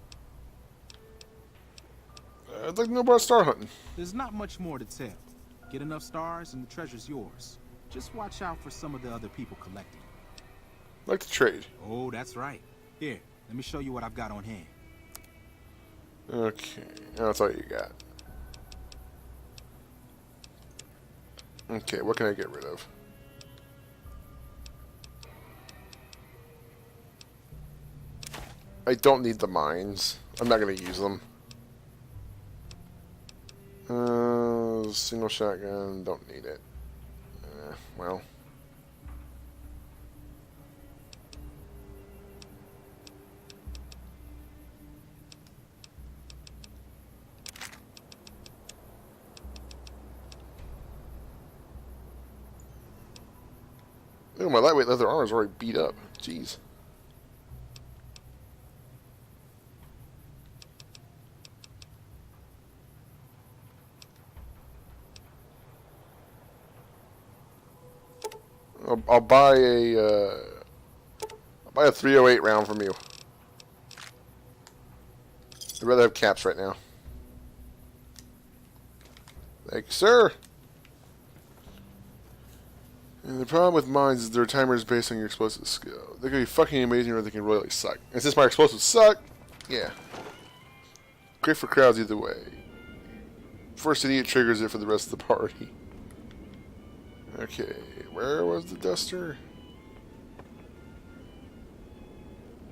I'd like to know about star hunting. There's not much more to tell. Get enough stars and the treasure's yours. Just watch out for some of the other people collecting. Like to trade. Oh, that's right. Here, let me show you what I've got on hand. Okay, that's all you got. Okay, what can I get rid of? I don't need the mines. I'm not going to use them. Single shotgun, don't need it. Well. Ooh, my lightweight leather armor is already beat up. Jeez. I'll buy a 308 round from you. I'd rather have caps right now. Thank you, sir. And the problem with mines is their timer is based on your explosive skill. They can be fucking amazing or they can royally suck. And since my explosives suck, yeah. Great for crowds either way. First idiot triggers it for the rest of the party. Okay, where was the duster?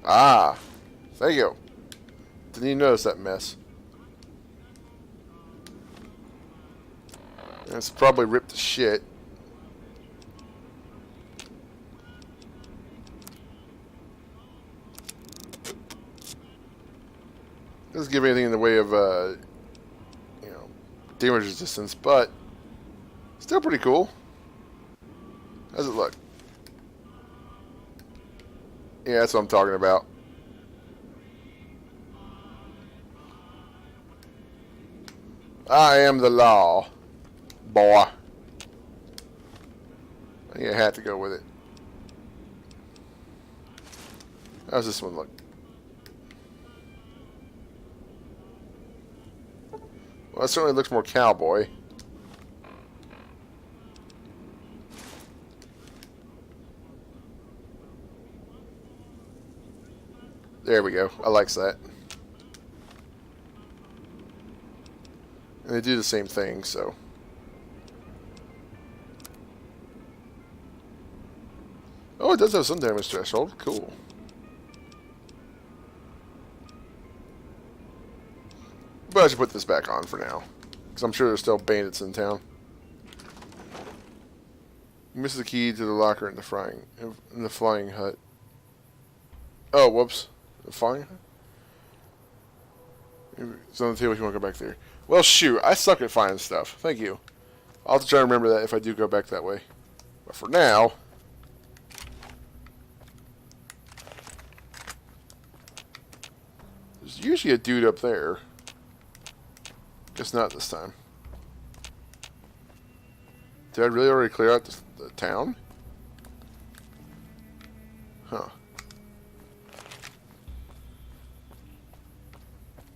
Ah, thank you. Didn't even notice that mess. It's probably ripped to shit. Doesn't give anything in the way of, you know, damage resistance, but still pretty cool. How's it look? Yeah, that's what I'm talking about. I am the law, boy. I think I had to go with it. How's this one look? Well, that certainly looks more cowboy. There we go. I like that. And they do the same thing, so. Oh, it does have some damage threshold. Cool. But I should put this back on for now. Because I'm sure there's still bandits in town. You missed the key to the locker in the flying hut. Oh, whoops. The flying hut? It's on the table if you want to go back there. Well, shoot. I suck at finding stuff. Thank you. I'll have to try to remember that if I do go back that way. But for now... usually a dude up there. Just not this time. Did I really already clear out the town? Huh.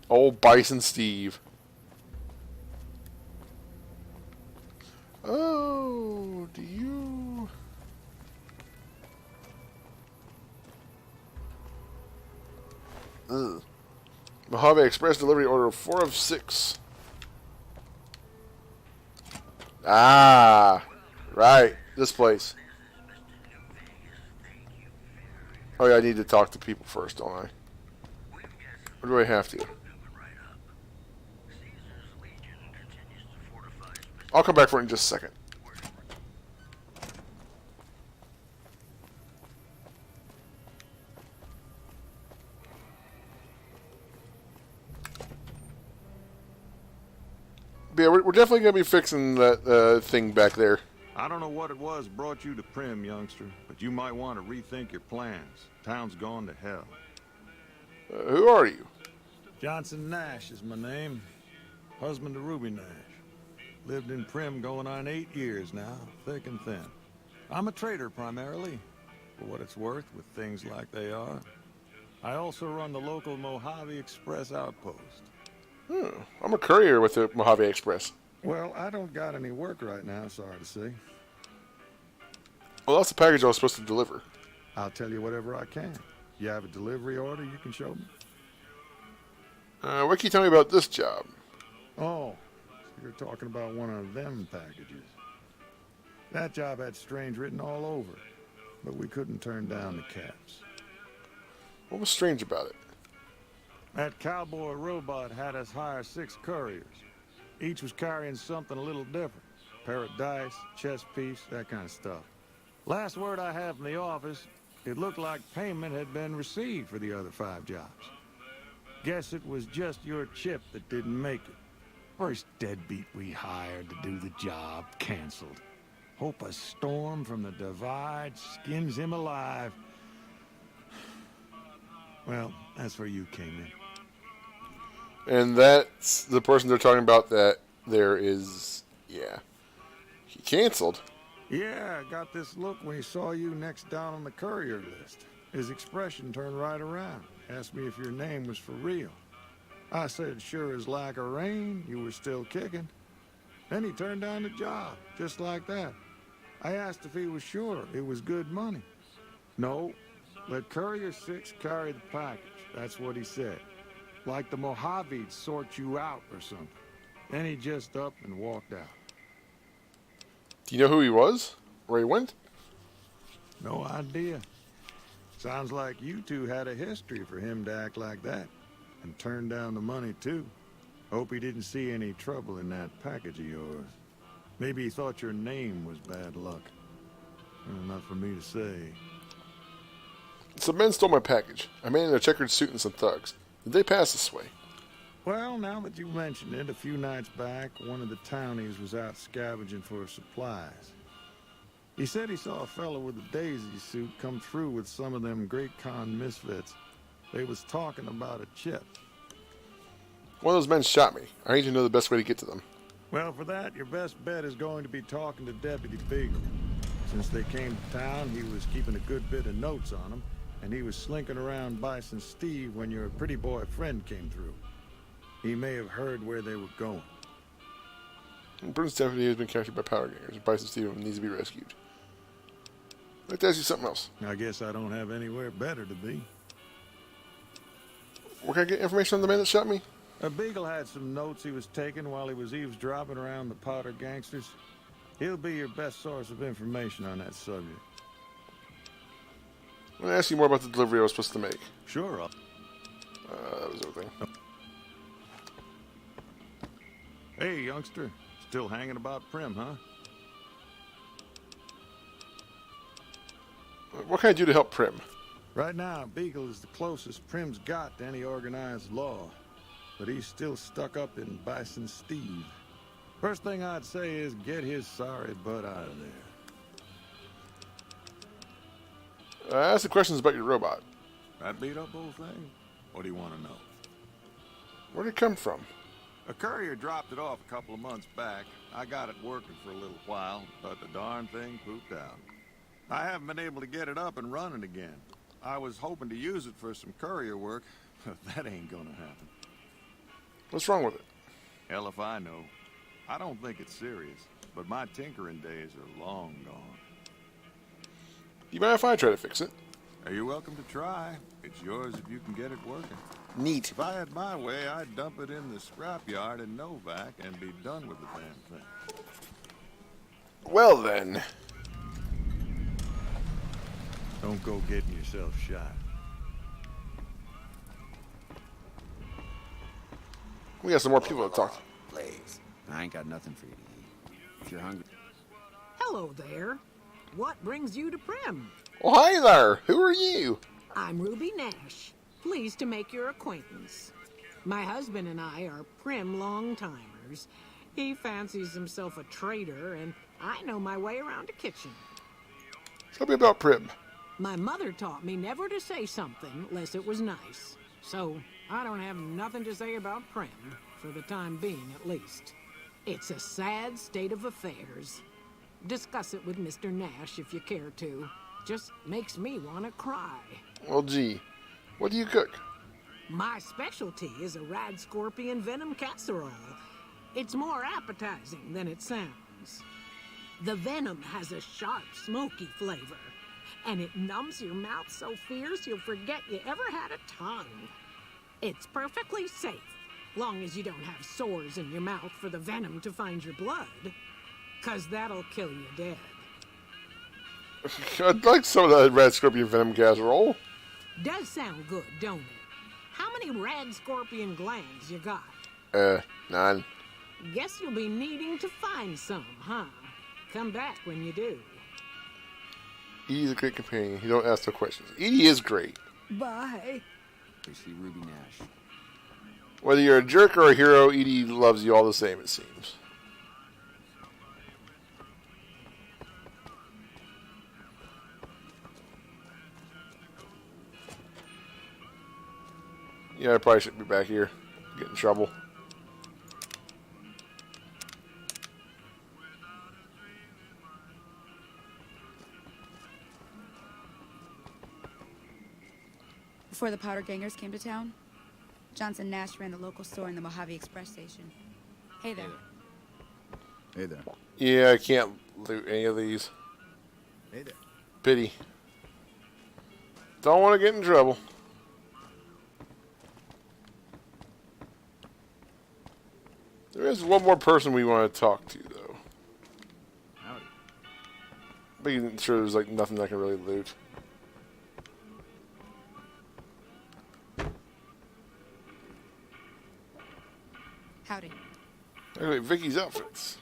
Old Bison Steve. Oh, do you... Ugh. Mojave Express delivery order of 4 of 6. Ah, right. This place. Oh yeah, I need to talk to people first, don't I? Or do I have to? I'll come back for it in just a second. But yeah, we're definitely going to be fixing that thing back there. I don't know what it was brought you to Primm, youngster, but you might want to rethink your plans. Town's gone to hell. Who are you? Johnson Nash is my name. Husband to Ruby Nash. Lived in Primm going on 8 years now, thick and thin. I'm a trader primarily, for what it's worth with things like they are. I also run the local Mojave Express outpost. I'm a courier with the Mojave Express. Well, I don't got any work right now, sorry to say. Well, that's the package I was supposed to deliver. I'll tell you whatever I can. You have a delivery order you can show me? What can you tell me about this job? Oh, so you're talking about one of them packages. That job had strange written all over it, but we couldn't turn down the caps. What was strange about it? That cowboy robot had us hire 6 couriers. Each was carrying something a little different. Pair of dice, chess piece, that kind of stuff. Last word I have from the office, it looked like payment had been received for the other 5 jobs. Guess it was just your chip that didn't make it. First deadbeat we hired to do the job canceled. Hope a storm from the divide skins him alive. Well, that's where you came in. And that's the person they're talking about that there is... Yeah. He canceled. Yeah, I got this look when he saw you next down on the courier list. His expression turned right around. Asked me if your name was for real. I said, sure as lack of rain, you were still kicking. Then he turned down the job, just like that. I asked if he was sure it was good money. No, let Courier 6 carry the package. That's what he said. Like the Mojave'd sort you out or something. Then he just up and walked out. Do you know who he was? Where he went? No idea. Sounds like you two had a history for him to act like that. And turn down the money, too. Hope he didn't see any trouble in that package of yours. Maybe he thought your name was bad luck. Well, not for me to say. Some men stole my package. I made in a checkered suit and some thugs. Did they pass this way? Well, now that you mention it, a few nights back, one of the townies was out scavenging for supplies. He said he saw a fellow with a daisy suit come through with some of them Great Khan misfits. They was talking about a chip. One of those men shot me. I need to know the best way to get to them. Well, for that, your best bet is going to be talking to Deputy Beagle. Since they came to town, he was keeping a good bit of notes on them, and he was slinking around Bison Steve when your pretty boy friend came through. He may have heard where they were going. Burns deputy has been captured by power gangers. Bison Steve needs to be rescued. I'd like to ask you something else. I guess I don't have anywhere better to be. Where can I get information on the man that shot me? Beagle had some notes he was taking while he was eavesdropping around the Powder gangsters. He'll be your best source of information on that subject. I'm going to ask you more about the delivery I was supposed to make. Sure. That was everything. Hey, youngster. Still hanging about Primm, huh? What can I do to help Primm? Right now, Beagle is the closest Primm's got to any organized law. But he's still stuck up in Bison Steve. First thing I'd say is get his sorry butt out of there. Ask the questions about your robot. That beat up old thing? What do you want to know? Where'd it come from? A courier dropped it off a couple of months back. I got it working for a little while, but the darn thing pooped out. I haven't been able to get it up and running again. I was hoping to use it for some courier work, but that ain't gonna happen. What's wrong with it? Hell if I know. I don't think it's serious, but my tinkering days are long gone. You mind if I try to fix it? You're welcome to try. It's yours if you can get it working. Neat. If I had my way, I'd dump it in the scrapyard in Novak and be done with the damn thing. Well then. Don't go getting yourself shot. We got some more people to talk to. Please. I ain't got nothing for you to eat. If you're hungry. Hello there. What brings you to Prim? Oh, hi there. Who are you? I'm Ruby Nash. Pleased to make your acquaintance. My husband and I are Prim long-timers. He fancies himself a trader, and I know my way around a kitchen. Tell me about Prim. My mother taught me never to say something unless it was nice. So, I don't have nothing to say about Prim, for the time being at least. It's a sad state of affairs. Discuss it with Mr. Nash if you care to. Just makes me want to cry. Well, gee. What do you cook? My specialty is a rad scorpion venom casserole. It's more appetizing than it sounds. The venom has a sharp, smoky flavor, and it numbs your mouth so fierce you'll forget you ever had a tongue. It's perfectly safe, long as you don't have sores in your mouth for the venom to find your blood, 'cause that'll kill you dead. I'd like some of that red scorpion venom casserole. Does sound good, don't it? How many rad scorpion glands you got? None. Guess you'll be needing to find some, huh? Come back when you do. Edie's a great companion. You don't ask no questions. Edie is great. Bye. We see Ruby Nash. Whether you're a jerk or a hero, Edie loves you all the same, it seems. Yeah, I probably shouldn't be back here. Get in trouble. Before the powder gangers came to town, Johnson Nash ran the local store in the Mojave Express station. Hey there. Hey there. Yeah, I can't loot any of these. Hey there. Pity. Don't want to get in trouble. There is one more person we want to talk to, though. Howdy. Making sure there's like nothing I can really loot. Howdy. Anyway, Vicky's outfits.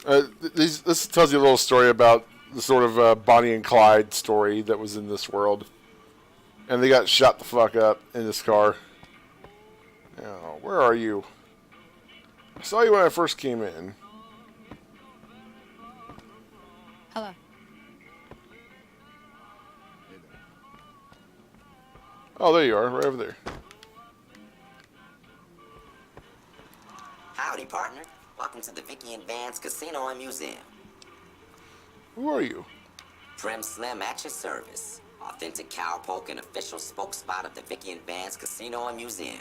This tells you a little story about the sort of Bonnie and Clyde story that was in this world. And they got shot the fuck up in this car. Now, where are you? I saw you when I first came in. Hello. Oh, there you are, right over there. Howdy, partner. Welcome to the Vicky and Vance Casino and Museum. Who are you? Prim Slim at your service. Authentic cowpoke and official spokesspot of the Vicky and Vance Casino and Museum.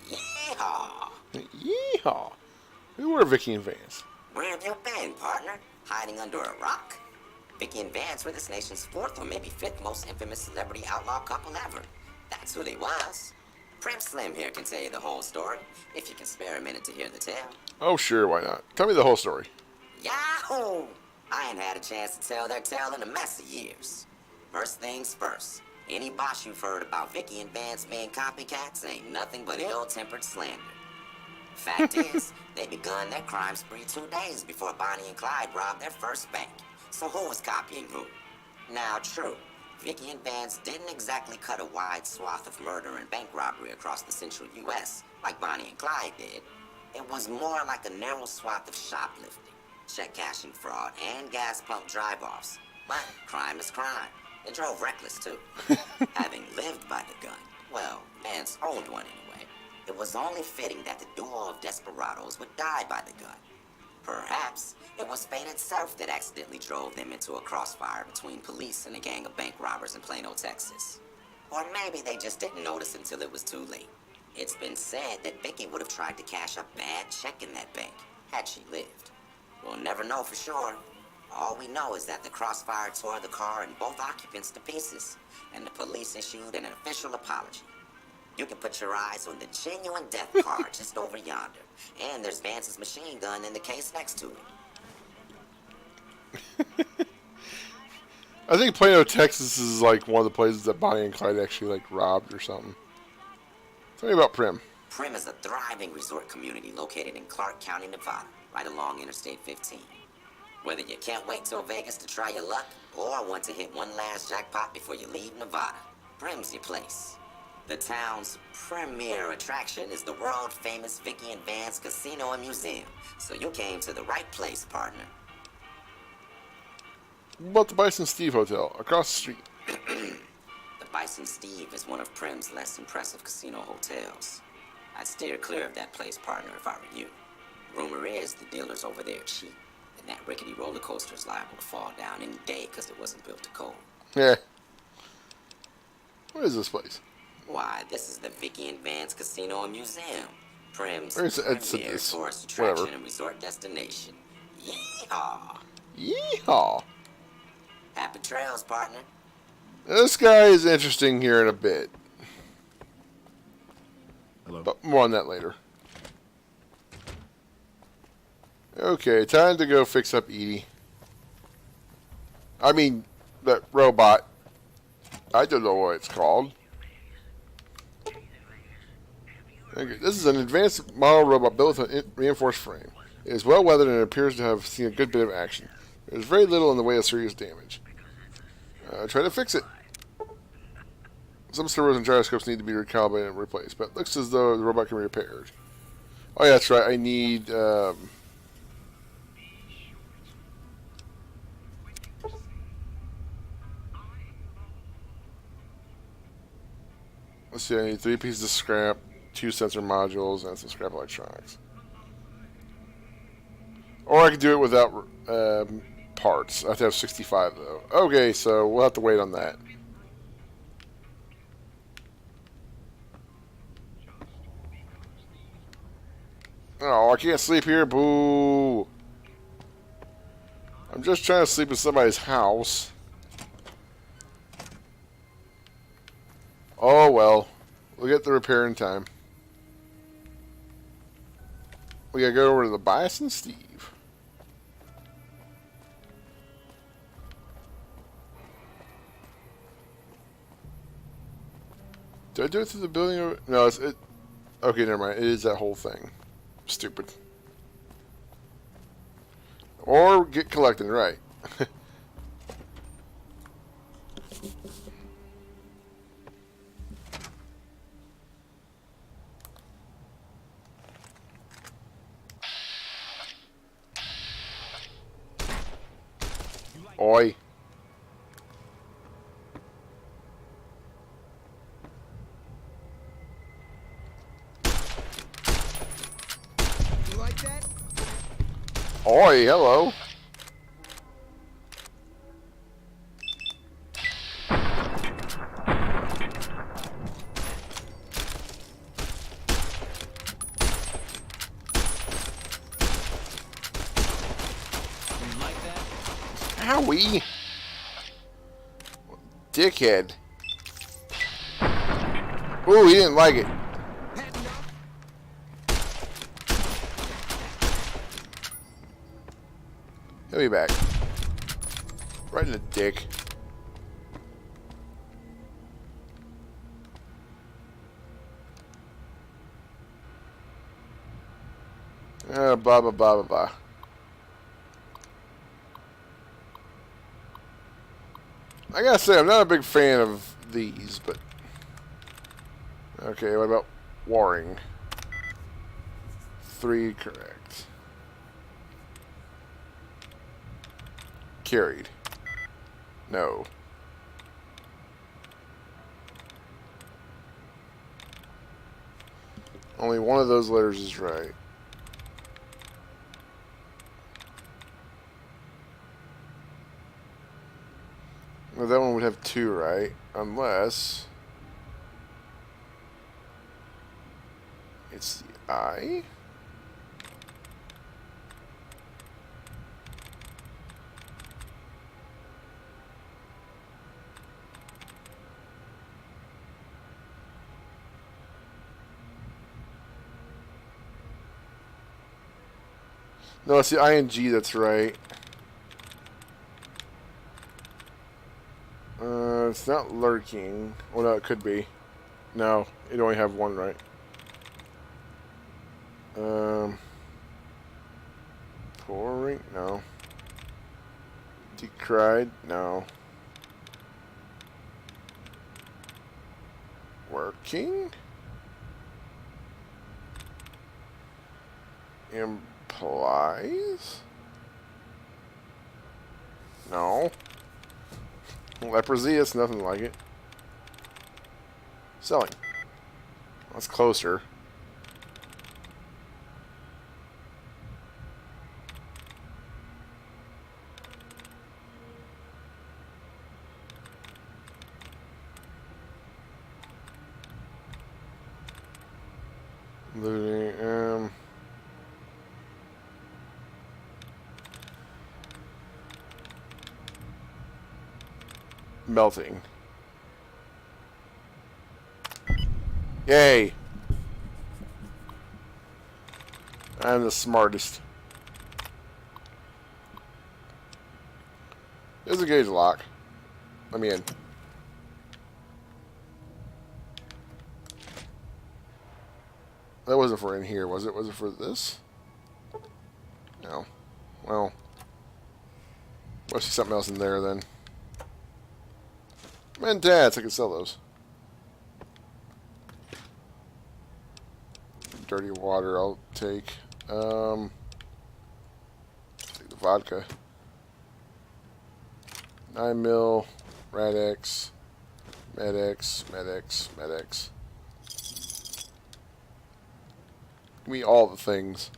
Yeehaw! Yeehaw! Who are Vicky and Vance? Where have you been, partner? Hiding under a rock? Vicky and Vance were this nation's fourth or maybe fifth most infamous celebrity outlaw couple ever. That's who they was. Prim Slim here can tell you the whole story, if you can spare a minute to hear the tale. Oh, sure, why not? Tell me the whole story. Yahoo! I ain't had a chance to tell their tale in a mess of years. First things first, any bosh you've heard about Vicky and Vance being copycats ain't nothing but ill-tempered slander. Fact is, they begun their crime spree 2 days before Bonnie and Clyde robbed their first bank. So who was copying who? Now, true, Vicky and Vance didn't exactly cut a wide swath of murder and bank robbery across the central U.S. like Bonnie and Clyde did. It was more like a narrow swath of shoplifting, check cashing fraud, and gas pump drive-offs. But crime is crime. They drove reckless, too. Having lived by the gun, well, Vance owned one anyway. it was only fitting that the duo of desperados would die by the gun. Perhaps it was fate itself that accidentally drove them into a crossfire between police and a gang of bank robbers in Plano, Texas. Or maybe they just didn't notice until it was too late. It's been said that Vicky would have tried to cash a bad check in that bank, had she lived. We'll never know for sure. All we know is that the crossfire tore the car and both occupants to pieces, and the police issued an official apology. You can put your eyes on the genuine death car just over yonder, and there's Vance's machine gun in the case next to it. I think Plano, Texas is like one of the places that Bonnie and Clyde actually like robbed or something. Tell me about Primm. Primm is a thriving resort community located in Clark County, Nevada, right along Interstate 15. Whether you can't wait till Vegas to try your luck, or want to hit one last jackpot before you leave Nevada, Primm's your place. The town's premier attraction is the world-famous Vicky and Vance Casino and Museum, so you came to the right place, partner. What about the Bison Steve Hotel, across the street? The Bison Steve is one of Primm's less impressive casino hotels. I'd steer clear of that place, partner, if I were you. Rumor is the dealers over there are cheap, and that rickety roller coaster is liable to fall down any day because it wasn't built to cold. Yeah. What is this place? Why, this is the Vicky and Vance Casino and Museum. Primm's premier tourist attraction and resort destination. Yeehaw! Yeehaw! Happy trails, partner. This guy is interesting here in a bit. Hello. But more on that later. Okay, time to go fix up Edie. I mean, that robot. I don't know what it's called. Okay, this is an advanced model robot built with a reinforced frame. It is well weathered and appears to have seen a good bit of action. There is very little in the way of serious damage. Try to fix it. Some servos and gyroscopes need to be recalibrated and replaced, but it looks as though the robot can be repaired. Oh yeah, that's right. I need... let's see, I need 3 pieces of scrap, 2 sensor modules, and some scrap electronics. Or I could do it without parts. I have to have 65 though. Okay, so we'll have to wait on that. Oh, I can't sleep here. Boo. I'm just trying to sleep in somebody's house. Oh well. We'll get the repair in time. We gotta go over to the Bison Steve. Did I do it through the building? No, it's it. Okay, never mind. It is that whole thing. Stupid. Or get collecting, right. Oi. You like that? Oi, hello. Howie. Dickhead. Ooh, he didn't like it. He'll be back. Right in the dick. Blah, blah, blah, blah, blah. I gotta say, I'm not a big fan of these, but... Okay, what about Waring? 3 correct. Carried. No. Only one of those letters is right. Well, that one would have 2 right, unless it's the I. No, it's the ING that's right. It's not lurking. Well, no, it could be. No, it only have 1 right. Pouring? No. Decried? No. Working? Implies? No. Leprosy? It's nothing like it. Selling. That's closer. Looting, melting. Yay! I'm the smartest. There's a gauge lock. Let me in. That wasn't for in here, was it? Was it for this? No. Well, must be something else in there then. Mentats, I can sell those. Dirty water, I'll take. Take the vodka. 9 mil, Rad-X, Med-X, Med-X, Med-X. Give me all the things.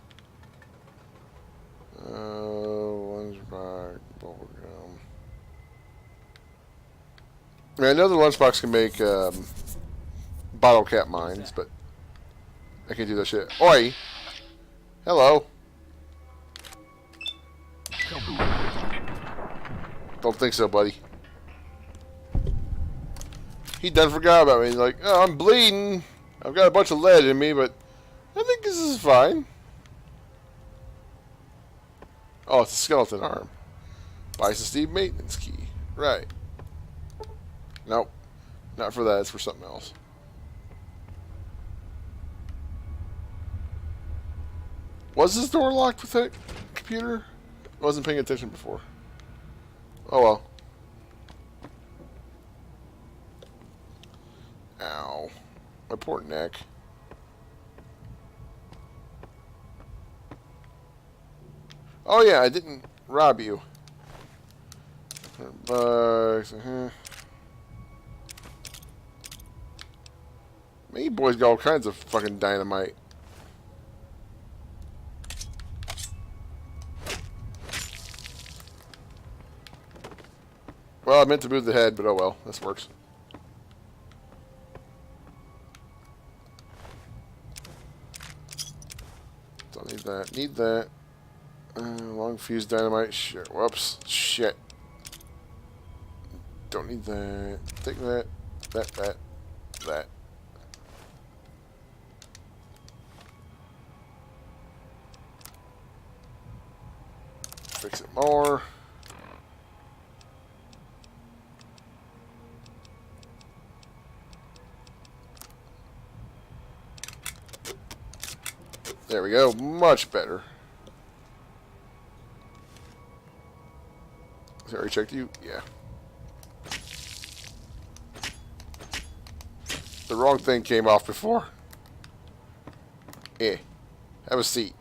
Lunchbox, bubblegum. I mean, I know the lunchbox can make bottle cap mines, but I can't do that shit. Oi! Hello. Don't think so, buddy. He done forgot about me. He's like, oh, I'm bleeding. I've got a bunch of lead in me, but I think this is fine. Oh, it's a skeleton arm. Bison Steve maintenance key. Right. Nope. Not for that. It's for something else. Was this door locked with that computer? I wasn't paying attention before. Oh well. Ow. My poor neck. Oh yeah, I didn't rob you. $100. Me boys got all kinds of fucking dynamite. Well, I meant to move the head, but oh well, this works. Don't need that. Need that. Long fuse dynamite. Shit. Whoops. Shit. Don't need that. Take that. That. Fix it more. There we go. Much better. Has I already checked you? Yeah. The wrong thing came off before. Eh. Have a seat.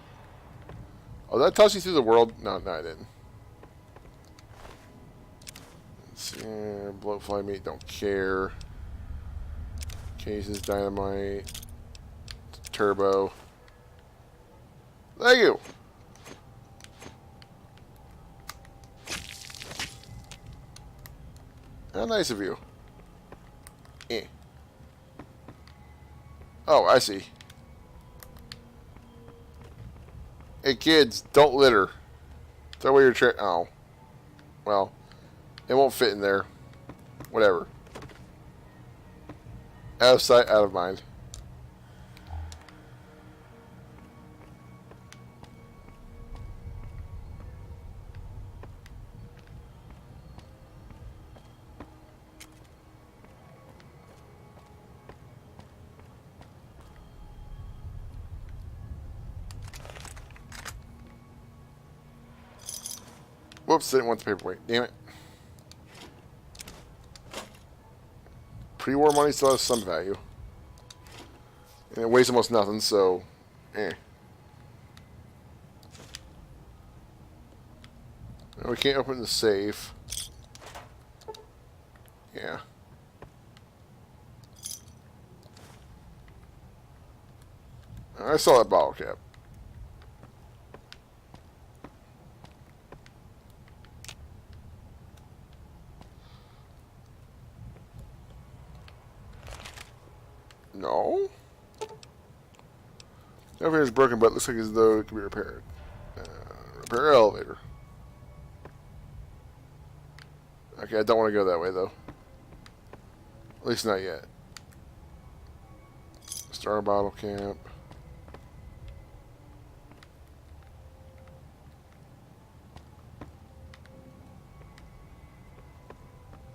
Oh, did I toss you through the world? No, I didn't. Let's see. Blowfly meat, don't care. Cases, dynamite. Turbo. Thank you. How nice of you. Eh. Oh, I see. Hey kids, don't litter. Throw away your trash. Oh. Well, it won't fit in there. Whatever. Out of sight, out of mind. Whoops, didn't want the paperweight. Damn it. Pre-war money still has some value. And it weighs almost nothing, so... eh. We can't open the safe. Yeah. I saw that bottle cap. No. Elevator is broken, but it looks like as though it can be repaired. Repair elevator. Okay, I don't want to go that way though. At least not yet. Star bottle camp.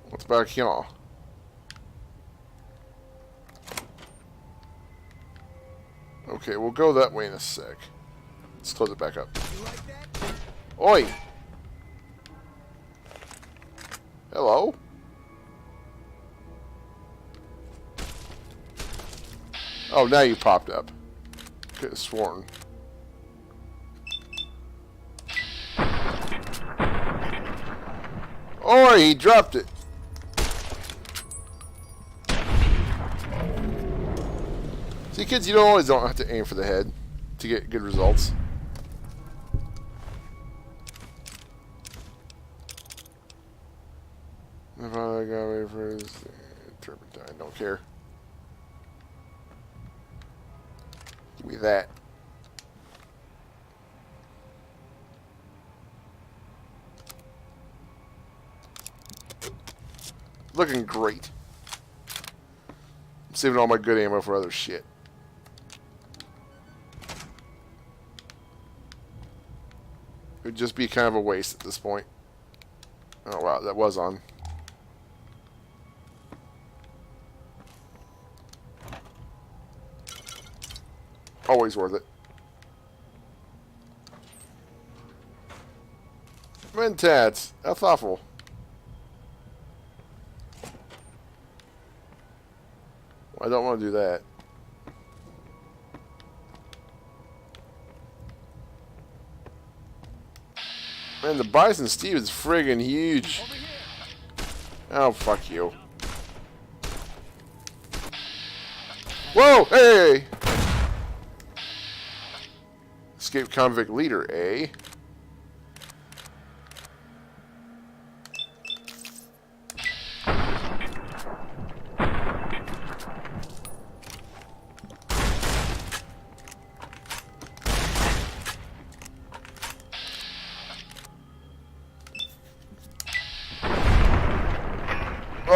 What's back here? Okay, we'll go that way in a sec. Let's close it back up. Oi! Hello? Oh, now you popped up. Could have sworn. Oi, he dropped it. See, kids, you don't have to aim for the head to get good results. My father got away for his turpentine. Don't care. Give me that. Looking great. I'm saving all my good ammo for other shit. It would just be kind of a waste at this point. Oh wow, that was on. Always worth it. Mentats, how thoughtful. Well, I don't want to do that. Man, the Bison Steve is friggin' huge. Oh, fuck you. Whoa, hey! Escaped convict leader, eh?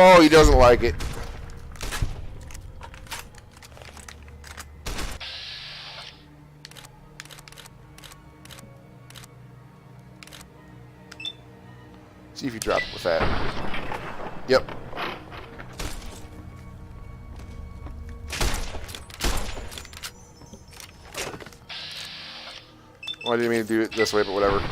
Oh, he doesn't like it. See if you drop it with that. Yep. Well, I didn't mean to do it this way, but whatever.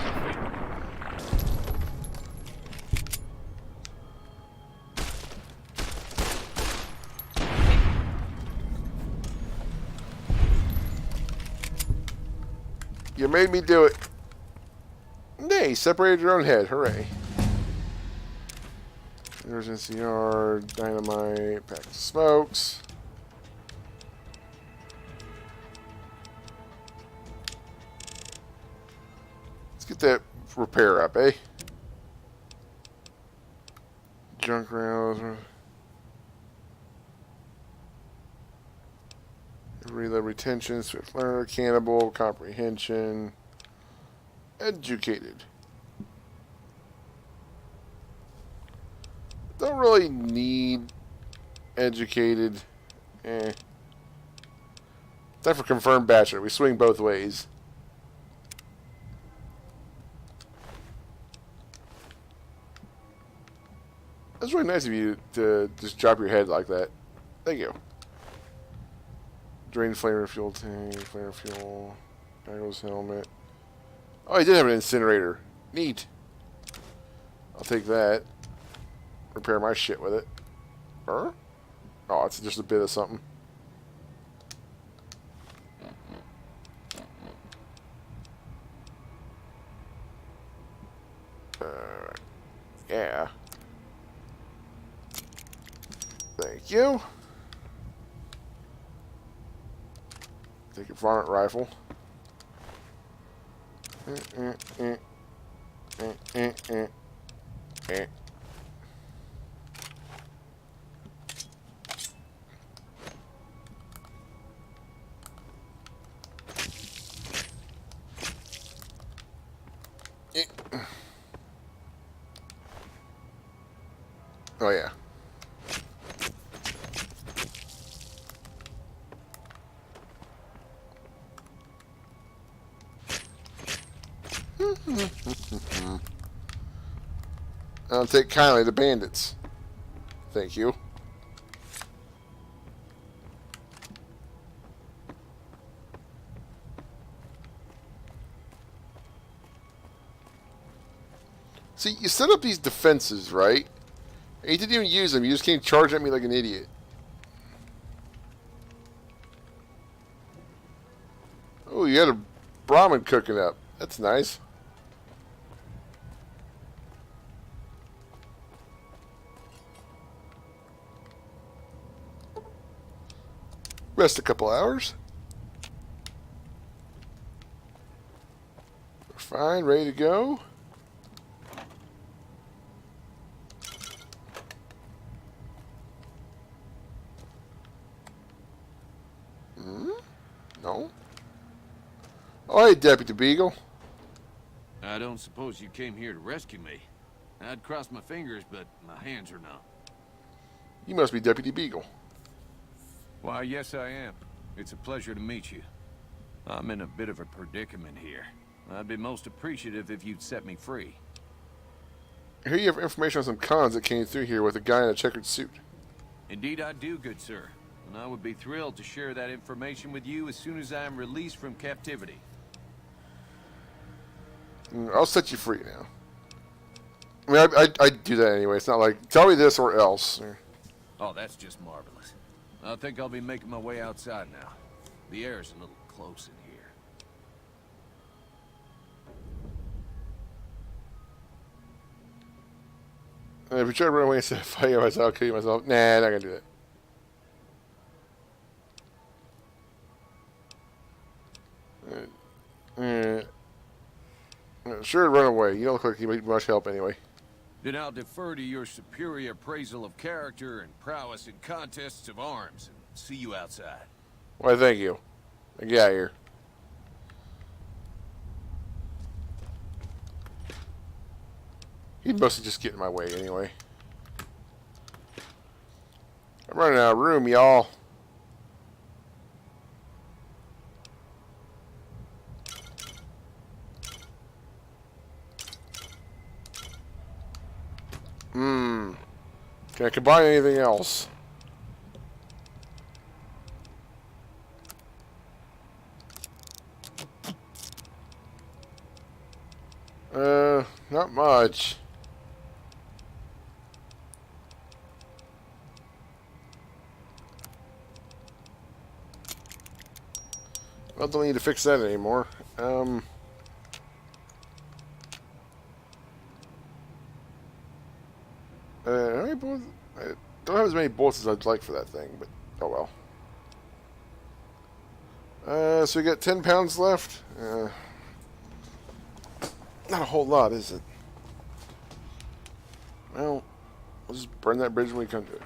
You made me do it. Nay, separated your own head. Hooray. Emergency yard, dynamite, pack of smokes. get that repair up, eh? Junk rounds. Reload retention, swift learner, cannibal, comprehension, educated. Don't really need educated. Time for confirmed bachelor. We swing both ways. That's really nice of you to just drop your head like that. Thank you. Drain flamer fuel tank, flare fuel, goggles, helmet. Oh, he did have an incinerator. Neat. I'll take that. Repair my shit with it. Oh, it's just a bit of something. Yeah. Thank you. Take a varmint rifle. Oh yeah. I'll take kindly to bandits. Thank you. See, you set up these defenses, right? And you didn't even use them. You just came charging at me like an idiot. Oh, you had a Brahmin cooking up. That's nice. Rest a couple hours. We're fine, ready to go. No. Oh, hey, Deputy Beagle. I don't suppose you came here to rescue me. I'd cross my fingers, but my hands are numb. You must be Deputy Beagle. Why, yes, I am. It's a pleasure to meet you. I'm in a bit of a predicament here. I'd be most appreciative if you'd set me free. I hear you have information on some cons that came through here with a guy in a checkered suit. Indeed I do, good sir. And I would be thrilled to share that information with you as soon as I am released from captivity. I'll set you free now. I mean, I'd do that anyway. It's not like, tell me this or else. Oh, that's just marvelous. I think I'll be making my way outside now. The air's a little close in here. And if you try to run away instead of fighting myself, I'll kill you myself. Nah, not gonna do that. Sure, run away. You don't look like you need much help anyway. Then I'll defer to your superior appraisal of character and prowess in contests of arms, and see you outside. Why, thank you. Now get out of here. He'd mostly just get in my way anyway. I'm running out of room, y'all. Can I combine anything else? Not much. Well, don't need to fix that anymore. How many bullets? I don't have as many bullets as I'd like for that thing, but oh well. So we got 10 pounds left. Not a whole lot, is it? Well, we'll just burn that bridge when we come to it.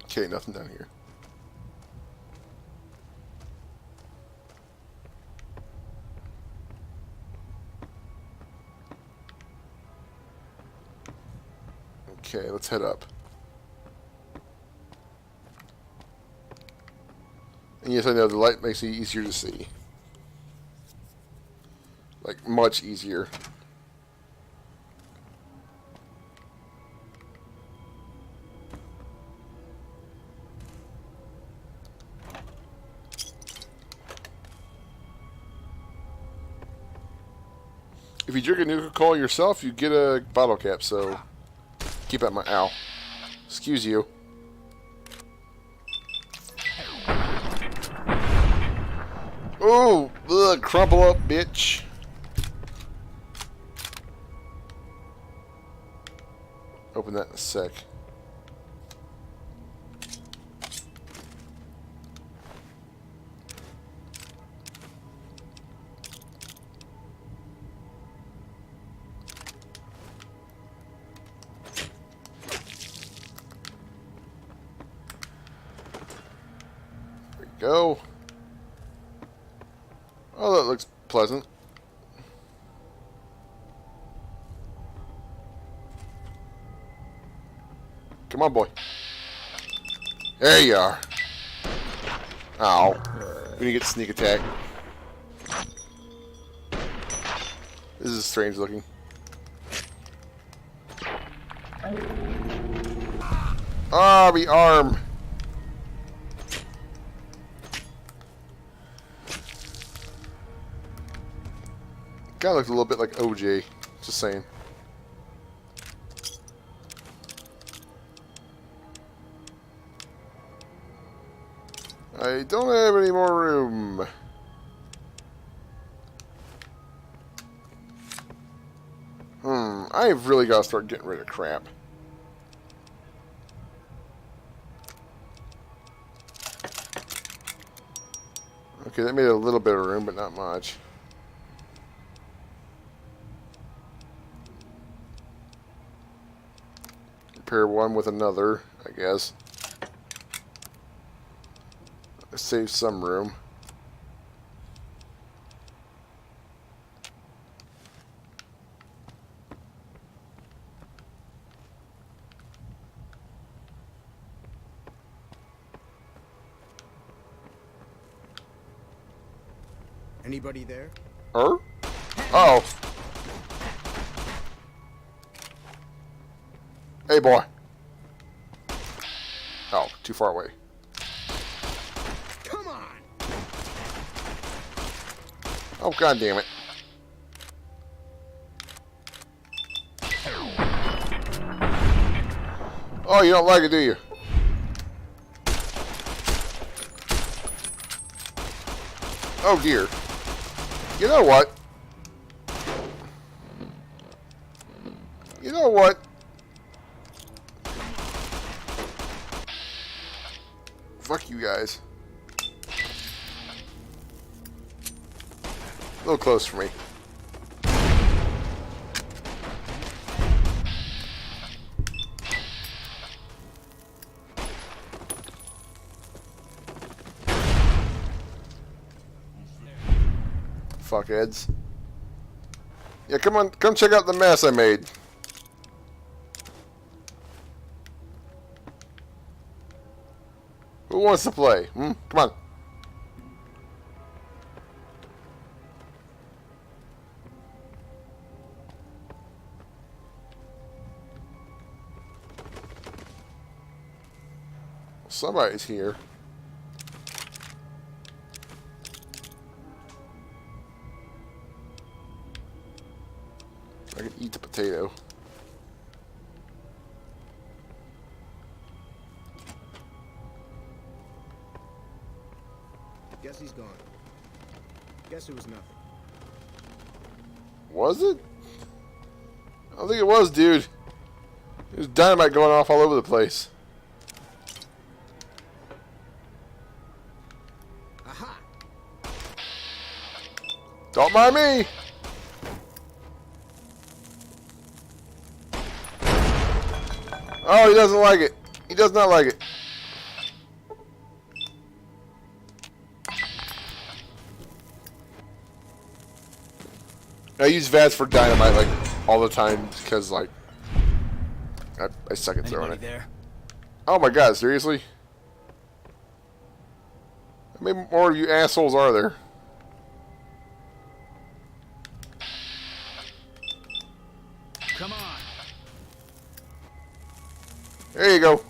Okay, nothing down here. Okay, let's head up. And yes, I know the light makes it easier to see. Like, much easier. If you drink a Nuka-Cola yourself, you get a bottle cap, so keep out my... Ow. Excuse you. Oh, ugh, crumple up, bitch. Open that in a sec. There we go. Oh, that looks pleasant. Come on, boy. There you are. Ow. We didn't get sneak attack. This is strange looking. Army arm. Guy looks a little bit like OJ. Just saying. I don't have any more room. I've really got to start getting rid of crap. Okay, that made a little bit of room, but not much. Pair one with another, I guess. Save some room. Anybody there? Oh. Hey, boy. Oh, too far away. Come on. Oh, god damn it. Oh, you don't like it, do you? Oh, dear. You know what? You know what? Fuck you guys. A little close for me. Fuckheads. Yeah, come on, come check out the mess I made. Who wants to play? Come on. Somebody's here. I can eat the potato. Guess he's gone. Guess it was nothing. Was it? I don't think it was, dude. There's dynamite going off all over the place. Aha! Don't mind me! Oh, he doesn't like it. He does not like it. I use VATS for dynamite like all the time because like I suck at throwing it. There? Oh my god, seriously? How many more of you assholes are there? Come on. There you go.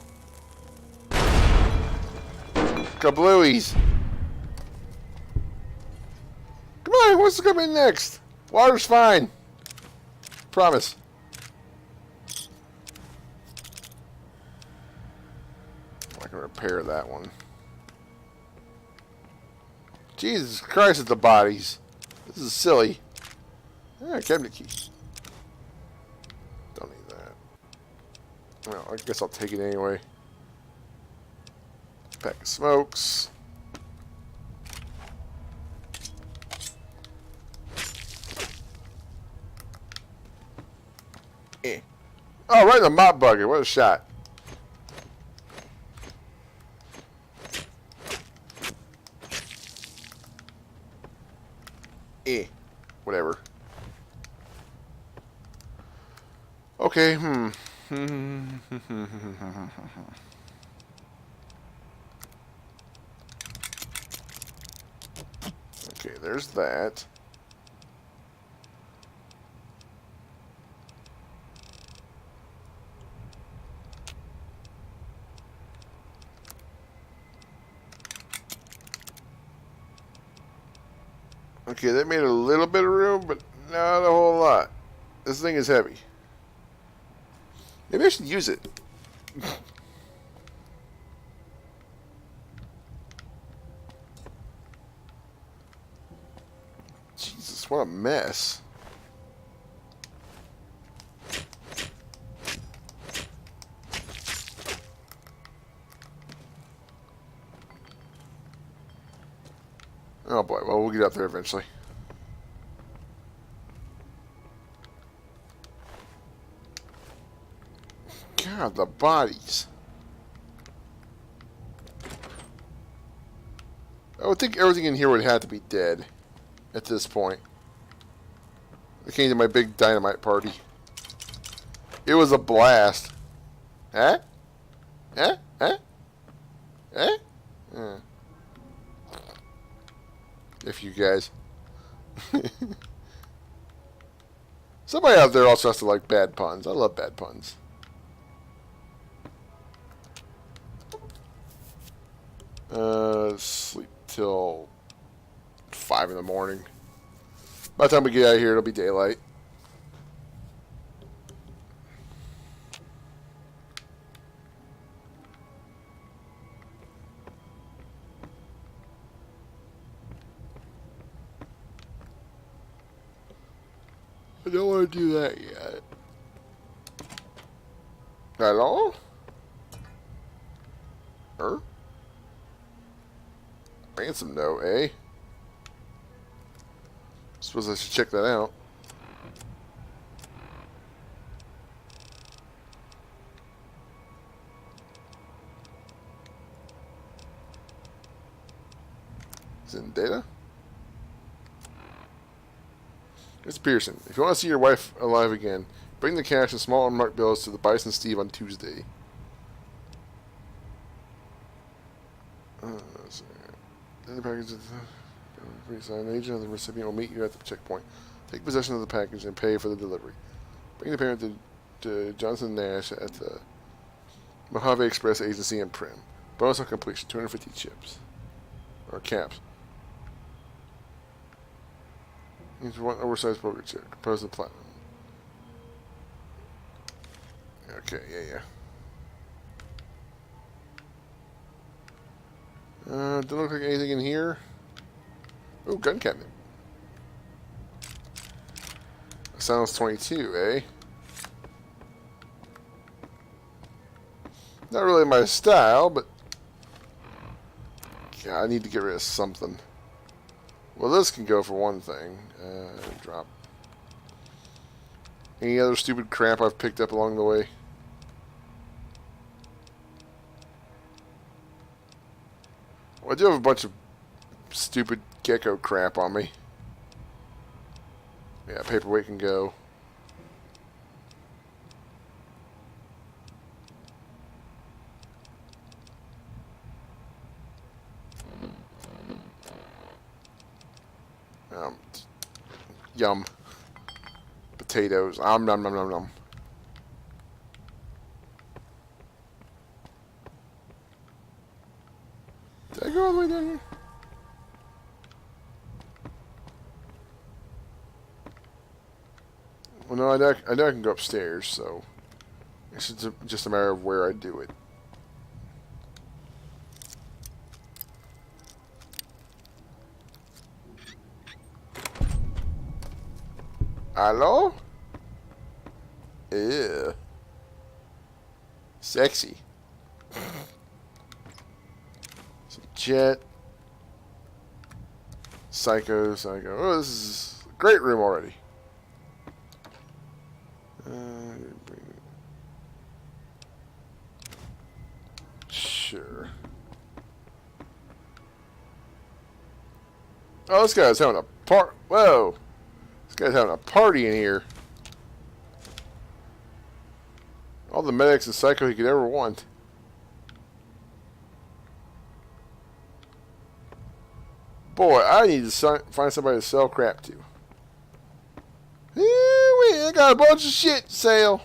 Kablooies. Come on, what's coming next? Water's fine. Promise. I can repair that one. Jesus Christ, it's the bodies. This is silly. Cabinet key. Don't need that. Well, I guess I'll take it anyway. Pack of smokes. Oh, right in the mop bucket. What a shot. Whatever. Okay, Okay, there's that. Okay, that made a little bit of room, but not a whole lot. This thing is heavy. Maybe I should use it. Jesus, what a mess. Oh boy, well, we'll get up there eventually. God, the bodies. I would think everything in here would have to be dead at this point. I came to my big dynamite party. It was a blast. Huh? Huh? Huh? Huh? If you guys. Somebody out there also has to like bad puns. I love bad puns. Sleep till 5 in the morning. By the time we get out of here, it'll be daylight. I don't want to do that yet. Hello? Ransom note, eh? Suppose I should check that out. Is it in data? It's Pearson. If you want to see your wife alive again, bring the cash and small unmarked bills to the Bison Steve on Tuesday. The package pre-signed agent of the recipient will meet you at the checkpoint. Take possession of the package and pay for the delivery. Bring the payment to Johnson Nash at the Mojave Express Agency in Prim. Bonus on completion, 250 chips. Or caps. Needs one oversized poker chip, composed of platinum. Okay, yeah. Don't look like anything in here. Oh, gun cabinet. Sounds 22, eh? Not really my style, but yeah, I need to get rid of something. Well, this can go for one thing. Drop. Any other stupid crap I've picked up along the way? Well, I do have a bunch of stupid gecko crap on me. Yeah, paperweight can go. Yum. Potatoes. Nom nom nom nom. Did I go all the way down here? Well, no, I know I can go upstairs, so it's just a matter of where I do it. Hello? Ew. Sexy. Some jet. Psycho. Oh, this is a great room already. Sure. Oh, this guy's having a part. Whoa. This guy's having a party in here. All the medics and psycho he could ever want. Boy, I need to find somebody to sell crap to. I got a bunch of shit to sell.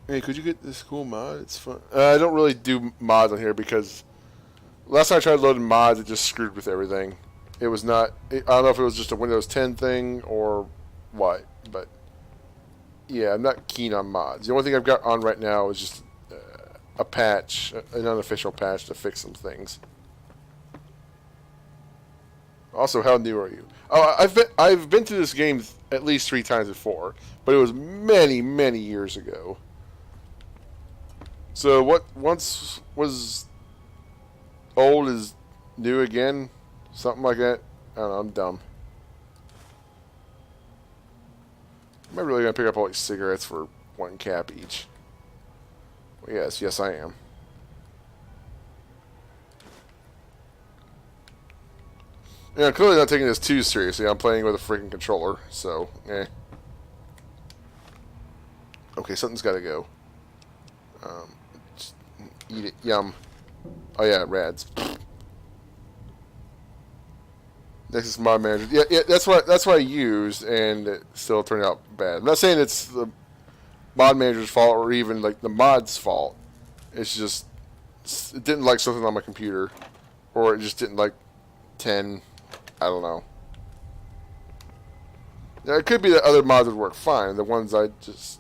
Hey, could you get this cool mod? It's fun. I don't really do mods on here because last time I tried loading mods, it just screwed with everything. It was not. I don't know if it was just a Windows 10 thing or what, but yeah, I'm not keen on mods. The only thing I've got on right now is just a patch, an unofficial patch to fix some things. Also, how new are you? Oh, I've been through this game at least 3 times before, but it was many, many years ago. So what once was old is new again? Something like that? I don't know, I'm dumb. Am I really going to pick up all these cigarettes for 1 cap each? Well, yes, I am. Yeah, I'm clearly not taking this too seriously. I'm playing with a freaking controller, so, eh. Okay, something's got to go. Just eat it. Yum. Oh, yeah, rads. Next is mod manager. Yeah, that's what I used, and it still turned out bad. I'm not saying it's the mod manager's fault or even like the mod's fault. It's just it didn't like something on my computer, or it just didn't like 10. I don't know. Now, it could be that other mods would work fine. The ones I just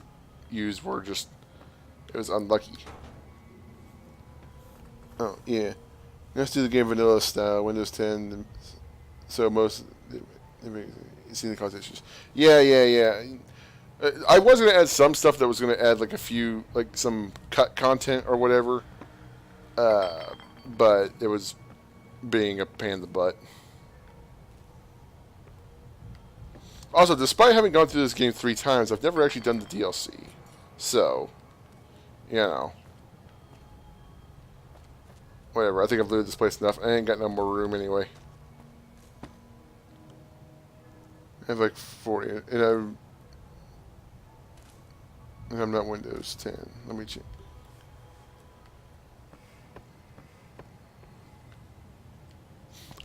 used were just it was unlucky. Oh yeah, let's do the game vanilla style, Windows 10. So most, you see the cause issues. Yeah. I was going to add some stuff that was going to add like a few, like some cut content or whatever. But it was being a pain in the butt. Also, despite having gone through this game 3 times, I've never actually done the DLC. So, you know. Whatever, I think I've looted this place enough. I ain't got no more room anyway. I have like 40, and I'm not Windows 10. Let me check.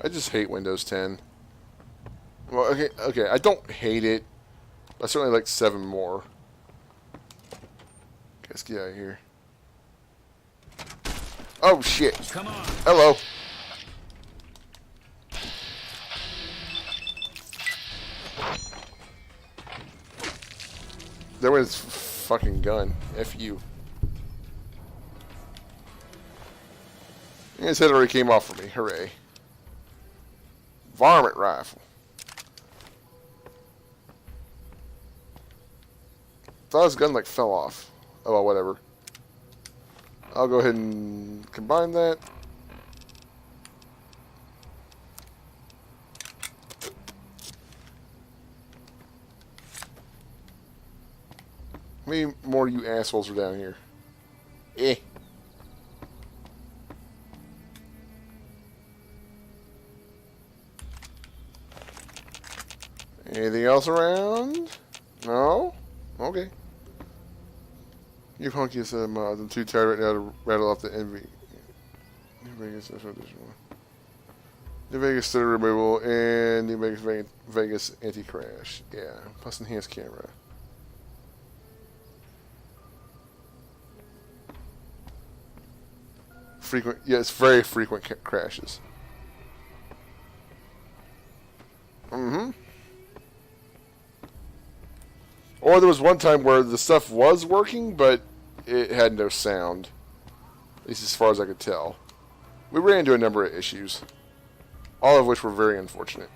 I just hate Windows 10. Well, okay, I don't hate it. I certainly like 7 more. Okay, let's get out of here. Oh shit! Come on. Hello. There went his fucking gun. F you. His head already came off for me. Hooray. Varmint rifle. thought his gun like fell off. Oh well, whatever. I'll go ahead and combine that. How many more of you assholes are down here? Eh. Anything else around? No? Okay. You hunky said I'm too tired right now to rattle off the envy. New Vegas, that's what this one. New Vegas stutter removal and New Vegas anti-crash. Yeah, plus enhanced camera. Frequent, yeah, it's very frequent crashes. Mm-hmm. Or there was one time where the stuff was working, but it had no sound. At least as far as I could tell. We ran into a number of issues. All of which were very unfortunate.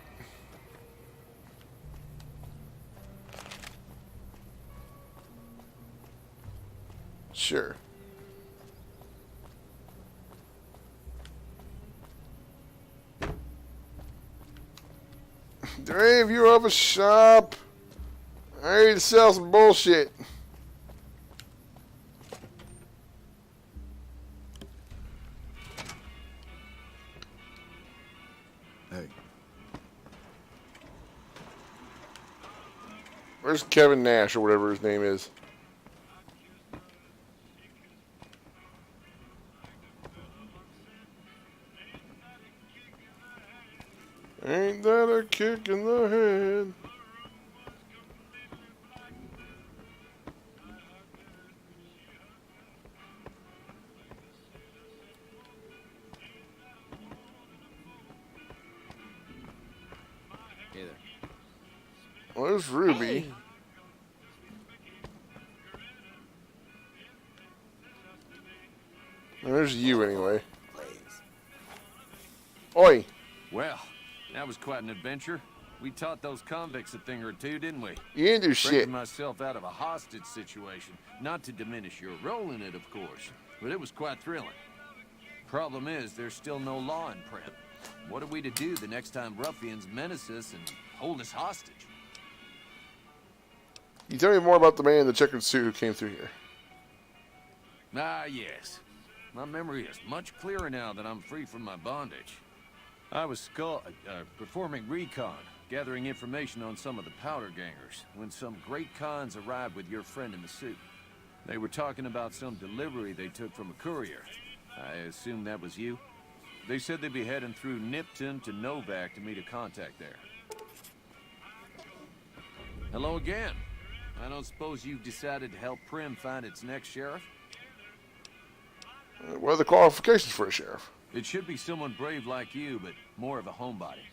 Sure. Dave, you have a shop. I need to sell some bullshit. Hey. Where's Kevin Nash or whatever his name is? Ain't that a kick in the head? Hey there. Well, there's Ruby. Hey. And there's you anyway. Oi! Well, that was quite an adventure. We taught those convicts a thing or two, didn't we? You didn't do shit. Breaking myself out of a hostage situation. Not to diminish your role in it, of course, but it was quite thrilling. Problem is, there's still no law in Primm. What are we to do the next time ruffians menace us and hold us hostage? You tell me more about the man in the checkered suit who came through here. Ah, yes. My memory is much clearer now that I'm free from my bondage. I was performing recon, gathering information on some of the powder gangers, when some great cons arrived with your friend in the suit. They were talking about some delivery they took from a courier. I assume that was you? They said they'd be heading through Nipton to Novak to meet a contact there. Hello again. I don't suppose you've decided to help Primm find its next sheriff? What are the qualifications for a sheriff? It should be someone brave like you, but more of a homebody.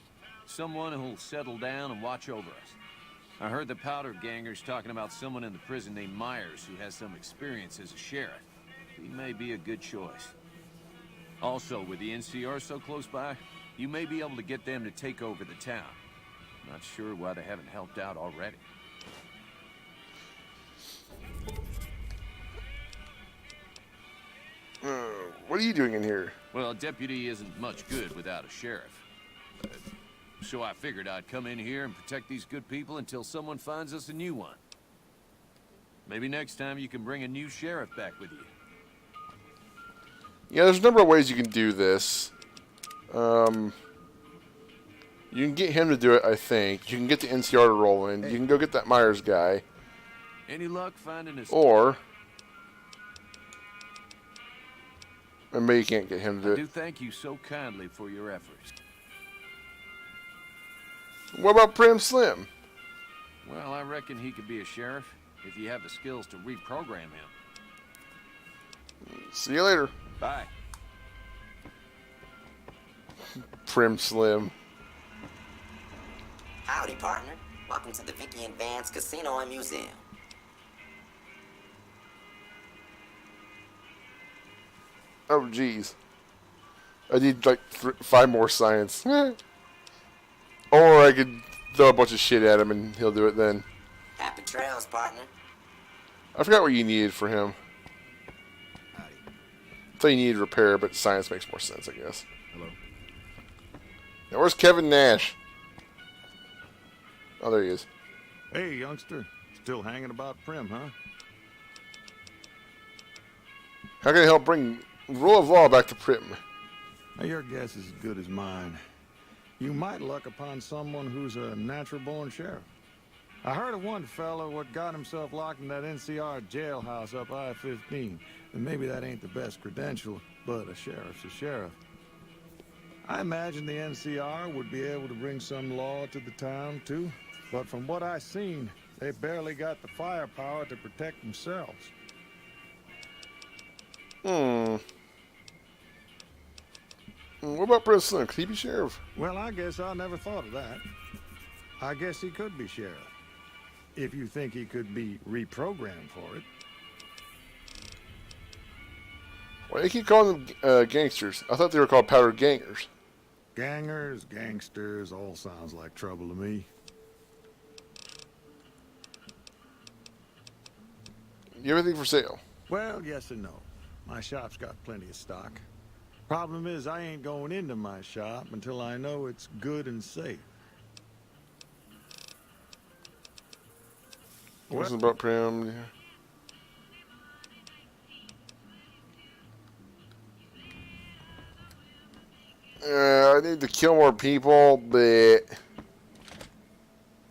Someone who'll settle down and watch over us. I heard the powder gangers talking about someone in the prison named Myers who has some experience as a sheriff. He may be a good choice. Also, with the NCR so close by, you may be able to get them to take over the town. Not sure why they haven't helped out already. What are you doing in here? Well, a deputy isn't much good without a sheriff. So I figured I'd come in here and protect these good people until someone finds us a new one. Maybe next time you can bring a new sheriff back with you. Yeah, there's a number of ways you can do this. You can get him to do it, I think. You can get the NCR to roll in. You can go get that Myers guy. Any luck finding his... Or... and maybe you can't get him to do I it. do thank you so kindly for your efforts. What about Primm Slim? Well, I reckon he could be a sheriff if you have the skills to reprogram him. See you later. Bye. Primm Slim. Howdy, partner. Welcome to the Vicky and Vance Casino and Museum. Oh, geez. I need, like, 5 more science. Or I could throw a bunch of shit at him and he'll do it then. Happy trails, partner. I forgot what you needed for him. I thought you needed repair, but science makes more sense, I guess. Hello. Now, where's Kevin Nash? Oh, there he is. Hey, youngster. Still hanging about Prim, huh? How can I help bring rule of law back to Prim? Now, your guess is as good as mine. You might luck upon someone who's a natural-born sheriff. I heard of one fella what got himself locked in that NCR jailhouse up I-15. And maybe that ain't the best credential, but a sheriff's a sheriff. I imagine the NCR would be able to bring some law to the town, too. But from what I seen, they barely got the firepower to protect themselves. What about Brent Slim? Could he be sheriff? Well, I guess I never thought of that. I guess he could be sheriff. If you think he could be reprogrammed for it. Why do you keep calling them gangsters? I thought they were called powder gangers. Gangers, gangsters, all sounds like trouble to me. You have anything for sale? Well, yes and no. My shop's got plenty of stock. Problem is, I ain't going into my shop until I know it's good and safe. What's about Prim? I need to kill more people, but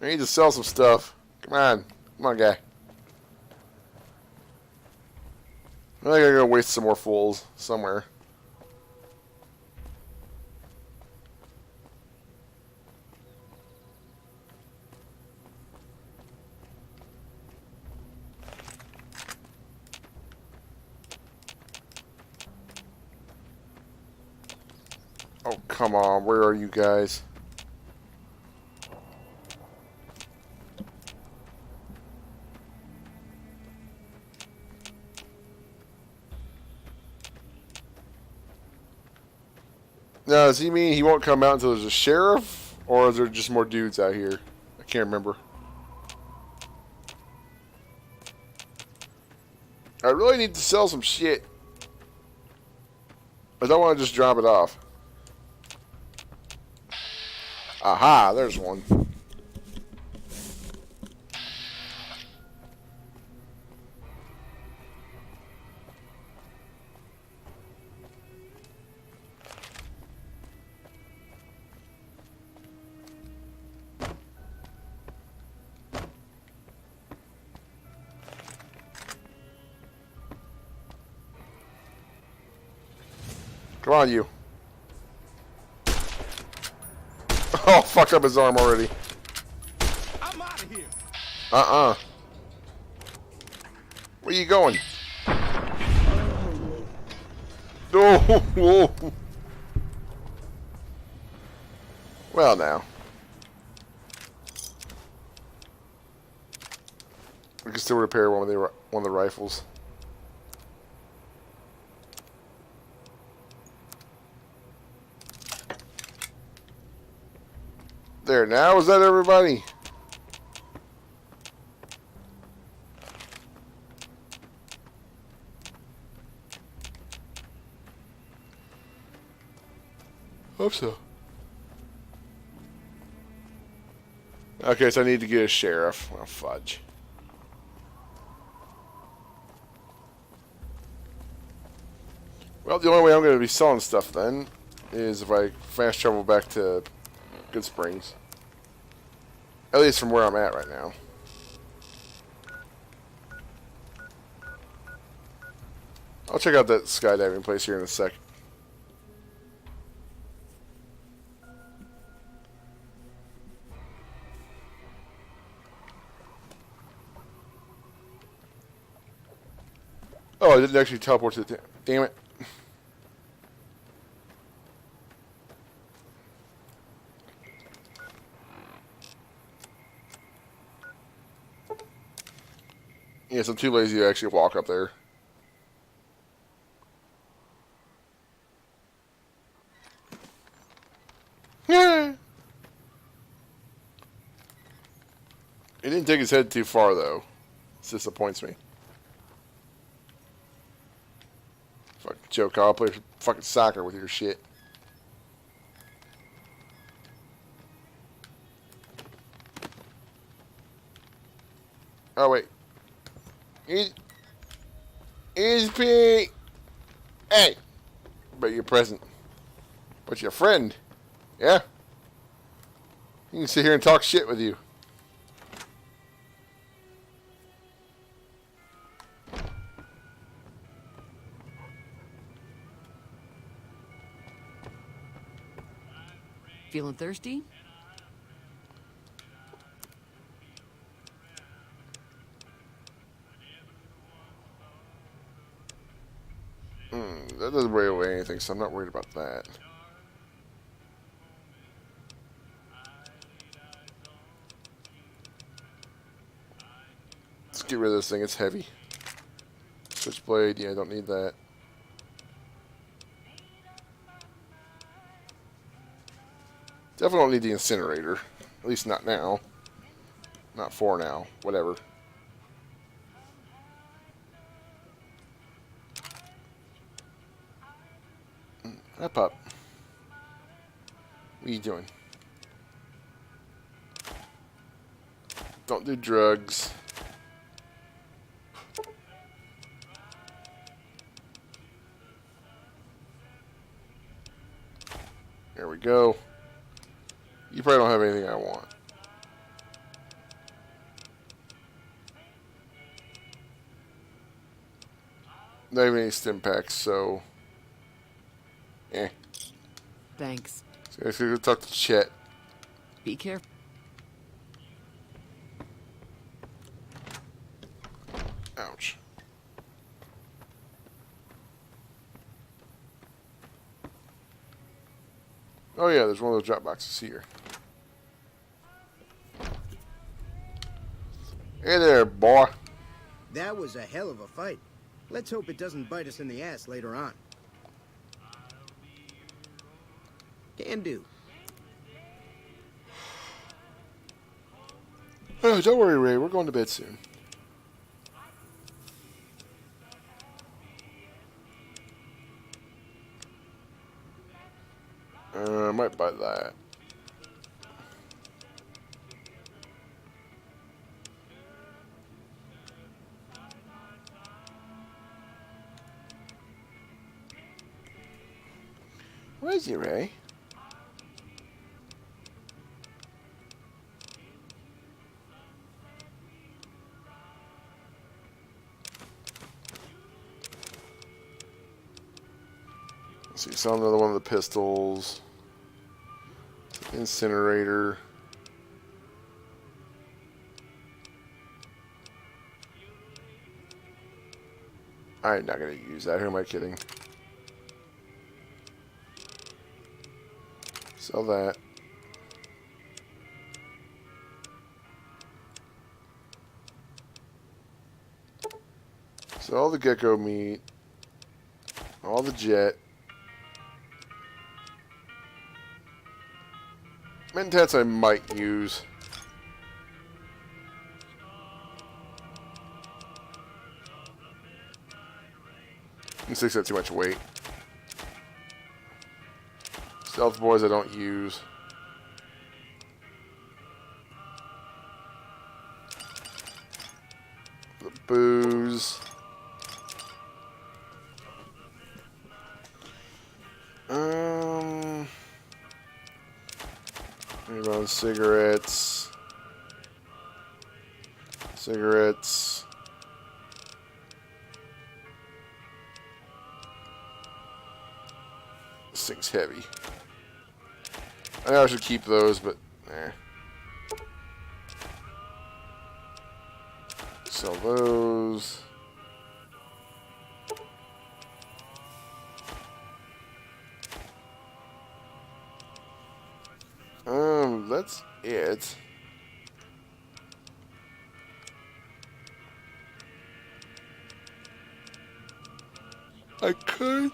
I need to sell some stuff. Come on, guy. I think I'm gonna waste some more fools somewhere. Oh, come on. Where are you guys? Now, does he mean he won't come out until there's a sheriff? Or is there just more dudes out here? I can't remember. I really need to sell some shit. I don't want to just drop it off. Aha, there's one. Come on, you. Oh, fuck up his arm already. I'm out of here. Where you going? Oh, whoa. Well, now. We can still repair one of the rifles. There, now is that everybody? Hope so. Okay, so I need to get a sheriff. Oh, fudge. Well, the only way I'm going to be selling stuff then is if I fast travel back to Good Springs. At least from where I'm at right now. I'll check out that skydiving place here in a sec. Oh, I didn't actually teleport to the... Damn it. Yes, I'm too lazy to actually walk up there. Yeah. It didn't take his head too far, though. This disappoints me. Fucking joke. I'll play fucking soccer with your shit. Oh, wait. Easy Pete! Hey! But you're present. But your friend. Yeah? You can sit here and talk shit with you. Feeling thirsty? That doesn't weigh away anything, so I'm not worried about that. Let's get rid of this thing. It's heavy. Switchblade. Yeah, I don't need that. Definitely don't need the incinerator. At least not now. Not for now. Whatever. Wrap up. What are you doing? Don't do drugs. There we go. You probably don't have anything I want. Not even any stim packs, so... Eh. Thanks. So I should go talk to Chet. Be careful. Ouch. Oh yeah, there's one of those drop boxes here. Hey there, boy. That was a hell of a fight. Let's hope it doesn't bite us in the ass later on. Can do. Oh, don't worry, Ray. We're going to bed soon. I might buy that. Where is he, Ray? Let's see, saw another one of the pistols. Incinerator. I'm not going to use that. Who am I kidding? Sell that. So all the gecko meat. All the jet. Mentats I might use. Six got too much weight. Stealth boys I don't use. The booze. Maybe on cigarettes. Cigarettes. This thing's heavy. I know I should keep those, but eh. Sell those. That's it. I could.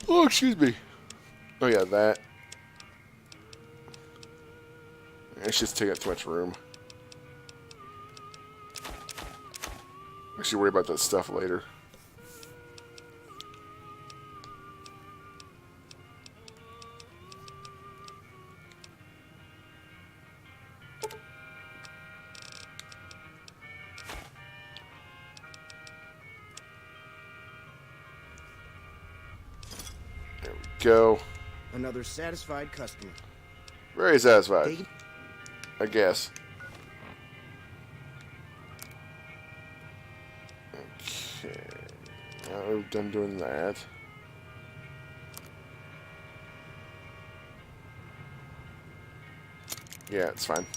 Oh, excuse me. Oh yeah, that. It's just taking up too much room. I should worry about that stuff later. go. Another satisfied customer. Very satisfied. Take it. I guess. Okay. Now we're done doing that. Yeah, it's fine.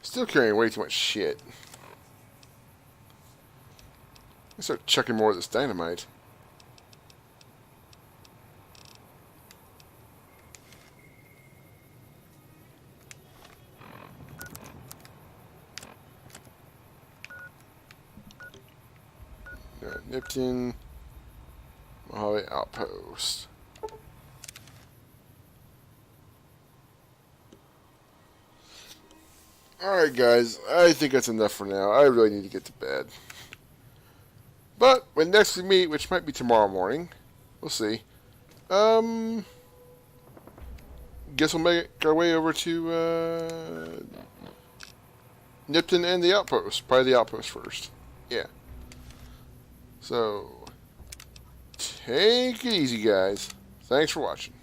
Still carrying way too much shit. I start chucking more of this dynamite. Got Nipton, Mojave Outpost. Alright guys, I think that's enough for now. I really need to get to bed. But when next we meet, which might be tomorrow morning, we'll see. Guess we'll make our way over to Nipton and the Outpost. Probably the Outpost first. Yeah. So, take it easy guys. Thanks for watching.